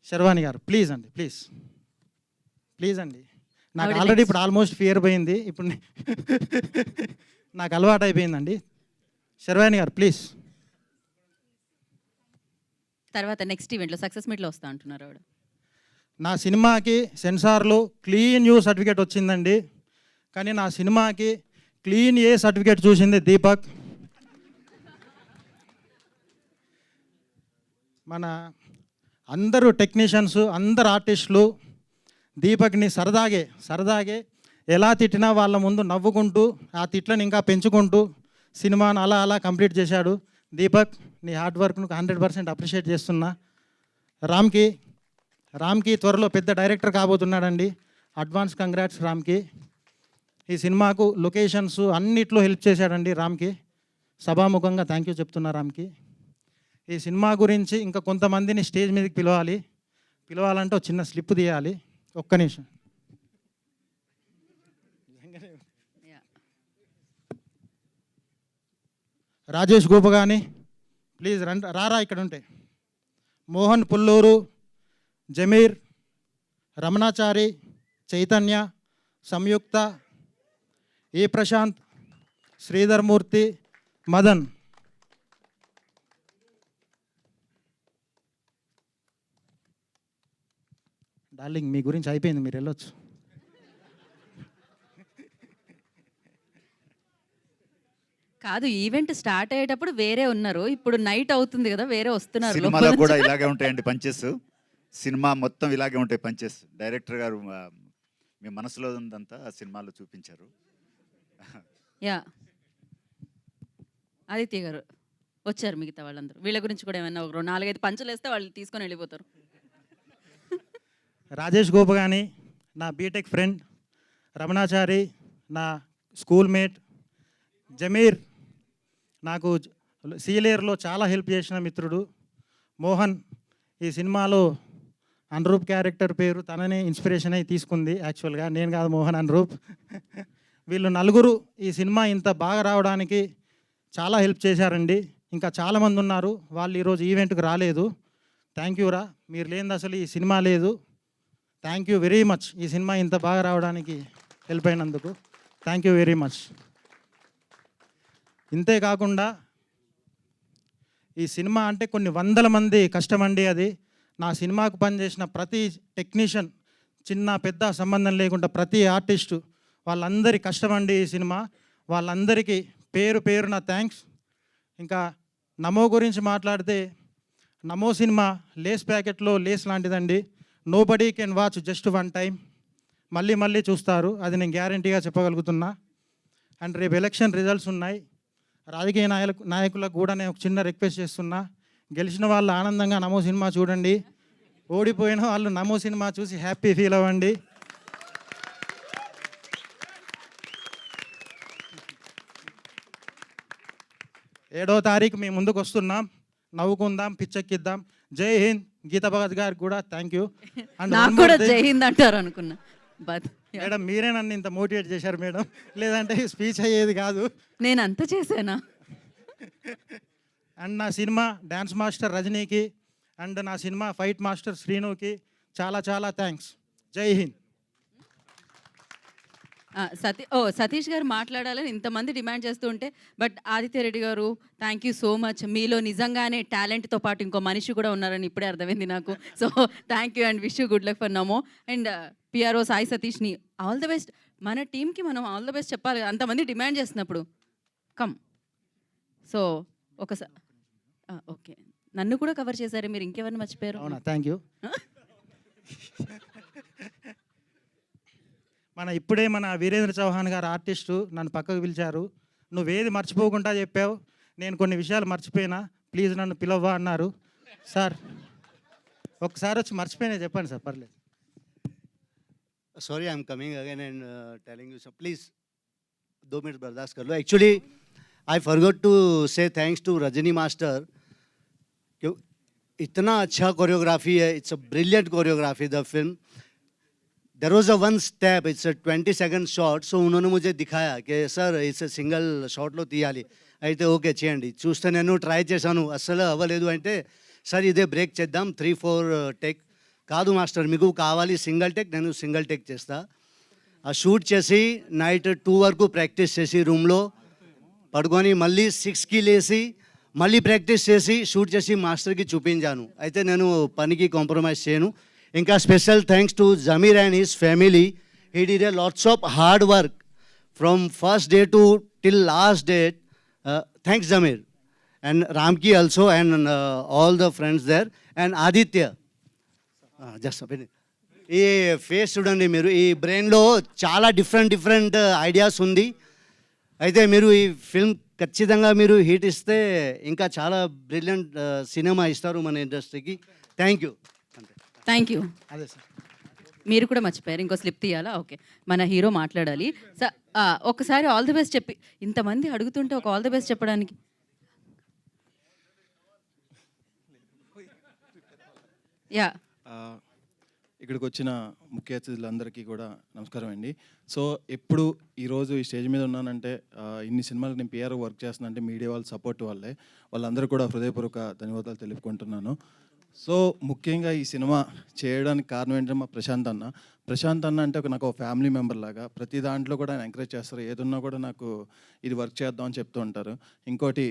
శర్వాణి గారు ప్లీజ్ అండి. నాకు ఆల్రెడీ ఇప్పుడు ఆల్మోస్ట్ ఫియర్ పోయింది, ఇప్పుడు నాకు అలవాటు అయిపోయిందండి. శర్వాణి గారు ప్లీజ్. తర్వాత నెక్స్ట్ ఈవెంట్లో సక్సెస్ మీట్లో వస్తా అంటున్నారు ఆవిడ. నా సినిమాకి సెన్సార్లో క్లీన్ యూ సర్టిఫికేట్ వచ్చిందండి, కానీ నా సినిమాకి క్లీన్ ఏ సర్టిఫికేట్ చూసింది దీపక్. మన అందరూ టెక్నీషియన్స్, అందరు ఆర్టిస్టులు దీపక్ని సరదాగే ఎలా తిట్టినా వాళ్ళ ముందు నవ్వుకుంటూ ఆ తిట్లను ఇంకా పెంచుకుంటూ సినిమాను అలా అలా కంప్లీట్ చేశాడు. దీపక్, నీ హార్డ్ వర్క్ను 100% అప్రిషియేట్ చేస్తున్నా. రామ్కి త్వరలో పెద్ద డైరెక్టర్ కాబోతున్నాడండి. అడ్వాన్స్ కంగ్రాట్స్ రామ్కి. ఈ సినిమాకు లొకేషన్స్ అన్నిట్లో హెల్ప్ చేశాడండి రామ్కి. సభాముఖంగా థ్యాంక్ యూ చెప్తున్నా రామ్కి. ఈ సినిమా గురించి ఇంకా కొంతమందిని స్టేజ్ మీదకి పిలవాలంటే ఒక చిన్న స్లిప్ తీయాలి. ఒక్క నిమిషం. రాజేష్ గోపగాని ప్లీజ్ రారా ఇక్కడ ఉంటే. మోహన్ పుల్లూరు, జమీర్, రమణాచారి, చైతన్య, సంయుక్త, ఏ ప్రశాంత్, శ్రీధర్ మూర్తి, మదన్. డార్లింగ్ మీ గురించి అయిపోయింది, మీరు వెళ్ళొచ్చు. కాదు, ఈవెంట్ స్టార్ట్ అయ్యేటప్పుడు వేరే ఉన్నారు, ఇప్పుడు నైట్ అవుతుంది కదా, వేరే వస్తున్నారు. సినిమాలో కూడా ఇలాగే ఉంటాయండి పంచెస్. సినిమా మొత్తం ఇలాగే ఉంటాయి పంచెస్. డైరెక్టర్ గారు మీ మనసులో ఉందంతా సినిమాలో చూపించారు. యా, ఆదిత్య గారు వచ్చారు, మిగతా వాళ్ళందరూ. వీళ్ళ గురించి కూడా ఏమైనా ఒక 4-5 పంచులు వేస్తే వాళ్ళు తీసుకొని వెళ్ళిపోతారు. రాజేష్ గోపగాని నా బీటెక్ ఫ్రెండ్, రమణాచారి నా స్కూల్ మేట్, జమీర్ నాకు సీలేరులో చాలా హెల్ప్ చేసిన మిత్రుడు, మోహన్ ఈ సినిమాలో అనురూప్ క్యారెక్టర్ పేరు తననే ఇన్స్పిరేషన్ అయి తీసుకుంది. యాక్చువల్గా నేను కాదు, మోహన్ అనురూప్. వీళ్ళు నలుగురు ఈ సినిమా ఇంత బాగా రావడానికి చాలా హెల్ప్ చేశారండి. ఇంకా చాలామంది ఉన్నారు, వాళ్ళు ఈరోజు ఈవెంట్కి రాలేదు. థ్యాంక్ యూ రా, మీరు లేనిది అసలు ఈ సినిమా లేదు. థ్యాంక్ యూ వెరీ మచ్, ఈ సినిమా ఇంత బాగా రావడానికి హెల్ప్ అయినందుకు థ్యాంక్ యూ వెరీ మచ్. ఇంతే కాకుండా ఈ సినిమా అంటే కొన్ని వందల మంది కష్టమండి. అది నా సినిమాకు పనిచేసిన ప్రతి టెక్నీషియన్, చిన్న పెద్ద సంబంధం లేకుండా ప్రతి ఆర్టిస్టు, వాళ్ళందరి కష్టమండి ఈ సినిమా. వాళ్ళందరికీ పేరు పేరున థ్యాంక్స్. ఇంకా నమో గురించి మాట్లాడితే, నమో సినిమా లేస్ ప్యాకెట్లో లేస్ లాంటిదండి. Nobody can watch just one time. మళ్ళీ మళ్ళీ చూస్తారు, అది నేను గ్యారంటీగా చెప్పగలుగుతున్నా. అండ్ రేపు ఎలక్షన్ రిజల్ట్స్ ఉన్నాయి. రాజకీయ నాయకులకు కూడా నేను ఒక చిన్న రిక్వెస్ట్ చేస్తున్నా, గెలిచిన వాళ్ళు ఆనందంగా నమో సినిమా చూడండి, ఓడిపోయిన వాళ్ళు నమో సినిమా చూసి హ్యాపీ ఫీల్ అవ్వండి. ఏడో తారీఖు మీ ముందుకు వస్తున్నాం, నవ్వుకుందాం, పిచ్చెక్కిద్దాం. జై హింద్. గీతా భగత్ గారికి కూడా థ్యాంక్ యూ. నాకు కూడా జై హింద్ అంటారు అనుకున్నా. మేడం మీరే నన్ను ఇంత మోటివేట్ చేశారు మేడం, లేదంటే స్పీచ్ అయ్యేది కాదు. నేను అంత చేశానా? అండ్ నా సినిమా డ్యాన్స్ మాస్టర్ రజనీకి అండ్ నా సినిమా ఫైట్ మాస్టర్ శ్రీనుకి చాలా చాలా థ్యాంక్స్. జై హింద్. సతీష్ గారు మాట్లాడాలని ఇంతమంది డిమాండ్ చేస్తూ ఉంటే, బట్ ఆదిత్య రెడ్డి గారు థ్యాంక్ యూ సో మచ్. మీలో నిజంగానే టాలెంట్తో పాటు ఇంకో మనిషి కూడా ఉన్నారని ఇప్పుడే అర్థమైంది నాకు. So thank you and wish you good luck for Namo. And PRO Sai సతీష్ని ఆల్ ద బెస్ట్. మన టీంకి మనం ఆల్ ద బెస్ట్ చెప్పాలి, అంతమంది డిమాండ్ చేస్తున్నప్పుడు. కమ్. సో ఒకసారి ఓకే, నన్ను కూడా కవర్ చేశారు మీరు, ఇంకెవరిని మర్చిపోయారు? అవునా, థ్యాంక్ యూ. ఇప్పుడే మన వీరేంద్ర చౌహాన్ గారు ఆర్టిస్టు నన్ను పక్కకు పిలిచారు. నువ్వేది మర్చిపోకుండా చెప్పావు, నేను కొన్ని విషయాలు మర్చిపోయినా, ప్లీజ్ నన్ను పిలవ్వా అన్నారు. సార్ ఒకసారి వచ్చి మర్చిపోయినా చెప్పండి సార్, పర్లేదు. Sorry, I'm coming again and telling you, so please 2 minutes बर्दाश्त कर लो. Actually, I forgot to say thanks to Rajani Master. क्यों इतना अच्छा कोरियोग्राफी है, it's a brilliant choreography the film. There was a one step, it's a 20-second shot, so उन्होंने मुझे दिखाया कि sir it's a single shot లో తీయాలి. అయితే ఓకే చేయండి. చూస్తే నేను ట్రై చేశాను, అస్సలు అవ్వలేదు. అంటే సార్ ఇదే బ్రేక్ చేద్దాం, 3-4 టేక్. కాదు మాస్టర్, మీకు కావాలి సింగిల్ టేక్, నేను సింగిల్ టేక్ చేస్తా. ఆ షూట్ చేసి నైట్ 2 వరకు ప్రాక్టీస్ చేసి రూమ్లో పడుకొని మళ్ళీ 6కి లేచి మళ్ళీ ప్రాక్టీస్ చేసి షూట్ చేసి మాస్టర్కి చూపించాను. అయితే నేను పనికి కాంప్రమైజ్ చేయను. ఇంకా special thanks to Zameer and his family. He did a lots of hard work from first day to till last date. Thanks Zameer and రామ్కి also and all the friends there. And Aditya, just ఈ face చూడండి మీరు, ఈ బ్రెయిన్లో చాలా different ideas ఉంది. అయితే మీరు ఈ ఫిల్మ్ ఖచ్చితంగా మీరు హిట్ ఇస్తే ఇంకా చాలా బ్రిలియంట్ సినిమా ఇస్తారు మన ఇండస్ట్రీకి. Thank you. Thank you. అదే సార్. మీరు కూడా మర్చిపోయారు, ఇంకో స్లిప్ తీయాలా? ఓకే, మన హీరో మాట్లాడాలి. ఒక్కసారి ఆల్ ది బెస్ట్ చెప్పి, ఇంతమంది అడుగుతుంటే ఒక ఆల్ ది బెస్ట్ చెప్పడానికి. యా, ఇక్కడికి వచ్చిన ముఖ్య అతిథులందరికీ కూడా నమస్కారం అండి. సో ఎప్పుడు ఈరోజు ఈ స్టేజ్ మీద ఉన్నానంటే ఇన్ని సినిమాలకు నేను పిఆర్ వర్క్ చేస్తున్నానంటే మీడియా వాళ్ళ సపోర్ట్ వల్లే. వాళ్ళందరూ కూడా హృదయపూర్వక ధన్యవాదాలు తెలుపుకుంటున్నాను. సో ముఖ్యంగా ఈ సినిమా చేయడానికి కారణం ఏంటంటే మా ప్రశాంత్ అన్న అంటే నాకు ఫ్యామిలీ మెంబర్ లాగా. ప్రతి దాంట్లో కూడా ఆయన ఎంకరేజ్ చేస్తారు, ఏదున్నా కూడా నాకు ఇది వర్క్ చేద్దాం అని చెప్తూ ఉంటారు. ఇంకోటి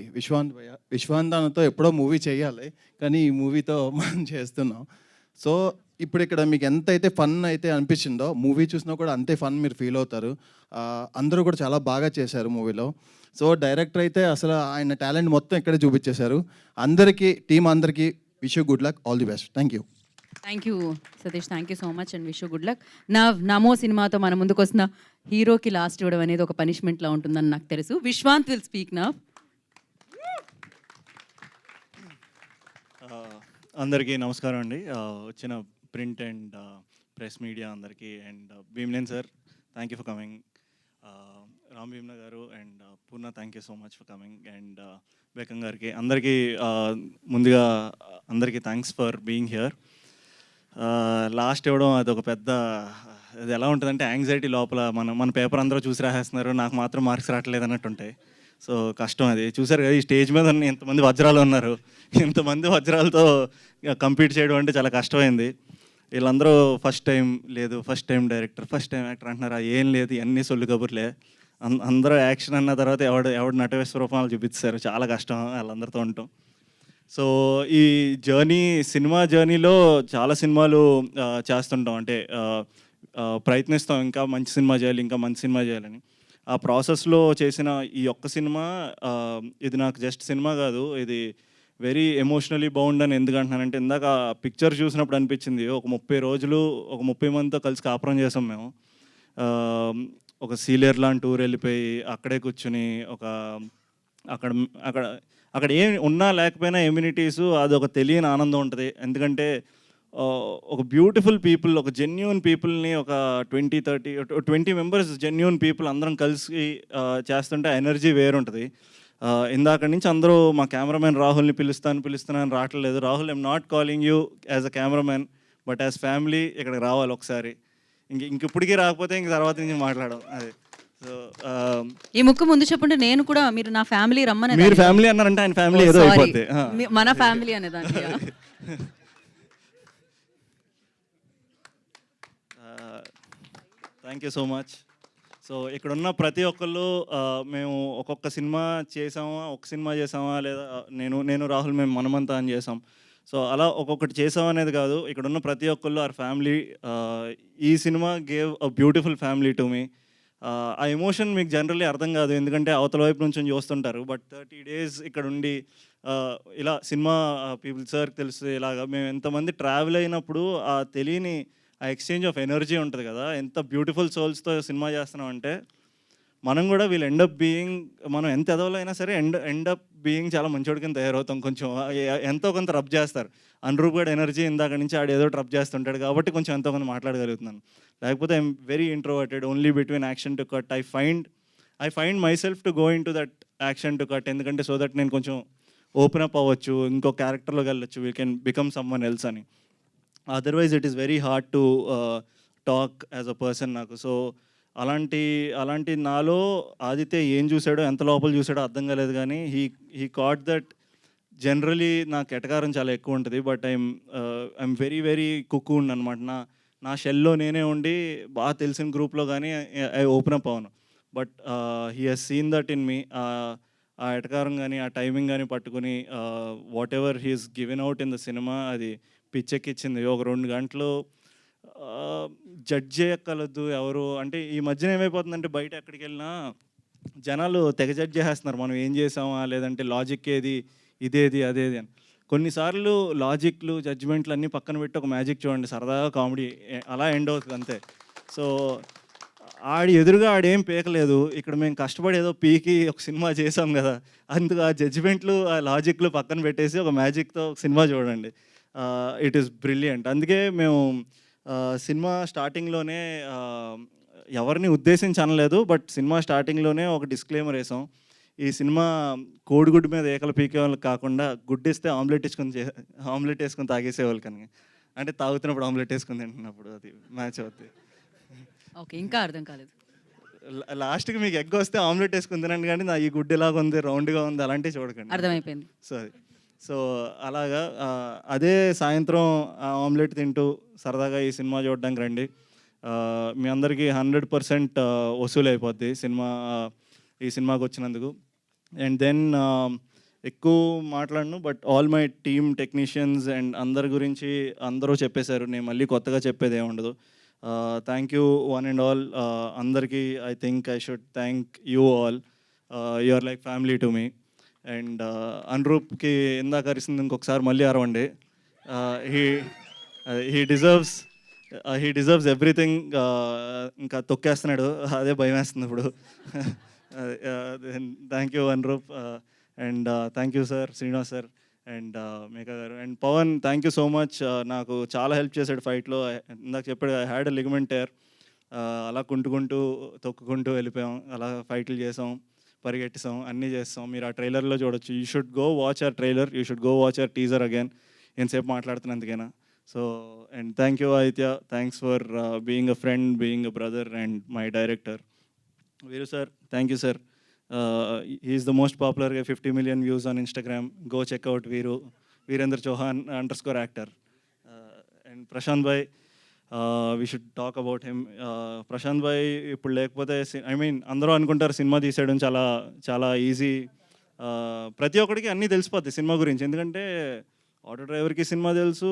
విశ్వాంత్ అన్నతో ఎప్పుడో మూవీ చేయాలి, కానీ ఈ మూవీతో మనం చేస్తున్నాం. సో ఇప్పుడు ఇక్కడ మీకు ఎంత అయితే ఫన్ అయితే అనిపించిందో మూవీ చూసినా కూడా అంతే ఫన్ మీరు ఫీల్ అవుతారు. అందరూ కూడా చాలా బాగా చేశారు మూవీలో. సో డైరెక్టర్ అయితే అసలు ఆయన టాలెంట్ మొత్తం ఇక్కడే చూపించేశారు. అందరికీ టీం అందరికీ wish you good luck, all the best. Thank you. Thank you Satish, thank you so much and wish you good luck. నమో సినిమాతో మన ముందుకు వస్తున్న హీరోకి లాస్ట్ ఇవ్వడం అనేది ఒక పనిష్మెంట్లా ఉంటుందని నాకు తెలుసు. Vishwant will speak now. అందరికీ నమస్కారం అండి. వచ్చిన ప్రింట్ అండ్ ప్రెస్ మీడియా అందరికీ, and Bheemaneni sir thank you for coming, Ram Bheemana గారు and Purna thank you so much for coming, and Beckham గారికి అందరికీ ముందుగా అందరికీ thanks for being here. Last ఇవ్వడం అదొక పెద్ద, అది ఎలా ఉంటుందంటే యాంగ్జైటీ లోపల మన పేపర్ అందరూ చూసి రాసేస్తున్నారు, నాకు మాత్రం మార్క్స్ రావట్లేదు అన్నట్టు ఉంటాయి. సో కష్టం అది. చూసారు కదా ఈ స్టేజ్ మీద ఎంతమంది వజ్రాలు ఉన్నారు, ఇంతమంది వజ్రాలతో కంపీట్ చేయడం అంటే చాలా కష్టమైంది. వీళ్ళందరూ first time director, first time actor అంటున్నారు. ఏం లేదు, ఇవన్నీ సొల్లు కబుర్లే. అందరూ యాక్షన్ అన్న తర్వాత ఎవడు నటవేశ్వర రూపాలు చూపిస్తారు. చాలా కష్టం వాళ్ళందరితో ఉంటాం. సో ఈ సినిమా జర్నీలో చాలా సినిమాలు చేస్తుంటాం, అంటే ప్రయత్నిస్తాం ఇంకా మంచి సినిమా చేయాలని. ఆ ప్రాసెస్లో చేసిన ఈ ఒక్క సినిమా, ఇది నాకు జస్ట్ సినిమా కాదు, ఇది వెరీ ఎమోషనలీ బౌండ్ అని ఎందుకు అంటున్నానంటే, ఇందాక పిక్చర్ చూసినప్పుడు అనిపించింది ఒక 30 రోజులు 30 మందితో కలిసి కాపురం చేసాం మేము. ఒక సీలియర్ లాంటి టూర్ వెళ్ళిపోయి అక్కడే కూర్చుని అక్కడ ఏం ఉన్నా లేకపోయినా ఎమ్యూనిటీసు అదొక తెలియని ఆనందం ఉంటుంది. ఎందుకంటే ఒక బ్యూటిఫుల్ పీపుల్, ఒక జెన్యూన్ పీపుల్ని ఒక 20 మెంబర్స్ జెన్యూన్ పీపుల్ అందరం కలిసి చేస్తుంటే ఎనర్జీ వేరుంటుంది. ఇందాక నుంచి అందరూ మా కెమెరామెన్ రాహుల్ని పిలుస్తానని రావట్లేదు. Rahul, I'm not calling you as a cameraman, but as family ఇక్కడికి రావాలి ఒకసారి. ఇంకెప్పటికీ రాకపోతే ఇంక తర్వాత నుంచి మాట్లాడడం. అదే. సో ఈ ముక్కు ముందు చెప్పుంటే నేను కూడా మీరు నా ఫ్యామిలీ రమ్మని, మీరు ఫ్యామిలీ అన్నారంటే ఆయన ఫ్యామిలీ ఏదో అయిపోద్ది. మన ఫ్యామిలీ అనేదాన్ని. Thank you so much. So ఇక్కడున్న ప్రతి ఒక్కళ్ళు మేము ఒక్కొక్క సినిమా చేసామా లేదా నేను రాహుల్ మేము మనమంతా అని చేసాం. సో అలా ఒక్కొక్కటి చేసామనేది కాదు, ఇక్కడున్న ప్రతి ఒక్కళ్ళు ఆర్ ఫ్యామిలీ. ఈ సినిమా gave a beautiful family to me. ఆ ఎమోషన్ మీకు జనరల్లీ అర్థం కాదు, ఎందుకంటే అవతల వైపు నుంచి చూస్తుంటారు. బట్ 30 days ఇక్కడ ఉండి ఇలా సినిమా పీపుల్ సార్ తెలుసు, ఇలాగా మేము ఎంతమంది ట్రావెల్ అయినప్పుడు ఆ తెలియని ఆ ఎక్స్చేంజ్ ఆఫ్ ఎనర్జీ ఉంటుంది కదా. ఎంత బ్యూటిఫుల్ సోల్స్తో సినిమా చేస్తున్నాం అంటే మనం కూడా మనం ఎంత ఎదవలో అయినా సరే ఎండప్ బీయింగ్ చాలా మంచోడి కింద తయారవుతాం. కొంచెం ఎంతో కొంత రబ్ చేస్తారు. అనురూప్ గడ్ ఎనర్జీ ఇందాక నుంచి ఏదో రబ్ చేస్తుంటాడు కాబట్టి కొంచెం ఎంతో కొంత మాట్లాడగలుగుతున్నాను. లేకపోతే I'm very introverted, only between action to cut. I find my self to go in to that action to cut, ఎందుకంటే సో దట్ నేను కొంచెం ఓపెన్ అప్ అవ్వచ్చు, ఇంకో క్యారెక్టర్లోకి వెళ్ళొచ్చు, we can become someone else అని. Otherwise it is very hard to talk as a person నాకు. సో అలాంటి నాలో ఆదిత్య ఏం చూసాడో, ఎంత లోపల చూసాడో అర్థం కాలేదు, కానీ హీ కాట్ దట్. జనరలీ నాకు ఎటకారం చాలా ఎక్కువ ఉంటుంది, but I'm very very cooked అనమాట. నా షెల్లో నేనే ఉండి బాగా తెలిసిన గ్రూప్లో కానీ ఐ ఓపెన్ అప్ అవును. But he has seen that in me. ఆ ఎటకారం కానీ ఆ టైమింగ్ కానీ పట్టుకుని whatever he's given out in the cinema అది పిచ్చెక్కిచ్చింది. ఒక 2 గంటలు జడ్జ్ చేయక్కర్లేదు ఎవరు. అంటే ఈ మధ్యన ఏమైపోతుందంటే బయట ఎక్కడికి వెళ్ళినా జనాలు తెగ జడ్జ్ చేసేస్తున్నారు, మనం ఏం చేసామా, లేదంటే లాజిక్ ఏది, ఇదేది అదేది అని. కొన్నిసార్లు లాజిక్లు జడ్జ్మెంట్లు అన్నీ పక్కన పెట్టి ఒక మ్యాజిక్ చూడండి, సరదాగా కామెడీ అలా ఎండ్ అవుతుంది అంతే. సో ఆడి ఎదురుగా ఆడేం పీకలేదు. ఇక్కడ మేము కష్టపడి ఏదో పీకి ఒక సినిమా చేసాం కదా, అందుకు ఆ జడ్జిమెంట్లు ఆ లాజిక్లు పక్కన పెట్టేసి ఒక మ్యాజిక్తో ఒక సినిమా చూడండి. It is brilliant. అందుకే మేము సినిమా స్టార్టింగ్లోనే ఎవరిని ఉద్దేశించి అనలేదు, బట్ సినిమా స్టార్టింగ్లోనే ఒక డిస్క్లైమర్ వేసాం. ఈ సినిమా కోడిగుడ్డు మీద ఏకలు పీకే వాళ్ళకి కాకుండా గుడ్డిస్తే ఆమ్లెట్ వేసుకొని తాగేసేవాళ్ళు కానీ, అంటే తాగుతున్నప్పుడు ఆమ్లెట్ వేసుకొని తింటున్నప్పుడు అది మ్యాచ్ అవుతుంది. ఓకే, ఇంకా అర్థం కాలేదు. లాస్ట్కి మీకు ఎగ్ వస్తే ఆమ్లెట్ వేసుకుని తినండి, కానీ నా ఈ గుడ్డు ఎలాగ ఉంది, రౌండ్గా ఉంది, అలాంటివి చూడకండి. అర్థమైపోయింది. సో అలాగా అదే సాయంత్రం ఆమ్లెట్ తింటూ సరదాగా ఈ సినిమా చూడడానికి రండి. మీ అందరికీ 100% వసూలు అయిపోద్ది సినిమా, ఈ సినిమాకి వచ్చినందుకు. అండ్ దెన్ ఎక్కువ మాట్లాడను, but all my team technicians and అందరి గురించి అందరూ చెప్పేశారు. నేను మళ్ళీ కొత్తగా చెప్పేది ఏమి ఉండదు. Thank you one and all. అందరికీ I think I should thank you all. You are like family to me. And అనురూప్కి ఇందాక అరిసింది, ఇంకొకసారి మళ్ళీ అరవండి. He deserves everything. ఇంకా తొక్కేస్తున్నాడు, అదే భయం వేస్తుంది ఇప్పుడు. Thank you Anuroop. And thank you sir, Srinivas sir and Megha గారు. And Pavan, thank you so much. నాకు చాలా హెల్ప్ చేశాడు ఫైట్లో. ఇందాక చెప్పాడు, I had a ligament tear. అలా కుంటుకుంటూ తొక్కుకుంటూ వెళ్ళిపోయాం, అలా ఫైట్లు చేసాం, పరిగెట్టిసాం, అన్నీ చేస్తాం. మీరు ఆ ట్రైలర్లో చూడొచ్చు. You should go watch our trailer, you should go watch our teaser again. ఎంతసేపు మాట్లాడుతున్నందుకైనా. So and thank you Aditya, thanks for being a friend, being a brother and my director. Veeru sir, thank you sir. Is the most popular 50 million views on Instagram. Go check out Virendra Chauhan _actor. And Prashant bhai, we should talk about him. Prashant bhai ఇప్పుడు లేకపోతే అందరూ అనుకుంటారు cinema తీసేయడం చాలా చాలా easy. ప్రతి ఒక్కడికి అన్నీ తెలిసిపోద్ది సినిమా గురించి. ఎందుకంటే ఆటో డ్రైవర్కి సినిమా తెలుసు,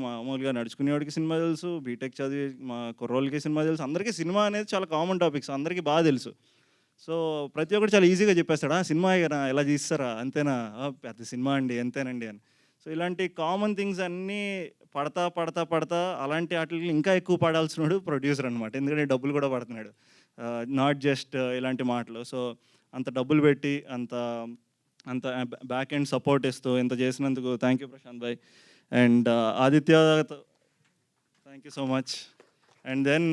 మామూలుగా నడుచుకునేవాడికి సినిమా తెలుసు, బీటెక్ చదివి మా కుర్రోళ్ళకి సినిమా తెలుసు. అందరికీ సినిమా అనేది చాలా కామన్ టాపిక్స్, అందరికీ బాగా తెలుసు. సో ప్రతి ఒక్కటి చాలా ఈజీగా చెప్పేస్తాడా, సినిమా ఎలా తీస్తారా, అంతేనా, పెద్ద సినిమా అండి, అంతేనండి అని. సో ఇలాంటి కామన్ థింగ్స్ అన్నీ పడతా అలాంటి వాటికి ఇంకా ఎక్కువ పడాల్సినాడు ప్రొడ్యూసర్ అనమాట. ఎందుకంటే డబ్బులు కూడా పడుతున్నాడు, నాట్ జస్ట్ ఇలాంటి మాటలు. సో అంత డబ్బులు పెట్టి అంత బ్యాక్ ఎండ్ సపోర్ట్ ఇస్తూ ఇంత చేసినందుకు thank you Prashant bhai. And Aditya, thank you so much. And then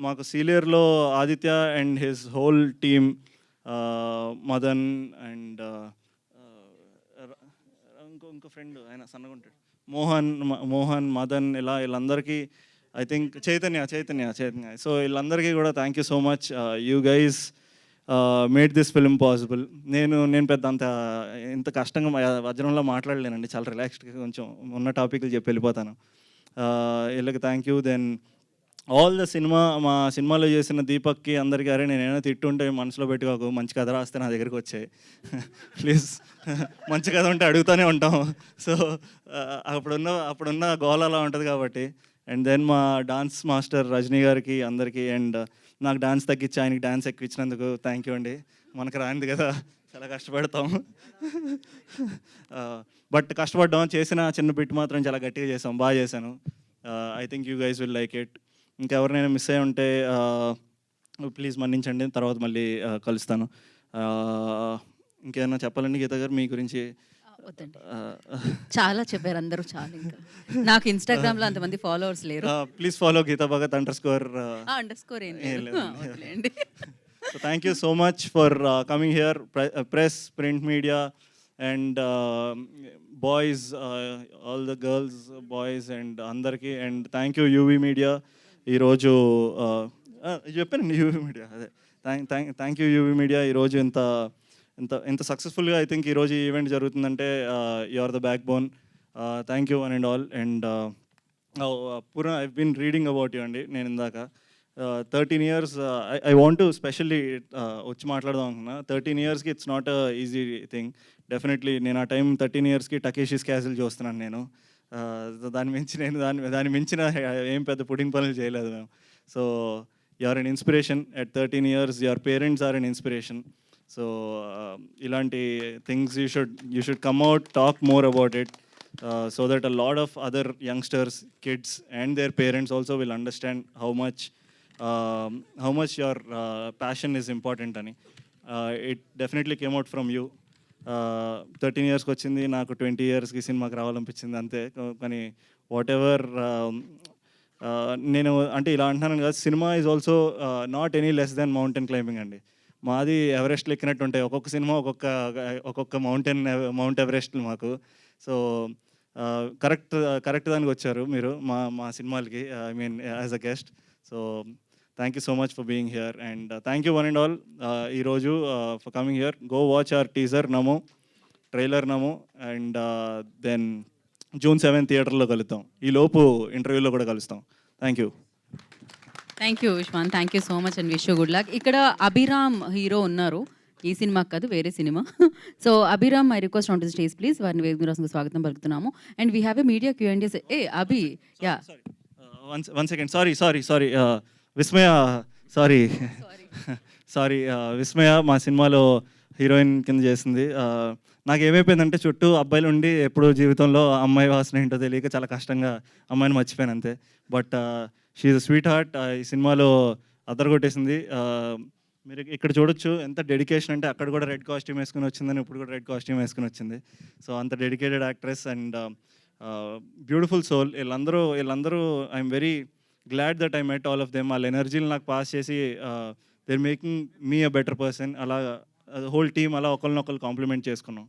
మాకు సీనియర్లో Aditya and his whole team, Madan and ఇంకో ఫ్రెండ్ ఆయన సన్నగా ఉంటాడు, మోహన్ మదన్, వీళ్ళందరికీ ఐ థింక్ చైతన్య. సో వీళ్ళందరికీ కూడా thank you so much. You guys made this film possible. నేను పెద్ద ఇంత కష్టంగా వజ్రంలో మాట్లాడలేనండి, చాలా రిలాక్స్డ్గా కొంచెం ఉన్న టాపిక్లు చెప్పి వెళ్ళిపోతాను. వీళ్ళకి thank you. Then all the మా సినిమాలో చేసిన దీపక్కి అందరికీ, అరే నేనైనా తిట్టుంటే మనసులో పెట్టుకోకు, మంచి కథ రాస్తే నా దగ్గరికి వచ్చాయి ప్లీజ్. మంచి కథ ఉంటే అడుగుతూనే ఉంటాం. సో అప్పుడున్న గోల్ అలా ఉంటుంది కాబట్టి. అండ్ దెన్ మా డాన్స్ మాస్టర్ రజనీ గారికి అందరికీ, అండ్ నాకు డాన్స్ తగ్గించి ఆయనకి డాన్స్ ఎక్కించినందుకు థ్యాంక్ యూ అండి. మనకు రానిది కదా, చాలా కష్టపడతాం. బట్ కష్టపడ్డాం, చేసిన చిన్న బిట్ మాత్రం చాలా గట్టిగా చేసాం, బాగా చేశాను. I think you guys will like it. ఇంకెవరినైనా మిస్ అయ్యి ఉంటే ప్లీజ్ మన్నించండి, తర్వాత మళ్ళీ కలుస్తాను. ఇంకేమైనా చెప్పాలండి గీత గారు మీ గురించి? వద్దండి, చాలా చెప్పారు అందరూ, చాలా. ఇంకా నాకు ఇన్స్టాగ్రామ్లో అంతమంది ఫాలోవర్స్ లేరు. Please follow Geeta Bhagat _. Underscore ఏం లేదు. So thank you so much for coming here, press, print media and boys, all the girls, boys and అందరికీ. And thank you UV media. ఈరోజు చెప్పానండి యూవీ మీడియా, అదే థ్యాంక్ యూ యూవీ మీడియా. ఈరోజు ఇంత సక్సెస్ఫుల్గా I think ఈరోజు event జరుగుతుందంటే you are the backbone. Thank you one and all. And Purna, I been reading about you అండి. నేను ఇందాక 13 years, I want to specially వచ్చి మాట్లాడదాం అనుకున్నా. 13 yearsకి it's not a easy thing. Definitely నేను ఆ టైం 13 yearsకి టకేషిస్ క్యాసిల్ చూస్తున్నాను నేను. దాని మించిన ఏం పెద్ద పుడింగ్ పనులు చేయలేదు మేము. So you are an inspiration at 13 years. Your parents are an inspiration. So ఇలాంటి things you should come out, talk more about it, so that a lot of other youngsters, kids and their parents also will understand how much how much your passion is important అని. It definitely came out from you. 13 ఇయర్స్కి వచ్చింది, నాకు 20 ఇయర్స్కి సినిమాకి రావాలనిపించింది అంతే. కానీ what ever, నేను అంటే ఇలా అంటున్నాను కదా, cinema is also not any less than mountain climbing అండి. మాది ఎవరెస్ట్లు ఎక్కినట్టు ఉంటాయి, ఒక్కొక్క సినిమా ఒక్కొక్క మౌంట్ ఎవరెస్ట్లు మాకు. సో కరెక్ట్ దానికి వచ్చారు మీరు మా సినిమాలకి, I mean as a guest. So thank you so much for being here and thank you one and all ఈరోజు for coming here. Go watch our teaser Namo, trailer Namo, and then June 7 థియేటర్లో కలుద్దాం. ఈ లోపు ఇంటర్వ్యూలో కూడా కలుస్తాం. Thank you. Thank you Vishwan, thank you so much and wish you good luck. ఇక్కడ Abhiram hero ఉన్నారు, ఈ సినిమాకి కాదు వేరే cinema. So Abhiram, I request on to stage please. వారిని వేదిక రాసిన స్వాగతం పలుకుతున్నాము. And we have a media Q&A. ఏ Abhi, yeah one second, sorry Vismaya, sorry Vismaya మా సినిమాలో హీరోయిన్ కింద చేసింది. నాకు ఏమైపోయిందంటే చుట్టూ అబ్బాయిలు ఉండి ఎప్పుడు జీవితంలో అమ్మాయి వాసన ఏంటో తెలియక చాలా కష్టంగా అమ్మాయిని మర్చిపోయాను అంతే. But she is a sweet heart. ఈ సినిమాలో అదరగొట్టేసింది. మీరు ఇక్కడ చూడొచ్చు ఎంత డెడికేషన్ అంటే, అక్కడ కూడా రెడ్ కాస్ట్యూమ్ వేసుకుని వచ్చిందని ఇప్పుడు కూడా రెడ్ కాస్ట్యూమ్ వేసుకుని వచ్చింది. సో అంత dedicated actress and beautiful soul. వీళ్ళందరూ I'm very glad that I met all of them. వాళ్ళ ఎనర్జీని నాకు పాస్ చేసి they are making me a better person. అలా హోల్ టీమ్ అలా ఒకరినొకరు కాంప్లిమెంట్ చేసుకున్నాం.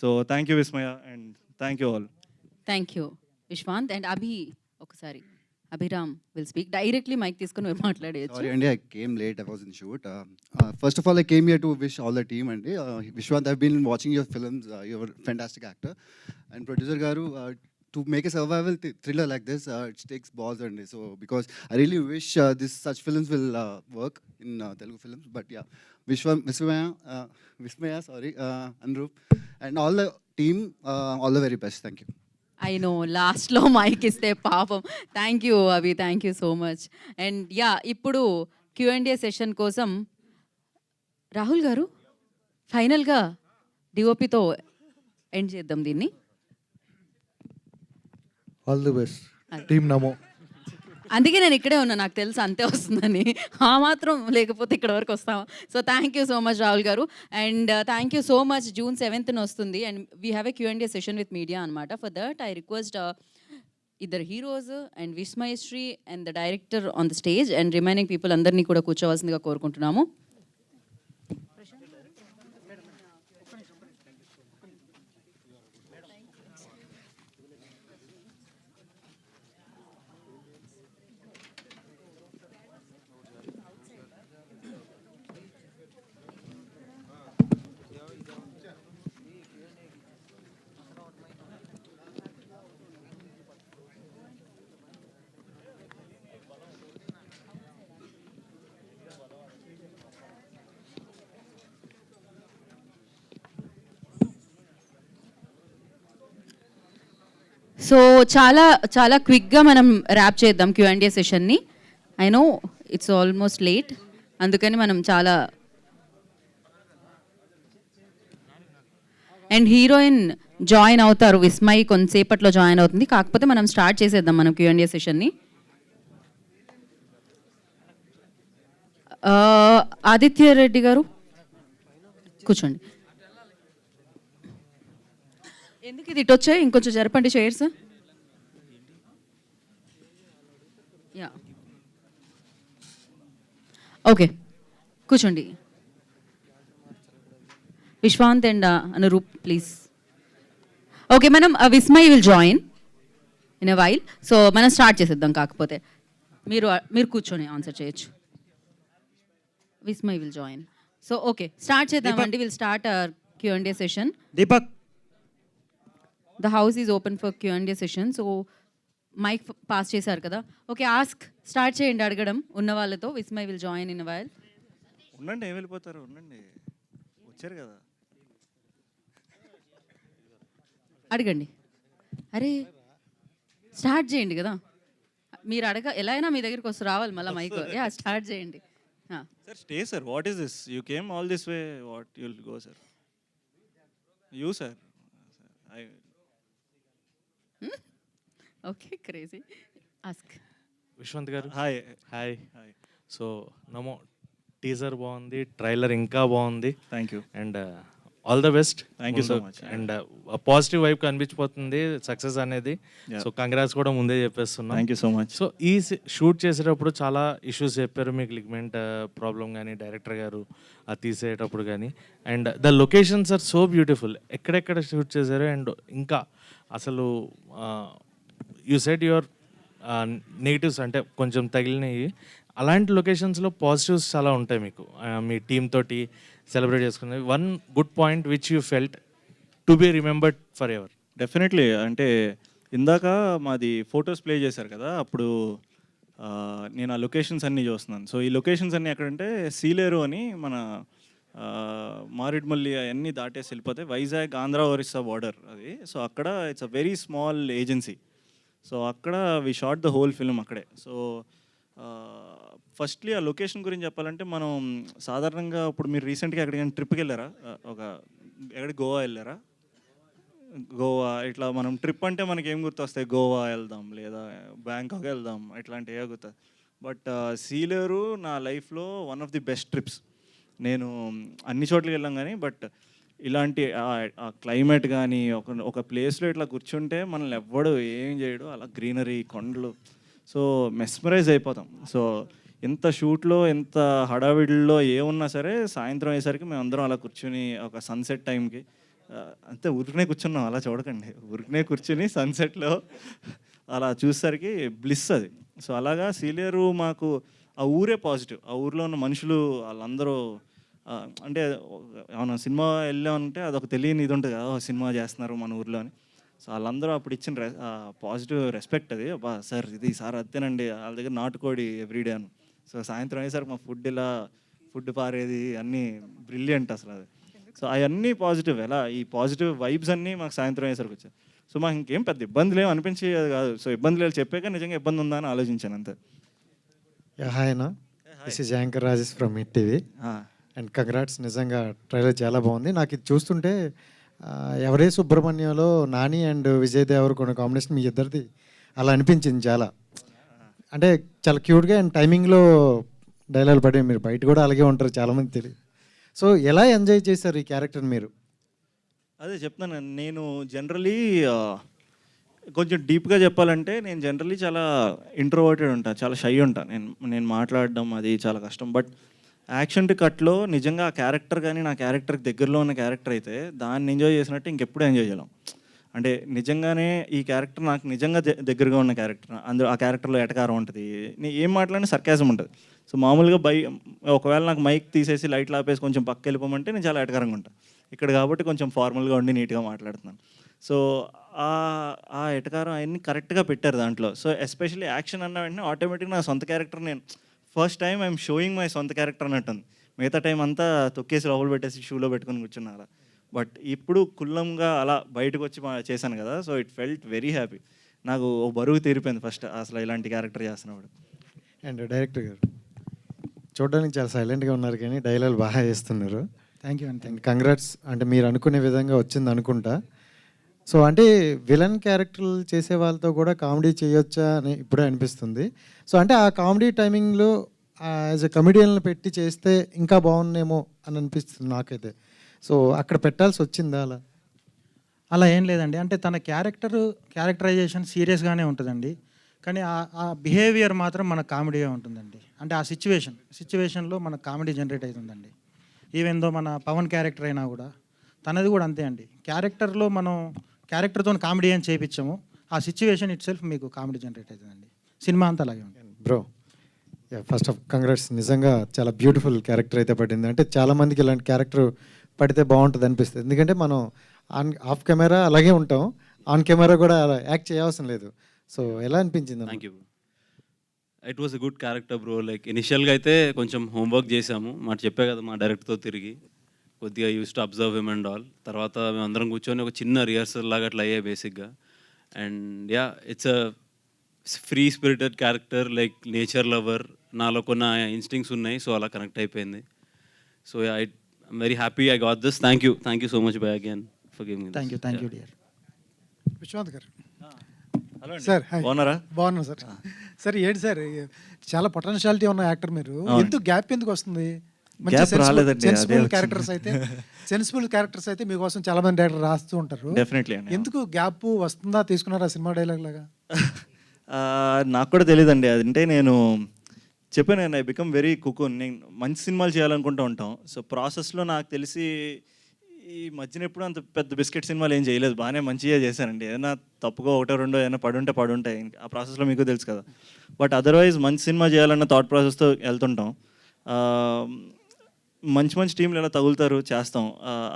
So thank you Vismaya and thank you all. Thank you Vishwanth. And Abhi ఒకసారి, Abhiram will speak directly, mike తీసుకుని మాట్లాడేయచ్చు. Sorry, Andy, I came late. I was in shoot. First of all, I came here to wish all the team, Andy. Vishwant, I've been watching your films. You're a fantastic actor. And producer Garu, to make a survival thriller like this, it takes balls, Andy. So, because I really wish such films will work in Telugu films. But yeah, Vismaya, sorry, Anurup, and all the team, all the very best. Thank you. I know లాస్ట్లో mic ఇస్తే పాపం. Thank you Abhi, thank you so much. And yeah, ఇప్పుడు Q&A session కోసం రాహుల్ గారు ఫైనల్గా డిఓపితో end చేద్దాం దీన్ని. All the best team నమో. అందుకే నేను ఇక్కడే ఉన్నా, నాకు తెలుసు అంతే వస్తుందని. ఆ మాత్రం లేకపోతే ఇక్కడ వరకు వస్తాం. So thank you so much Rahul garu. And thank you so much. June 7th వస్తుంది and we have a Q&A session with media అనమాట. ఫర్ దట్ ఐ రిక్వెస్ట్ ఇద్దరు heroes and Vismayasri and the director on the stage and remaining people అందరినీ కూడా కూర్చోవలసిందిగా కోరుకుంటున్నాము. So చాలా క్విక్గా మనం wrap చేద్దాం Q&A సెషన్ని. I know it's almost late, అందుకని మనం చాలా. అండ్ హీరోయిన్ జాయిన్ అవుతారు, విస్మయ్ కొంతసేపట్లో జాయిన్ అవుతుంది. కాకపోతే మనం స్టార్ట్ చేసేద్దాం మనం Q&A సెషన్ని. ఆదిత్య రెడ్డి గారు కూర్చోండి. ఎందుకు ఇది ఇటు వచ్చాయి, ఇంకొంచెం జరపండి చైర్స్. యా ఓకే, కూర్చోండి. Vishwanth and Anurup please. Okay, మనం Vismay will join in a while. So మనం స్టార్ట్ చేసేద్దాం. కాకపోతే మీరు కూర్చొని ఆన్సర్ చేయొచ్చు. Vismay will join. So okay, start చేద్దామండి. Will start Q&A session. Deepak, the house is open for Q&A session. So mike pass చేశారు కదా. ఓకే, ఆస్క్ స్టార్ట్ చేయండి అడగడం ఉన్న వాళ్ళతో. Vismay will join in while. ఉండండి, ఏం వెళ్ళిపోతారు, ఉండండి, వచ్చారు కదా. అడగండి. అరే స్టార్ట్ చేయండి కదా, మీరు ఎలా అయినా మీ దగ్గరికి వస్తూ రావాలి మళ్ళీ మైక్. యా స్టార్ట్ చేయండి. Sir stay sir, what is this? You came all this way, what you'll go sir? You sir. Okay, crazy. Ask. Vishwanth garu, hi. Hi. So Namo teaser బాగుంది, ట్రైలర్ ఇంకా బాగుంది. Thank you and all the best. Thank you so much. And positive వైపు కనిపించిపోతుంది success అనేది. Yeah. So congrats కూడా ముందే చెప్పేస్తున్నాం. Thank you so much. So ఈ షూట్ చేసేటప్పుడు చాలా ఇష్యూస్ చెప్పారు మీకు, లిగ్మెంట్ ప్రాబ్లం కానీ డైరెక్టర్ గారు అది తీసేటప్పుడు కానీ. And the locations are so beautiful. ఎక్కడెక్కడ షూట్ చేశారు అండ్ ఇంకా అసలు యూ సెడ్ యువర్ నెగిటివ్స్ అంటే కొంచెం తగిలినవి. అలాంటి లొకేషన్స్లో పాజిటివ్స్ చాలా ఉంటాయి మీకు, మీ టీమ్ తోటి సెలబ్రేట్ చేసుకునేది. One good point which you felt to be remembered for ever. Definitely. అంటే ఇందాక మాది ఫొటోస్ ప్లే చేశారు కదా, అప్పుడు నేను ఆ లొకేషన్స్ అన్నీ చూస్తున్నాను. సో ఈ లొకేషన్స్ అన్నీ ఎక్కడంటే సీలేరు అని మన మారేడుమల్లి అవన్నీ దాటేసి వెళ్ళిపోతే వైజాగ్ ఆంధ్ర ఒరిస్సా బార్డర్ అది. సో అక్కడ it's a very small agency. So అక్కడ we shot the whole film అక్కడే. సో ఫస్ట్లీ ఆ లొకేషన్ గురించి చెప్పాలంటే మనం సాధారణంగా ఇప్పుడు మీరు రీసెంట్గా ఎక్కడికైనా ట్రిప్కి వెళ్ళారా? ఎక్కడికి గోవా వెళ్ళారా? గోవా ఇట్లా మనం ట్రిప్ అంటే మనకి ఏం గుర్తొస్తాయి? గోవా వెళ్దాం లేదా బ్యాంకాక్ వెళ్దాం ఇట్లాంటివే గుర్తాయి. బట్ సీలేరు నా లైఫ్లో one of the best trips. నేను అన్ని చోట్లకి వెళ్ళాం కానీ బట్ ఇలాంటి ఆ క్లైమేట్ కానీ ఒక ప్లేస్లో ఇట్లా కూర్చుంటే మనల్ని ఎవ్వడు ఏం చేయడు, అలా గ్రీనరీ కొండలు, సో మెస్మరైజ్ అయిపోతాం. సో ఎంత షూట్లో ఎంత హడావిడిలో ఏమున్నా సరే సాయంత్రం అయ్యేసరికి మేము అందరం అలా కూర్చుని ఒక సన్సెట్ టైంకి అంతే ఉరికినే కూర్చున్నాం. అలా చూడకండి, ఉరికినే కూర్చుని సన్సెట్లో అలా చూసేసరికి బ్లిస్ అది. సో అలాగా సీలేరు మాకు ఆ ఊరే పాజిటివ్. ఆ ఊర్లో ఉన్న మనుషులు వాళ్ళందరూ అంటే ఏమన్నా సినిమా వెళ్ళామంటే అదొక తెలియని ఇది ఉంటుంది కదా, సినిమా చేస్తున్నారు మన ఊర్లో అని. సో వాళ్ళందరూ అప్పుడు ఇచ్చిన పాజిటివ్ రెస్పెక్ట్ అది. అబ్బా సార్ ఇది సార్ అత్తేనండి వాళ్ళ దగ్గర నాటుకోడి ఎవ్రీడే అని. సో సాయంత్రం అయ్యేసరికి మా ఫుడ్ పారేది అన్నీ బ్రిలియంట్ అసలు అది. సో అవన్నీ పాజిటివ్. ఎలా ఈ పాజిటివ్ వైబ్స్ అన్నీ మాకు సాయంత్రం అయ్యేసరికి వచ్చాయి. సో మాకు ఇంకేం పెద్ద ఇబ్బందులు ఏమి అనిపించేది కాదు. సో ఇబ్బందులు లేదు చెప్పాక నిజంగా ఇబ్బంది ఉందా అని ఆలోచించాను అంతే. హాయ్ అన్న, this is anchor Rajesh from hit TV. And congrats, నిజంగా ట్రైలర్ చాలా బాగుంది. నాకు ఇది చూస్తుంటే ఎవరే సుబ్రహ్మణ్యంలో నాని అండ్ విజయ్ దేవరకొండ కాంబినేషన్ మీ ఇద్దరిది అలా అనిపించింది చాలా. అంటే చాలా క్యూట్గా అండ్ టైమింగ్లో డైలాగ్ పడి మీరు బయట కూడా అలాగే ఉంటారు చాలామంది తెలియదు. సో ఎలా ఎంజాయ్ చేశారు ఈ క్యారెక్టర్ని మీరు? అదే చెప్తాను, నేను జనరలీ కొంచెం డీప్గా చెప్పాలంటే నేను జనరలీ చాలా ఇంట్రోవర్టెడ్ ఉంటాను, చాలా షై ఉంటాను. నేను మాట్లాడడం అది చాలా కష్టం. బట్ యాక్షన్ టు కట్లో నిజంగా ఆ క్యారెక్టర్ కానీ నా క్యారెక్టర్కి దగ్గరలో ఉన్న క్యారెక్టర్ అయితే దాన్ని ఎంజాయ్ చేసినట్టు ఇంకెప్పుడు ఎంజాయ్ చేయలేం. అంటే నిజంగానే ఈ క్యారెక్టర్ నాకు నిజంగా దగ్గరగా ఉన్న క్యారెక్టర్. అందులో ఆ క్యారెక్టర్లో ఎటకారం ఉంటుంది, నేను ఏం మాట్లాడినా సర్కాజం ఉంటుంది. సో మామూలుగా ఒకవేళ నాకు మైక్ తీసేసి లైట్లు ఆపేసి కొంచెం పక్క వెళ్ళిపోమంటే నేను చాలా ఎటకారంగా ఉంటాను. ఇక్కడ కాబట్టి కొంచెం ఫార్మల్గా ఉండి నీట్గా మాట్లాడుతున్నాను. సో ఆ ఎటకారం అవన్నీ కరెక్ట్గా పెట్టారు దాంట్లో. సో ఎస్పెషల్లీ యాక్షన్ అన్న వెంటనే ఆటోమేటిక్గా నా సొంత క్యారెక్టర్ నేను first time I'm showing my సొంత క్యారెక్టర్ అన్నట్టుంది. మిగతా టైం అంతా తొక్కేసి లోపల పెట్టేసి షూలో పెట్టుకొని కూర్చున్నా అలా. బట్ ఇప్పుడు కుల్లంగా అలా బయటకు వచ్చి చేశాను కదా, so it felt very happy. నాకు ఓ బరువు తీరిపోయింది ఫస్ట్ అసలు ఇలాంటి క్యారెక్టర్ చేస్తున్నప్పుడు. అండ్ డైరెక్టర్ గారు చూడడానికి చాలా సైలెంట్గా ఉన్నారు కానీ డైలాగ్ బాగా చేస్తున్నారు. థ్యాంక్ యూ అండి. And congrats. అంటే మీరు అనుకునే విధంగా వచ్చింది అనుకుంటా. సో అంటే విలన్ క్యారెక్టర్లు చేసే వాళ్ళతో కూడా కామెడీ చేయొచ్చా అని ఇప్పుడే అనిపిస్తుంది. సో అంటే ఆ కామెడీ టైమింగ్లో యాజ్ ఎ కమెడియన్లు పెట్టి చేస్తే ఇంకా బాగుందేమో అని అనిపిస్తుంది నాకైతే. సో అక్కడ పెట్టాల్సి వచ్చిందా అలా? అలా ఏం లేదండి. అంటే తన క్యారెక్టరైజేషన్ సీరియస్గానే ఉంటుందండి, కానీ ఆ బిహేవియర్ మాత్రం మన కామెడీగా ఉంటుందండి. అంటే ఆ సిచ్యువేషన్లో మన కామెడీ జనరేట్ అవుతుందండి. ఈవెన్ దో మన పవన్ క్యారెక్టర్ అయినా కూడా తనది కూడా అంతే అండి. క్యారెక్టర్లో మనం క్యారెక్టర్తో కామెడీ అని చేయించాము, ఆ సిచ్యువేషన్ ఇట్ సెల్ఫ్ మీకు కామెడీ జనరేట్ అవుతుందండి. సినిమా అంతా అలాగే ఉంటుంది. బ్రో ఫస్ట్ ఆఫ్ కంగ్రాట్స్, నిజంగా చాలా బ్యూటిఫుల్ క్యారెక్టర్ అయితే పడింది. అంటే చాలామందికి ఇలాంటి క్యారెక్టర్ పడితే బాగుంటుంది అనిపిస్తుంది. ఎందుకంటే మనం ఆఫ్ కెమెరా అలాగే ఉంటాం, ఆన్ కెమెరా కూడా యాక్ట్ చేయవసరం లేదు. సో ఎలా అనిపించింది? Thank you. It was a good character bro. Like ఇనిషియల్గా అయితే కొంచెం హోంవర్క్ చేసాము, మాట చెప్పే కదా మా డైరెక్టర్తో తిరిగి కొద్దిగా use to observe him and all. తర్వాత మేము అందరం కూర్చొని ఒక చిన్న రిహర్సల్ లాగా అట్లా అయ్యాయి బేసిక్గా. And ya it's a free spirited character, like nature lover, నాలో కొన్ని ఇన్స్టింక్ట్స్ ఉన్నాయి, సో అలా కనెక్ట్ అయిపోయింది. So I'm very happy I got this. Thank you so much bye again for giving. Thank you dear. Vishwanath గారు hello sir hi. బాగున్నారా? బాగున్నాను sir. Sir ఏంటి sir చాలా పొటెన్షియాలిటీ ఉన్న యాక్టర్ మీరు, ఎందుకు గ్యాప్ ఎందుకు వస్తుంది? Gap రాలేదండి, అదే సెన్సిబుల్ వచ్చింది. క్యారెక్టర్స్ అయితే మీకోసం చాలా మంది డైరెక్టర్ రాస్తూ ఉంటారు. Definitely అండి. ఎందుకు గ్యాప్ వస్తుందా, తీసుకున్నారా సినిమా డైలాగ్ లాగా? నాకు కూడా తెలియదండి. అదంటే నేను చెప్పాను, ఐ బికమ్ వెరీ కుకున్. నేను మంచి సినిమాలు చేయాలనుకుంటూ ఉంటాం. సో ప్రాసెస్లో నాకు తెలిసి ఈ మధ్యన ఎప్పుడు అంత పెద్ద బిస్కెట్ సినిమాలు ఏం చేయలేదు, బాగానే మంచిగా చేశానండి. ఏదైనా తప్పుగా ఒకటో రెండో ఏదైనా పడుంటాయి ఆ ప్రాసెస్లో, మీకు తెలుసు కదా. బట్ అదర్వైజ్ మంచి సినిమా చేయాలన్న థాట్ ప్రాసెస్తో వెళ్తుంటాం. మంచి టీంలు ఎలా తగులుతారు, చేస్తాం.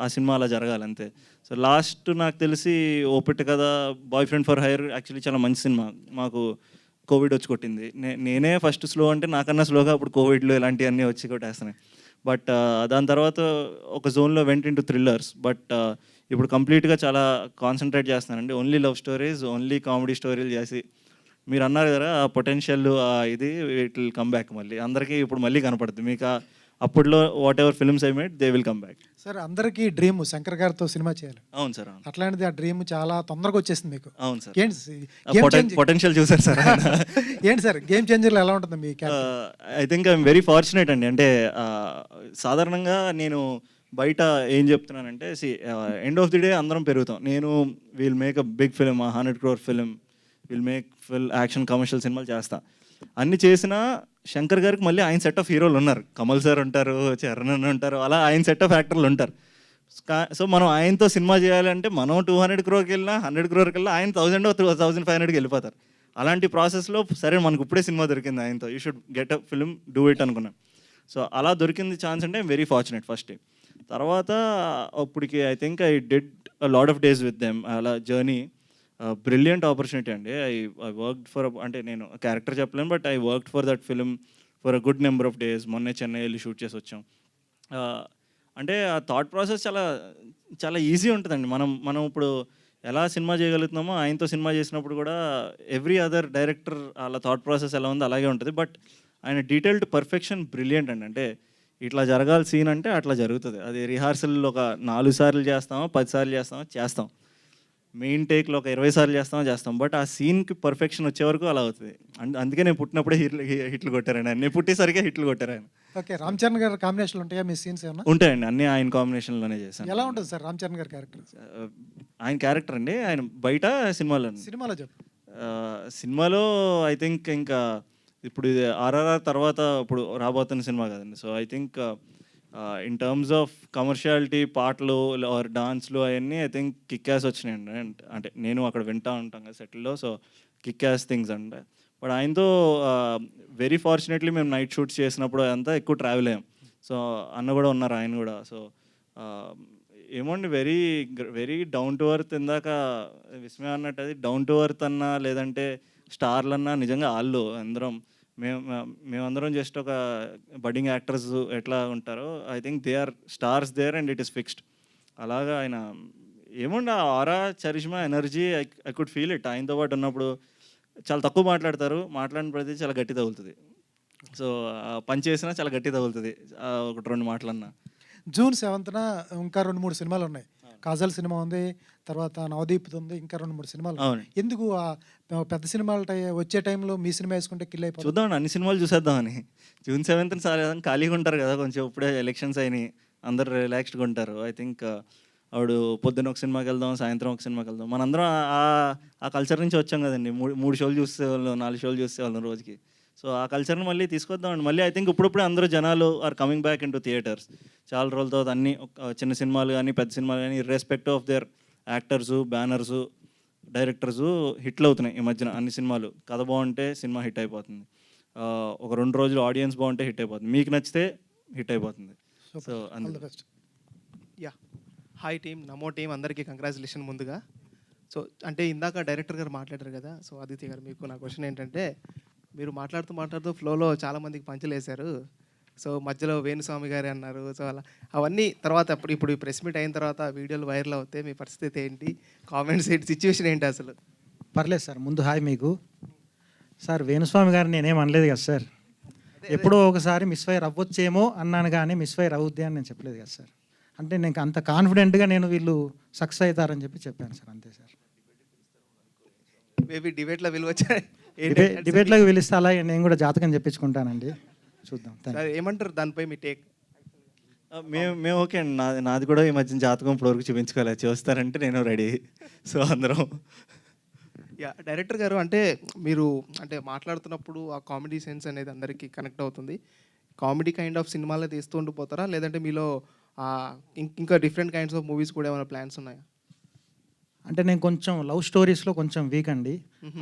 ఆ సినిమా అలా జరగాలి అంతే. సో లాస్ట్ నాకు తెలిసి ఓపెట్ కదా, boy friend for hire actually చాలా మంచి సినిమా. మాకు కోవిడ్ వచ్చి కొట్టింది. నేనే ఫస్ట్ స్లో అంటే నాకన్నా స్లోగా అప్పుడు కోవిడ్లో ఇలాంటివన్నీ వచ్చి కొట్టేస్తున్నాయి. బట్ దాని తర్వాత ఒక జోన్లో వెంట ఇంటూ థ్రిల్లర్స్. బట్ ఇప్పుడు కంప్లీట్గా చాలా కాన్సన్ట్రేట్ చేస్తున్నానండి. Only love stories, only comedy స్టోరీలు చేసి, మీరు అన్నారు కదా ఆ పొటెన్షియల్, ఇది ఇట్ విల్ కమ్ బ్యాక్. మళ్ళీ అందరికీ ఇప్పుడు మళ్ళీ కనపడుతుంది మీకు. అప్పుడులో whatever films I made they will come back. Sir అందరికీ డ్రీమ్ శంకర్ గారితో సినిమా చేయాలి. అవును సార్. అట్లాంటిది ఆ డ్రీమ్ చాలా తొందరగా వచ్చేసింది మీకు. అవును సార్. ఏంటి పొటెన్షియల్ చూసారు సార్. ఏంటి సార్ గేమ్ చేంజర్లో ఎలా ఉంటుంది me I think I'm very fortunate అండి. అంటే సాధారణంగా నేను బయట ఏం చెప్తున్నానంటే, ఎండ్ ఆఫ్ ది డే అందరం పెరుగుతాం. నేను will make a big film, 100 crore film, will make full action commercial సినిమాలు చేస్తా. అన్ని చేసినా శంకర్ గారికి మళ్ళీ ఆయన సెట్ ఆఫ్ హీరోలు ఉన్నారు. కమల్ సార్ ఉంటారు, చరణ్ ఉంటారు, అలా ఆయన సెట్ ఆఫ్ యాక్టర్లు ఉంటారు. సో మనం ఆయనతో సినిమా చేయాలంటే మనం 200 crore వెళ్ళినా 100 crore వెళ్ళినా ఆయన 1,500కి వెళ్ళిపోతారు. అలాంటి ప్రాసెస్లో సరే మనకు ఇప్పుడే సినిమా దొరికింది ఆయనతో, you should get a film, do it అనుకున్నాను. సో అలా దొరికింది ఛాన్స్ అంటే ఐమ్ వెరీ ఫార్చునేట్ ఫస్ట్. తర్వాత అప్పటికి I think I did a lot of days with them. అలా జర్నీ బ్రిలియంట్ ఆపర్చునిటీ అండి. ఐ వర్క్డ్ ఫర్, అంటే నేను క్యారెక్టర్ చెప్పలేను, but I worked for that film for a good number of days. మొన్నే చెన్నై వెళ్ళి shoot చేసి వచ్చాం. అంటే ఆ థాట్ ప్రాసెస్ చాలా ఈజీ ఉంటుందండి. మనం ఇప్పుడు ఎలా సినిమా చేయగలుగుతున్నామో ఆయనతో సినిమా చేసినప్పుడు కూడా ఎవ్రీ అదర్ డైరెక్టర్ అలా థాట్ ప్రాసెస్ ఎలా ఉందో అలాగే ఉంటుంది. బట్ ఆయన డీటెయిల్డ్ పర్ఫెక్షన్ బ్రిలియంట్ అండి. అంటే ఇట్లా జరగాలి సీన్ అంటే అట్లా జరుగుతుంది. అది రిహార్సల్ ఒక 4 సార్లు చేస్తామో 10 సార్లు చేస్తాం. మెయిన్ టేక్లో ఒక 20 సార్లు చేస్తాం. బట్ ఆ సీన్కి పర్ఫెక్షన్ వచ్చే వరకు అలా అవుతుంది. అందుకే నేను పుట్టినప్పుడే హిట్లు కొట్టారండి. నేను పుట్టేసరికి హిట్లు కొట్టారు ఆయన. ఓకే, రామ్ చరణ్ గారి కాంబినేషన్ ఉంటాయా మీ సీన్స్ ఏమన్నా? ఉంటాయండి, అన్నీ ఆయన కాంబినేషన్లోనే చేశాను. ఎలా ఉంటుంది సార్ రామ్ చరణ్ గారి క్యారెక్టర్? ఆయన క్యారెక్టర్ అండి, ఆయన బయట సినిమాలో చెప్పు. సినిమాలో ఐ థింక్ ఇంకా ఇప్పుడు ఇది RRR తర్వాత ఇప్పుడు రాబోతున్న సినిమా కదండి. So I think in terms of commerciality, పాటలు ఆర్ డాన్స్లు అవన్నీ ఐ థింక్ కిక్ యాస్ వచ్చినాయండి. అంటే నేను అక్కడ వింటూ ఉంటాం కదా సెటిల్లో, సో కిక్ యాస్ థింగ్స్ అంటే. బట్ ఆయనతో వెరీ ఫార్చునేట్లీ మేము నైట్ షూట్స్ చేసినప్పుడు అంతా ఎక్కువ ట్రావెల్ అయ్యాం. సో అన్న కూడా ఉన్నారు, ఆయన కూడా. సో ఏమోండి, వెరీ డౌన్ టు ఎర్త్. ఇందాక విస్మయ అన్నట్టు అది డౌన్ టు ఎర్త్ అన్నా, లేదంటే స్టార్లు అన్నా, నిజంగా వాళ్ళు అందరం మేమందరం జస్ట్ ఒక బడ్డింగ్ యాక్టర్స్ ఎట్లా ఉంటారో I think they are stars there and it is fixed. అలాగా ఆయన ఏముండ aura, charisma, energy I could feel it. ఆయనతో పాటు ఉన్నప్పుడు చాలా తక్కువ మాట్లాడతారు, మాట్లాడిన ప్రతి చాలా గట్టి తగులుతుంది. సో పని చేసినా చాలా గట్టి తగులుతుంది, 1-2 మాటలన్నా. జూన్ 7న ఇంకా 2-3 సినిమాలు ఉన్నాయి. కాజల్ సినిమా ఉంది, తర్వాత నవదీప్ ఉంది, ఇంకా 2-3 సినిమాలు. ఎందుకు పెద్ద సినిమాలు వచ్చే టైంలో మీ సినిమా వేసుకుంటే కిల్ అయిపోతుంది? చూద్దాం, అన్ని సినిమాలు చూసేద్దామని. జూన్ 7న ఖాళీగా ఉంటారు కదా, కొంచెం ఇప్పుడే ఎలక్షన్స్ అయినాయి, అందరు రిలాక్స్డ్గా ఉంటారు. ఐ థింక్ ఆవిడ పొద్దున్న ఒక సినిమాకి వెళ్దాం, సాయంత్రం ఒక సినిమాకి వెళ్దాం. మనందరం ఆ కల్చర్ నుంచి వచ్చాం కదండి. 3 షోలు చూసేవాళ్ళం, 4 షోలు చూసేవాళ్ళం రోజుకి. సో ఆ కల్చర్ని మళ్ళీ తీసుకొద్దామండి. మళ్ళీ ఐ థింక్ ఇప్పుడే అందరూ జనాలు are coming back into theatres. చాలా రోజుల తర్వాత అన్ని చిన్న సినిమాలు కానీ పెద్ద సినిమాలు కానీ respect of their actors, banners, directors హిట్లు అవుతున్నాయి ఈ మధ్యన. అన్ని సినిమాలు కథ బాగుంటే సినిమా హిట్ అయిపోతుంది, ఒక 2 రోజులు ఆడియన్స్ బాగుంటే హిట్ అయిపోతుంది, మీకు నచ్చితే హిట్ అయిపోతుంది. సో యా, హాయ్ టీమ్, నమో టీం, అందరికీ కంగ్రాచులేషన్ ముందుగా. సో అంటే ఇందాక డైరెక్టర్ గారు మాట్లాడారు కదా, సో ఆదిత్య గారు, మీకు నా క్వశ్చన్ ఏంటంటే, మీరు మాట్లాడుతూ ఫ్లోలో చాలామందికి పంచులు వేశారు. సో మధ్యలో వేణుస్వామి గారు అన్నారు. సో అలా అవన్నీ తర్వాత ఇప్పుడు ఈ ప్రెస్ మీట్ అయిన తర్వాత వీడియోలు వైరల్ అవుతాయి, మీ పరిస్థితి ఏంటి, కామెంట్స్ ఏంటి, సిచ్యువేషన్ ఏంటి అసలు? పర్లేదు సార్, ముందు హాయ్ మీకు. సార్ వేణుస్వామి గారు నేనేం అనలేదు కదా సార్, ఎప్పుడో ఒకసారి మిస్ఫైర్ అవ్వచ్చేమో అన్నాను, కానీ మిస్ఫైర్ అవుద్ది అని నేను చెప్పలేదు కదా సార్. అంటే నేను అంత కాన్ఫిడెంట్గా వీళ్ళు సక్సెస్ అవుతారని చెప్పాను సార్, అంతే సార్. మేబీ డిబేట్లో విలువచ్చా డిబేట్లోకి పిలిస్తే అలాగే నేను కూడా జాతకం చెప్పించుకుంటానండి. చూద్దాం. సార్ ఏమంటారు దానిపై మీ టేక్? మేము ఓకే అండి. నాది కూడా ఈ మధ్యన జాతకం ఇప్పటివరకు చూపించుకోలేదు. చూస్తారంటే నేను రెడీ. సో అందరం యా డైరెక్టర్ గారు, అంటే మీరు అంటే మాట్లాడుతున్నప్పుడు ఆ కామెడీ సెన్స్ అనేది అందరికీ కనెక్ట్ అవుతుంది. కామెడీ కైండ్ ఆఫ్ సినిమాలే తీస్తూ ఉండిపోతారా, లేదంటే మీలో ఇంకా డిఫరెంట్ కైండ్స్ ఆఫ్ మూవీస్ కూడా ఏమైనా ప్లాన్స్ ఉన్నాయా? అంటే నేను కొంచెం లవ్ స్టోరీస్లో కొంచెం వీక్ అండి.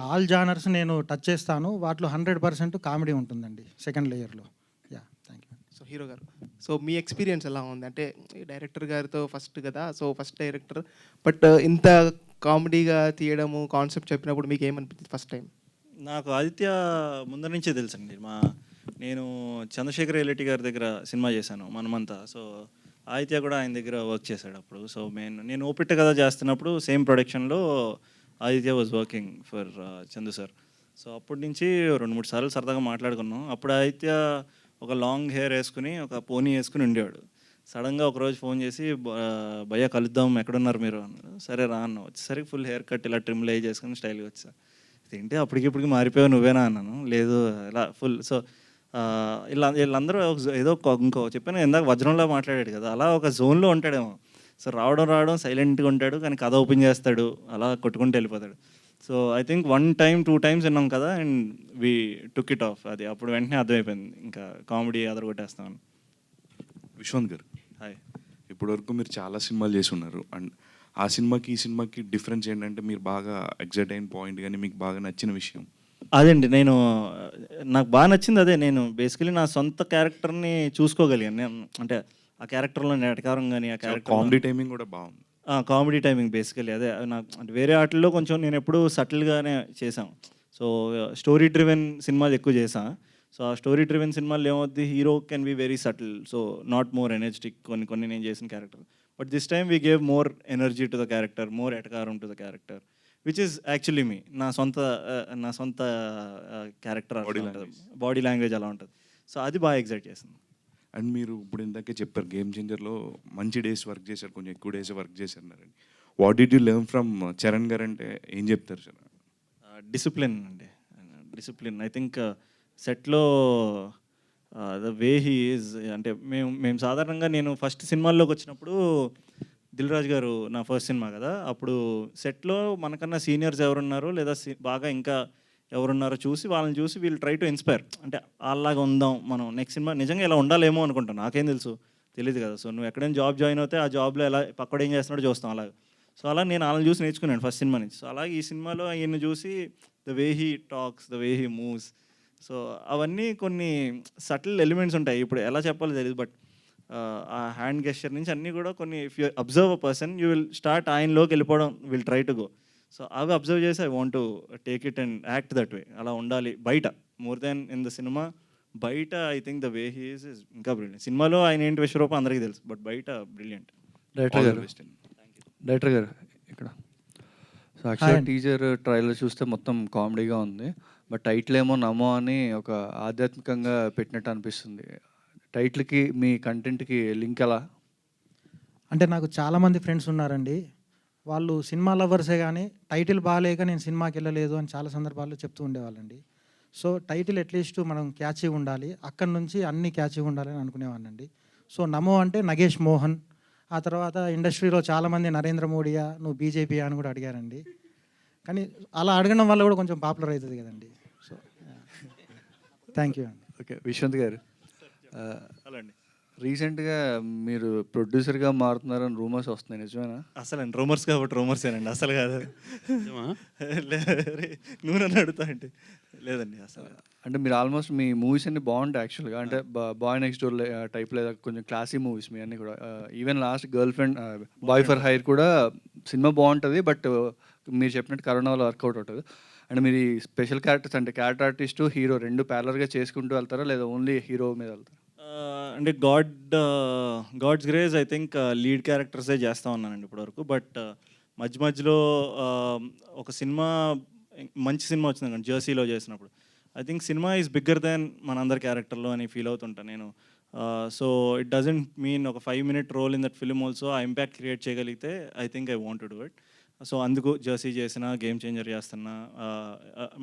ఆల్ జానర్స్ నేను టచ్ చేస్తాను. వాటిలో 100% కామెడీ ఉంటుందండి సెకండ్ లేయర్లో. Yeah, thank you. So hero గారు, సో మీ ఎక్స్పీరియన్స్ ఎలా ఉంది? అంటే డైరెక్టర్ గారితో ఫస్ట్ కదా, సో ఫస్ట్ డైరెక్టర్, బట్ ఇంత కామెడీగా తీయడము కాన్సెప్ట్ చెప్పినప్పుడు మీకు ఏమనిపించింది ఫస్ట్ టైం? నాకు ఆదిత్య ముందర నుంచే తెలుసండి. నేను చంద్రశేఖర్ రెడ్డి గారి దగ్గర సినిమా చేశాను మనమంతా. సో ఆదిత్య కూడా ఆయన దగ్గర వర్క్ చేశాడు అప్పుడు. సో నేను ఓపిట్ట కథ చేస్తున్నప్పుడు సేమ్ ప్రొడక్షన్లో Aditya was working for Chandu sir. So అప్పటి నుంచి 2-3 సార్లు సరదాగా మాట్లాడుకున్నాం. అప్పుడు ఆదిత్య ఒక లాంగ్ హెయిర్ వేసుకుని ఒక పోనీ వేసుకుని ఉండేవాడు. సడన్గా ఒకరోజు ఫోన్ చేసి భయ్యా కలుద్దాం, ఎక్కడున్నారు మీరు అన్నారు. సరే రా అన్న. వచ్చేసరికి ఫుల్ హెయిర్ కట్ ఇలా ట్రిమ్ లే చేసుకుని స్టైల్గా వచ్చా. ఏంటి అప్పటికిప్పటికి మారిపోయావు నువ్వేనా అన్నాను. లేదు ఇలా ఫుల్. సో వీళ్ళందరూ ఏదో ఇంకో చెప్పాను ఇందాక వజ్రంలో మాట్లాడాడు కదా, అలా ఒక జోన్లో ఉంటాడేమో. సో రావడం సైలెంట్గా ఉంటాడు, కానీ కథ ఓపెన్ చేస్తాడు, అలా కొట్టుకుంటూ వెళ్ళిపోతాడు. So I think 1 time 2 times విన్నాం కదా, and we took it of. అది అప్పుడు వెంటనే అర్థమైపోయింది ఇంకా కామెడీ అదరగొట్టేస్తామని. విశ్వంత్ గారు, హాయ్. ఇప్పటివరకు మీరు చాలా సినిమాలు చేసి ఉన్నారు. అండ్ ఆ సినిమాకి ఈ సినిమాకి డిఫరెన్స్ ఏంటంటే మీరు బాగా ఎగ్జైట్ అయిన పాయింట్ కానీ మీకు బాగా నచ్చిన విషయం? అదండి, నాకు బాగా నచ్చింది అదే. నేను బేసికలీ నా సొంత క్యారెక్టర్ని చూసుకోగలిగాను. అంటే ఆ క్యారెక్టర్లో ఎటకారం కానీ ఆ క్యారెక్టర్ కామెడీ టైమింగ్ కూడా బాగుంది. కామెడీ టైమింగ్ బేసికలీ అదే. నాకు అంటే వేరే ఆటల్లో కొంచెం నేను ఎప్పుడూ సటిల్గానే చేశాను. సో స్టోరీ డ్రివెన్ సినిమాలు ఎక్కువ చేశాను. సో ఆ స్టోరీ డ్రివెన్ సినిమాలు ఏమవుద్ది, hero can be very subtle, so not more energetic కొన్ని నేను చేసిన character. But this time we gave more energy to the character, more ఎటకారం to the character, which is actually me నా సొంత character body language అలా ఉంటుంది. So అది బాగా ఎగ్జైట్ చేసింది. అండ్ మీరు ఇప్పుడు ఇందాకే చెప్పారు గేమ్ చేంజర్లో మంచి డేస్ వర్క్ చేశారు, కొంచెం ఎక్కువ డేస్ వర్క్ చేశారు. What did you learn from Charan గారు అంటే ఏం చెప్తారు సార్? డిసిప్లిన్ అండి, డిసిప్లిన్. ఐ థింక్ సెట్లో ద వే హీ ఈజ్. అంటే మేము సాధారణంగా నేను ఫస్ట్ సినిమాల్లోకి వచ్చినప్పుడు దిల్ రాజు గారు నా ఫస్ట్ సినిమా కదా, అప్పుడు సెట్లో మనకన్నా సీనియర్స్ ఎవరున్నారో లేదా బాగా ఇంకా ఎవరున్నారో చూసి వాళ్ళని చూసి వీళ్ళు ట్రై టు ఇన్స్పైర్. అంటే అలాగా ఉందాం మనం నెక్స్ట్ సినిమా నిజంగా ఇలా ఉండాలేమో అనుకుంటాను. నాకేం తెలుసు, తెలియదు కదా. సో నువ్వు ఎక్కడైనా జాబ్ జాయిన్ అవుతే ఆ జాబ్లో ఎలా పక్కడు ఏం చేస్తున్నాడో చూస్తాం అలాగా. సో అలా నేను వాళ్ళని చూసి నేర్చుకున్నాను ఫస్ట్ సినిమా నుంచి. సో అలాగే ఈ సినిమాలో ఈయన్ని చూసి the way he talks, the way he moves, so అవన్నీ కొన్ని సటిల్ ఎలిమెంట్స్ ఉంటాయి. ఇప్పుడు ఎలా చెప్పాలో తెలియదు, బట్ ఆ హ్యాండ్ గెస్చర్ నుంచి అన్నీ కూడా కొన్ని, if you observe a person you will start ఆయనలోకి వెళ్ళిపోవడం, will try to go. So అవి అబ్జర్వ్ చేసి I want to take it and act that way. అలా ఉండాలి బయట, more then in the cinema. బయట I think the way he is ఇంకా brilliant. సినిమాలో ఆయన ఏంటి విశ్వరూపం అందరికీ తెలుసు, బట్ బయట బ్రిలియంట్. డైరెక్టర్ గారు ఇక్కడ సో యాక్చువల్గా టీజర్ ట్రైలర్ చూస్తే మొత్తం కామెడీగా ఉంది, బట్ టైటిల్ ఏమో నమో అని ఒక ఆధ్యాత్మికంగా పెట్టినట్టు అనిపిస్తుంది. టైటిల్కి మీ కంటెంట్కి లింక్ ఎలా? అంటే నాకు చాలామంది ఫ్రెండ్స్ ఉన్నారండి, వాళ్ళు సినిమా లవర్సే కానీ టైటిల్ బాగాలేక నేను సినిమాకి వెళ్ళలేదు అని చాలా సందర్భాల్లో చెప్తూ ఉండేవాళ్ళండి. సో టైటిల్ అట్లీస్ట్ మనం క్యాచీగా ఉండాలి, అక్కడి నుంచి అన్నీ క్యాచీగా ఉండాలని అనుకునేవాడినండి. సో నమో అంటే నగేష్ మోహన్, ఆ తర్వాత ఇండస్ట్రీలో చాలామంది నరేంద్ర మోడీయా, నువ్వు బీజేపీ అని కూడా అడిగారండి. కానీ అలా అడగడం వల్ల కూడా కొంచెం పాపులర్ అవుతుంది కదండి. సో థ్యాంక్ యూ అండి. ఓకే, విశ్వంత్ గారు, రీసెంట్గా మీరు ప్రొడ్యూసర్గా మారుతున్నారని రూమర్స్ వస్తున్నాయి, నిజమేనా? అసలు రూమర్స్ కాబట్టి రూమర్సేనండి, అసలు కాదు. నువ్వు నన్ను అడుగుతా అంటే లేదండి అసలు. అంటే మీరు ఆల్మోస్ట్ మీ మూవీస్ అన్ని బాగుంటాయి యాక్చువల్గా. అంటే బాయ్ నెక్స్ట్ డోర్ టైప్ లేదా కొంచెం క్లాసీ మూవీస్ మీ అన్నీ కూడా. Even last girl friend boy for hire కూడా సినిమా బాగుంటుంది, బట్ మీరు చెప్పినట్టు కరోనా వల్ల వర్కౌట్ అవుతుంది. అండ్ మీరు స్పెషల్ క్యారెక్టర్స్ అంటే క్యారెక్టర్ ఆర్టిస్టు హీరో రెండు ప్యారలర్గా చేసుకుంటూ వెళ్తారా లేదా ఓన్లీ హీరో మీద వెళ్తారా? అంటే God's grace I think lead క్యారెక్టర్సే చేస్తూ ఉన్నానండి ఇప్పటివరకు. బట్ మధ్యలో ఒక సినిమా, మంచి సినిమా వచ్చింది కానీ జెర్సీలో చేసినప్పుడు I think cinema is bigger than మనందరి క్యారెక్టర్లో అని ఫీల్ అవుతుంటాను నేను. సో ఇట్ డజంట్ మీన్ ఒక 5-minute role in that film also ఆ ఇంపాక్ట్ క్రియేట్ చేయగలిగితే I think I want to do it. So అందుకు జర్సీ చేసిన, గేమ్ చేంజర్ చేస్తున్నా,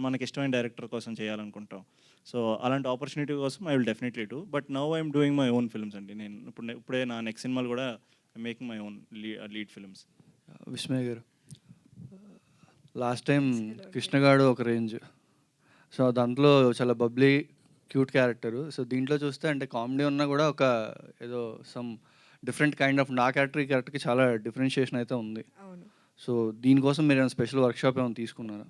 మనకి ఇష్టమైన డైరెక్టర్ కోసం చేయాలనుకుంటాం. సో అలాంటి ఆపర్చునిటీ కోసం I will definitely do. But now I'm doing my own films అండి. నేను ఇప్పుడే నా నెక్స్ట్ సినిమాలు కూడా making my own lead films. Vismay గారు, లాస్ట్ టైం కృష్ణగాడు ఒక రేంజ్, సో దాంట్లో చాలా బబ్లీ క్యూట్ క్యారెక్టరు. సో దీంట్లో చూస్తే అంటే కామెడీ ఉన్నా కూడా ఒక ఏదో సమ్ డిఫరెంట్ కైండ్ ఆఫ్ నా క్యారెక్టర్ ఈ క్యారెక్టర్కి చాలా డిఫరెన్షియేషన్ అయితే ఉంది. అవును. సో దీనికోసం మీరు ఏమైనా స్పెషల్ వర్క్షాప్ ఏమైనా తీసుకున్నారా?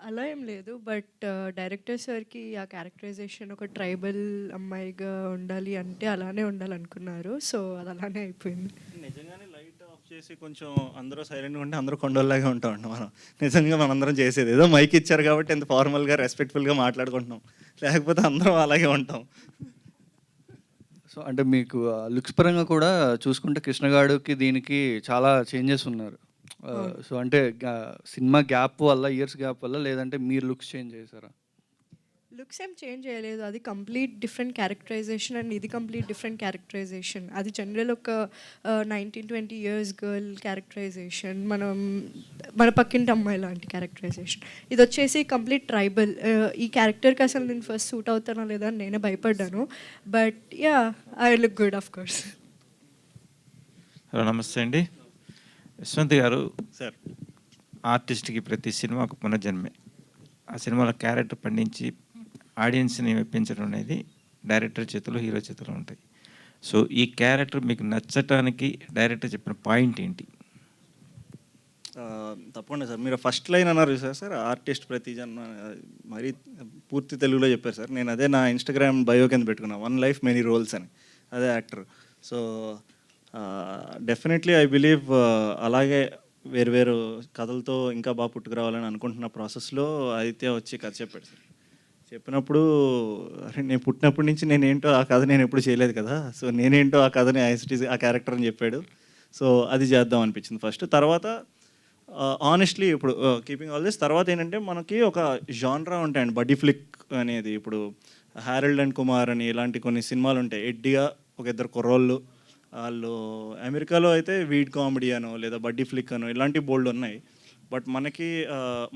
అలా ఏం లేదు, బట్ డైరెక్టర్ సార్కి ఆ క్యారెక్టరైజేషన్ ఒక ట్రైబల్ అమ్మాయిగా ఉండాలి అంటే అలానే ఉండాలనుకున్నారు. సో అది అలానే అయిపోయింది. నిజంగానే లైట్ ఆఫ్ చేసి కొంచెం అందరూ సైలెంట్గా ఉంటే అందరూ కొండల్లాగా ఉంటాం మనం. నిజంగా మనందరం చేసేది ఏదో మైక్ ఇచ్చారు కాబట్టి ఎంత ఫార్మల్గా రెస్పెక్ట్ఫుల్గా మాట్లాడుకుంటున్నాం, లేకపోతే అందరం అలాగే ఉంటాం. సో అంటే మీకు లుక్స్ పరంగా కూడా చూసుకుంటే కృష్ణగాడుకి దీనికి చాలా చేంజెస్ ఉన్నారు. సో అంటే సినిమా గ్యాప్ వల్ల, ఇయర్స్ గ్యాప్ వల్ల, లేదంటే మీరు లుక్స్ చేంజ్ చేశారా? లుక్స్ ఏం చేంజ్ చేయలేదు, అది కంప్లీట్ డిఫరెంట్ క్యారెక్టరైజేషన్ అండ్ ఇది కంప్లీట్ డిఫరెంట్ క్యారెక్టరైజేషన్. అది జనరల్ ఒక 19-20 years గర్ల్ క్యారెక్టరైజేషన్, మన పక్కింటి అమ్మాయి లాంటి క్యారెక్టరైజేషన్. ఇది వచ్చేసి కంప్లీట్ ట్రైబల్. ఈ క్యారెక్టర్కి అసలు నేను ఫస్ట్ సూట్ అవుతానో లేదా అని నేనే భయపడ్డాను. But yeah, I look good of course. Hello, నమస్తే అండి. యశ్వంత్ గారు, సార్, ఆర్టిస్ట్కి ప్రతి సినిమా ఒక పునర్జన్మే. ఆ సినిమాలో క్యారెక్టర్ పండించి ఆడియన్స్ని మెప్పించడం అనేది డైరెక్టర్ చేతిలో, హీరో చేతిలో ఉంటాయి. సో ఈ క్యారెక్టర్ మీకు నచ్చటానికి డైరెక్టర్ చెప్పిన పాయింట్ ఏంటి? తప్పకుండా సార్. మీరు ఫస్ట్ లైన్ అన్నారు సార్, ఆర్టిస్ట్ ప్రతి జన్మ, మరీ పూర్తి తెలుగులో చెప్పారు సార్. నేను అదే నా ఇన్స్టాగ్రామ్ బయో కింద పెట్టుకున్నా, 1 life many roles అని. అదే actor. So definitely I believe అలాగే వేరు కథలతో ఇంకా బాగా పుట్టుకురావాలని అనుకుంటున్న ప్రాసెస్లో ఆదిత్య వచ్చి కథ చెప్పాడు సార్. చెప్పినప్పుడు నేను పుట్టినప్పటి నుంచి నేనేంటో ఆ కథ నేను ఎప్పుడు చేయలేదు కదా, సో నేనేంటో ఆ కథని ఆ క్యారెక్టర్ అని చెప్పాడు. సో అది చేద్దాం అనిపించింది ఫస్ట్. తర్వాత ఆనెస్ట్లీ ఇప్పుడు కీపింగ్ ఆల్ దిస్, తర్వాత ఏంటంటే మనకి ఒక జాన్రా ఉంటాయండి, బడ్డీ ఫ్లిక్ అనేది. ఇప్పుడు హ్యారల్డ్ అండ్ కుమార్ అని ఇలాంటి కొన్ని సినిమాలు ఉంటాయి. ఎడ్డిగా ఒక 2 కుర్రోళ్ళు, వాళ్ళు అమెరికాలో అయితే వీడ్ కామెడీ అనో లేదా బడ్డీ ఫ్లిక్ అనో ఇలాంటి బోల్డ్ ఉన్నాయి. బట్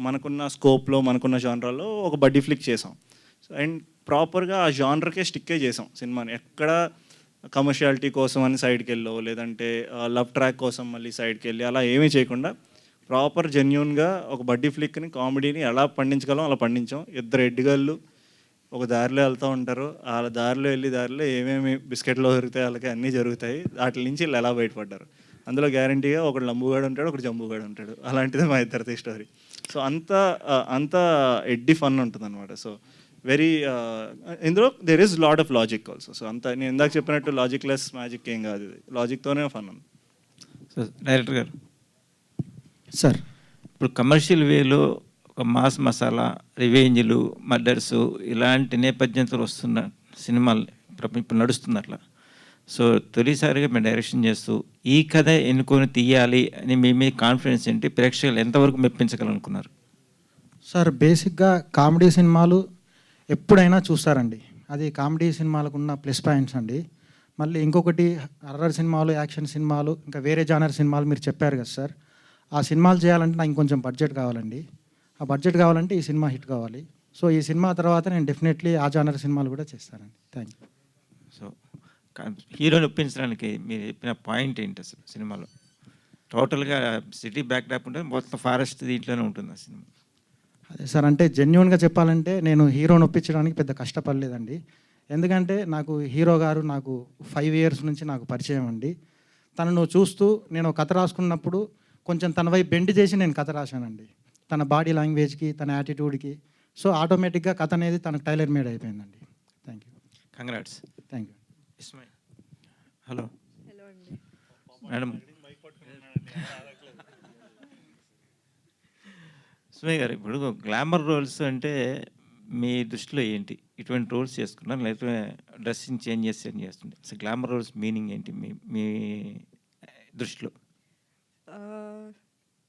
మనకున్న స్కోప్లో, మనకున్న జానరాలో ఒక బడ్డీ ఫ్లిక్ చేసాం. అండ్ ప్రాపర్గా ఆ జానర్కే స్టిక్కే చేసాం సినిమాని. ఎక్కడ కమర్షియాలిటీ కోసం అని సైడ్కి వెళ్ళో, లేదంటే లవ్ ట్రాక్ కోసం మళ్ళీ సైడ్కి వెళ్ళి అలా ఏమీ చేయకుండా ప్రాపర్ జెన్యూన్గా ఒక బడ్డీ ఫ్లిక్ని, కామెడీని ఎలా పండించగలం అలా పండించాం. 2 ఎడ్డిగాళ్ళు ఒక దారిలో వెళ్తూ ఉంటారు, వాళ్ళ దారిలో ఏమేమి బిస్కెట్లో దొరుకుతాయి, వాళ్ళకి అన్నీ జరుగుతాయి. వాటి నుంచి వీళ్ళు ఎలా బయటపడ్డారు, అందులో గ్యారంటీగా ఒకడు లంబుగాడు ఉంటాడు, ఒకడు జంబుగాడు ఉంటాడు. అలాంటిది మా ఇద్దరిది స్టోరీ. సో అంత ఎడ్డి ఫన్ ఉంటుంది అనమాట. సో వెరీ ఇందులో there is lot of logic also. So నేను ఇందాక చెప్పినట్టు లాజిక్ లెస్ మ్యాజిక్ ఏం కాదు, ఇది లాజిక్తోనే ఫన్ ఉంది. సో డైరెక్టర్ గారు సార్, ఇప్పుడు కమర్షియల్ వేలో ఒక మాస్ మసాలా, రివెంజ్లు, మర్డర్స్ ఇలాంటి నేపథ్యంతో వస్తున్న సినిమాలు ఇప్పుడు నడుస్తుంది అట్లా. సో తొలిసారిగా మేము డైరెక్షన్ చేస్తూ ఈ కథ ఎన్నుకొని తీయాలి అని మీ కాన్ఫిడెన్స్ ఏంటి? ప్రేక్షకులు ఎంతవరకు మెప్పించగలనుకున్నారు? సార్, బేసిక్గా కామెడీ సినిమాలు ఎప్పుడైనా చూస్తారండి, అది కామెడీ సినిమాలకు ఉన్న ప్లస్ పాయింట్స్ అండి. మళ్ళీ ఇంకొకటి హర్రర్ సినిమాలు, యాక్షన్ సినిమాలు, ఇంకా వేరే జానర్ సినిమాలు మీరు చెప్పారు కదా సార్. ఆ సినిమాలు చేయాలంటే నాకు ఇంకొంచెం బడ్జెట్ కావాలండి. ఆ బడ్జెట్ కావాలంటే ఈ సినిమా హిట్ కావాలి. సో ఈ సినిమా తర్వాత నేను డెఫినెట్లీ ఆ జానర్ సినిమాలు కూడా చేస్తానండి. Thank you. సో హీరోని ఒప్పించడానికి మీరు చెప్పిన పాయింట్ ఏంటి అసలు సినిమాలో? టోటల్గా సిటీ బ్యాక్ డ్రాప్ ఉంటుంది, మొత్తం ఫారెస్ట్ దీంట్లోనే ఉంటుంది ఆ సినిమా. అదే సార్, అంటే జెన్యున్గా చెప్పాలంటే నేను హీరోని ఒప్పించడానికి పెద్ద కష్టపడలేదండి. ఎందుకంటే నాకు హీరో గారు నాకు 5 years నుంచి నాకు పరిచయం అండి. తనను చూస్తూ నేను కథ రాసుకున్నప్పుడు కొంచెం తన వైపు బెండ్ చేసి నేను కథ రాశానండి, తన బాడీ లాంగ్వేజ్కి, తన యాటిట్యూడ్కి. సో ఆటోమేటిక్గా కథ అనేది తనకు టైలర్ మేడ్ అయిపోయిందండి. Thank you. Congrats. Thank you. Ismail, hello. Hello అండి. మేడం, ఇస్మాయిల్ గారు, ఇప్పుడు గ్లామర్ రోల్స్ అంటే మీ దృష్టిలో ఏంటి? ఇటువంటి రోల్స్ చేసుకున్నారు, లేకపోతే డ్రెస్సింగ్ చేంజెస్ ఏం చేస్తుండే? అసలు గ్లామర్ రోల్స్ మీనింగ్ ఏంటి మీ దృష్టిలో?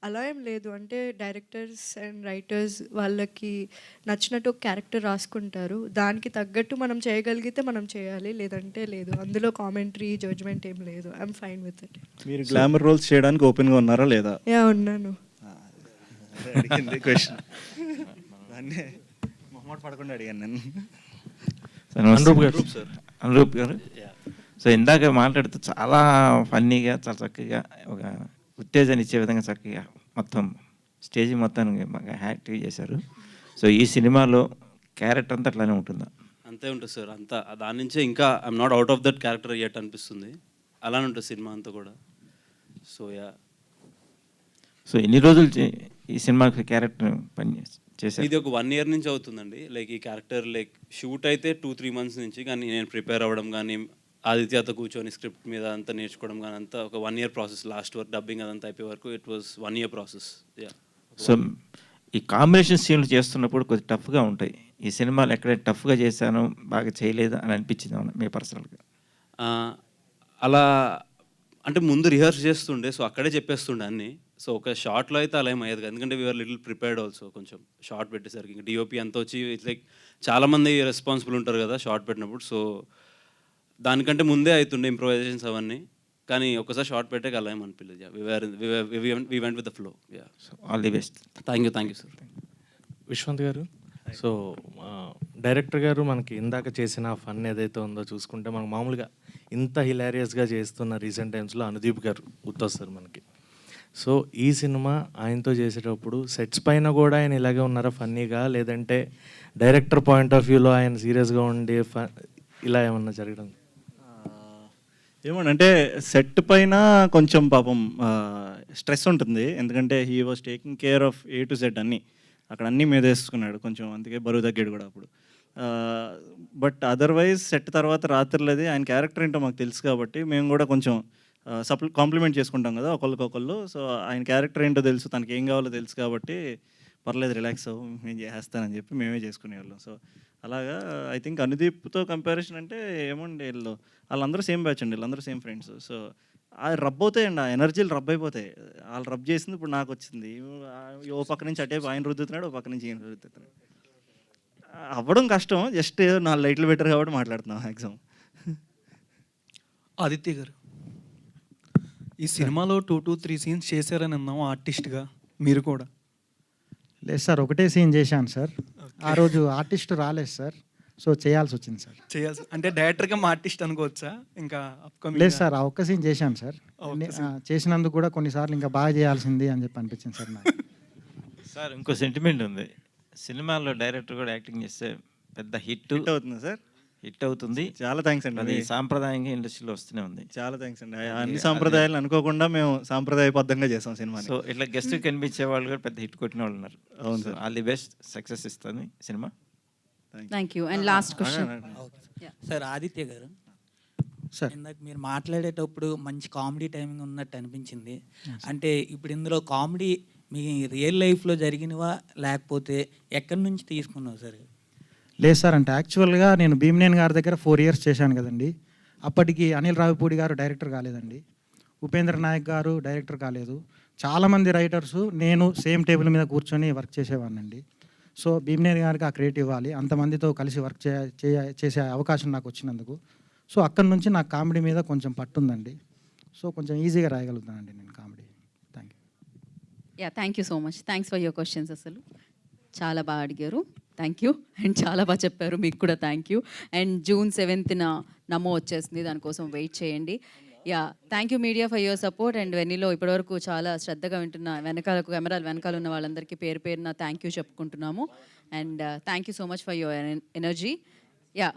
అలా ఏం లేదు. అంటే డైరెక్టర్స్ అండ్ రైటర్స్ వాళ్ళకి నచ్చినట్టు ఒక క్యారెక్టర్ రాసుకుంటారు. దానికి తగ్గట్టు మనం చేయగలిగితే మనం చేయాలి, లేదంటే లేదు. అందులో కామెంటరీ, జడ్జ్మెంట్ ఏం లేదు. I'm fine with it. మీరు గ్లామర్ రోల్స్ చేయడానికి ఓపెన్గా ఉన్నారా లేదా? యా, ఉన్నాను. అడిగింది క్వశ్చన్ దాన్ని మొహమాట పడకుండా అడిగాను నేను. అనురూప్ గారు, సో ఇందాక మాట్లాడుతూ చాలా ఫన్నీగా, చాలా చక్కగా, ఒక ఉత్తేజాన్ని ఇచ్చే విధంగా చక్కగా మొత్తం స్టేజ్ మొత్తాన్ని బాగా యాక్టివ్ చేశారు. సో ఈ సినిమాలో క్యారెక్టర్ అంతా అట్లానే ఉంటుందా? అంతే ఉంటుంది సార్. అంతా దాని నుంచే ఇంకా I'm not out of that character yet అనిపిస్తుంది. అలానే ఉంటుంది సినిమా అంతా కూడా. So yeah. సో ఎన్ని రోజులు ఈ సినిమాకి క్యారెక్టర్ పని చేశారు? ఇది ఒక 1 year నుంచి అవుతుందండి. లైక్ ఈ క్యారెక్టర్ లైక్ షూట్ అయితే 2-3 months నుంచి, కానీ నేను ప్రిపేర్ అవ్వడం కానీ, ఆదిత్యతో కూర్చొని స్క్రిప్ట్ మీద అంతా నేర్చుకోవడం కానీ, అంతా ఒక 1 year process. Last work dubbing అదంతా అయిపోయే వరకు it was 1 year process. Yeah. So ఈ కాంబినేషన్ సీన్లు చేస్తున్నప్పుడు కొద్దిగా టఫ్గా ఉంటాయి. ఈ సినిమాలు ఎక్కడైనా టఫ్గా చేశాను, బాగా చేయలేదు అని అనిపించింది ఏమన్నా మీ పర్సనల్గా? అలా అంటే ముందు రిహర్స్ చేస్తుండే, సో అక్కడే చెప్పేస్తుండే అన్నీ. సో ఒక షార్ట్లో అయితే అలా ఏం అయ్యేది కాదు, ఎందుకంటే వీఆర్ లిటిల్ ప్రిపేర్డ్ ఆల్సో. కొంచెం షార్ట్ పెట్టేసరికి ఇంకా డిఓపి అంతా వచ్చి ఇట్స్ లైక్ చాలామంది రెస్పాన్సిబుల్ ఉంటారు కదా షార్ట్ పెట్టినప్పుడు. సో దానికంటే ముందే అవుతుండే ఇంప్రొవైజేషన్స్ అవన్నీ. కానీ ఒకసారి షార్ట్ పెట్టాక అలా ఏం అనిపించలేదు. We went with the flow. Ya. All the best. Thank you sir. Vishwant గారు, సో డైరెక్టర్ గారు మనకి ఇందాక చేసిన ఫన్ ఏదైతే ఉందో చూసుకుంటే, మనకు మామూలుగా ఇంత హిలారియస్గా చేస్తున్న రీసెంట్ టైమ్స్లో అనుదీప్ గారు గుర్తొస్తారు మనకి. సో ఈ సినిమా ఆయనతో చేసేటప్పుడు సెట్స్ పైన కూడా ఆయన ఇలాగే ఉన్నారా ఫన్నీగా, లేదంటే డైరెక్టర్ పాయింట్ ఆఫ్ వ్యూలో ఆయన సీరియస్గా ఉండి ఇలా ఏమన్నా జరగడం? ఏమోనంటే సెట్ పైన కొంచెం పాపం స్ట్రెస్ ఉంటుంది, ఎందుకంటే he was taking care of A to Z అన్నీ. అక్కడ అన్నీ మీద వేసుకున్నాడు కొంచెం, అందుకే బరువు తగ్గాడు కూడా అప్పుడు. బట్ అదర్వైజ్ సెట్ తర్వాత రాత్రులది ఆయన క్యారెక్టర్ ఏంటో మాకు తెలుసు కాబట్టి మేము కూడా కొంచెం కాంప్లిమెంట్ చేసుకుంటాం కదా ఒకళ్ళకొకళ్ళు. సో ఆయన క్యారెక్టర్ ఏంటో తెలుసు, తనకి ఏం కావాలో తెలుసు కాబట్టి పర్లేదు రిలాక్స్ అవ్వు, నేను చేస్తానని చెప్పి మేమే చేసుకునేవాళ్ళం. సో అలాగా ఐ థింక్ అనుదీప్తో కంపారిజన్ అంటే ఏమండి, వాళ్ళందరూ సేమ్ బ్యాచ్ అండి, వీళ్ళందరూ సేమ్ ఫ్రెండ్స్. సో అది రబ్ అవుతాయండి, ఆ ఎనర్జీలు రబ్ అయిపోతాయి. వాళ్ళు రబ్ చేసింది ఇప్పుడు నాకు వచ్చింది. ఓ పక్క నుంచి అటే ఆయన రుద్దుతున్నాడు, ఓ పక్క నుంచి ఈయన రుద్దుతున్నాడు. అవ్వడం కష్టం, జస్ట్ 4 లైట్లు పెట్టారు కాబట్టి మాట్లాడుతున్నాం మ్యాక్సిమం. ఆదిత్య గారు, ఈ సినిమాలో 2 to 3 సీన్స్ చేశారని అన్నాం ఆర్టిస్ట్గా, మీరు కూడా? లేదు సార్, ఒకటే సీన్ చేశాను సార్. ఆ రోజు ఆర్టిస్ట్ రాలేదు సార్, సో చేయాల్సి వచ్చింది సార్. చేయాల్సి అంటే డైరెక్టర్గా మా ఆర్టిస్ట్ అనుకోవచ్చా? ఇంకా అప్కమింగ్? లేదు సార్, ఆ ఒక్క సీన్ చేశాను సార్. చేసినందుకు కూడా కొన్నిసార్లు ఇంకా బాగా చేయాల్సింది అని చెప్పి అనిపించింది సార్ నాకు. సార్ ఇంకో సెంటిమెంట్ ఉంది, సినిమాలో డైరెక్టర్ కూడా యాక్టింగ్ చేస్తే పెద్ద హిట్ అవుతుంది సార్. హిట్ అవుతుంది. చాలా థ్యాంక్స్ అండి. అది సాంప్రదాయంగా ఇండస్ట్రీలో వస్తూనే ఉంది. చాలా థ్యాంక్స్ అండి. అన్ని సాంప్రదాయాలు అనుకోకుండా మేము సాంప్రదాయబద్ధంగా చేసాం సినిమా. సో ఇట్లా గెస్ట్ కనిపించే వాళ్ళు కూడా పెద్ద హిట్ కొట్టిన వాళ్ళు ఉన్నారు. అవును sir. All the best, success ఇస్తుంది cinema. Thank you. And last question sir, Aditya garu, sir ఇందాక మీరు మాట్లాడేటప్పుడు మంచి కామెడీ టైమింగ్ ఉన్నట్టు అనిపించింది. అంటే ఇప్పుడు ఇందులో కామెడీ మీ రియల్ లైఫ్లో జరిగినవా లేకపోతే ఎక్కడి నుంచి తీసుకున్నావు సార్? లేదు సార్, అంటే యాక్చువల్గా నేను భీమనేని గారి దగ్గర 4 years చేశాను కదండి. అప్పటికి అనిల్ రావిపూడి గారు డైరెక్టర్ కాలేదండి, ఉపేంద్ర నాయక్ గారు డైరెక్టర్ కాలేదు, చాలామంది రైటర్స్, నేను సేమ్ టేబుల్ మీద కూర్చొని వర్క్ చేసేవాడినండి. సో భీమనేని గారికి ఆ క్రియేట్ ఇవ్వాలి, అంతమందితో కలిసి వర్క్ చేసే అవకాశం నాకు వచ్చినందుకు. సో అక్కడి నుంచి నాకు కామెడీ మీద కొంచెం పట్టుందండి. సో కొంచెం ఈజీగా రాయగలుగుతానండి నేను comedy. Thank you. Yeah, thank you so much. Thanks for your questions. అసలు చాలా బాగా అడిగారు, థ్యాంక్ యూ. అండ్ చాలా బాగా చెప్పారు, మీకు కూడా thank you. And June 7th నమో వచ్చేస్తుంది, దానికోసం వెయిట్ చేయండి. Yeah, thank you media for your support. And వెన్నీలో ఇప్పటివరకు చాలా శ్రద్ధగా వింటున్న కెమెరాల వెనకాల ఉన్న వాళ్ళందరికీ పేరు పేరున థ్యాంక్ యూ చెప్పుకుంటున్నాము. And thank you so much for your energy. Yeah,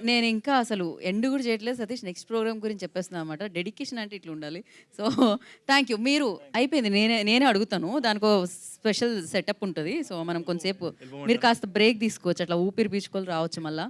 నేను ఇంకా అసలు ఎండ్ కూడా చేయట్లేదు సతీష్, నెక్స్ట్ ప్రోగ్రామ్ గురించి చెప్పేస్తున్నాను అనమాట. డెడికేషన్ అంటే ఇట్లా ఉండాలి. So thank you. మీరు అయిపోయింది, నేనే అడుగుతాను, దానికో స్పెషల్ సెటప్ ఉంటుంది. సో మనం కొంతసేపు మీరు కాస్త బ్రేక్ తీసుకోవచ్చు, అట్లా ఊపిరి పీల్చుకొని రావచ్చు మళ్ళీ.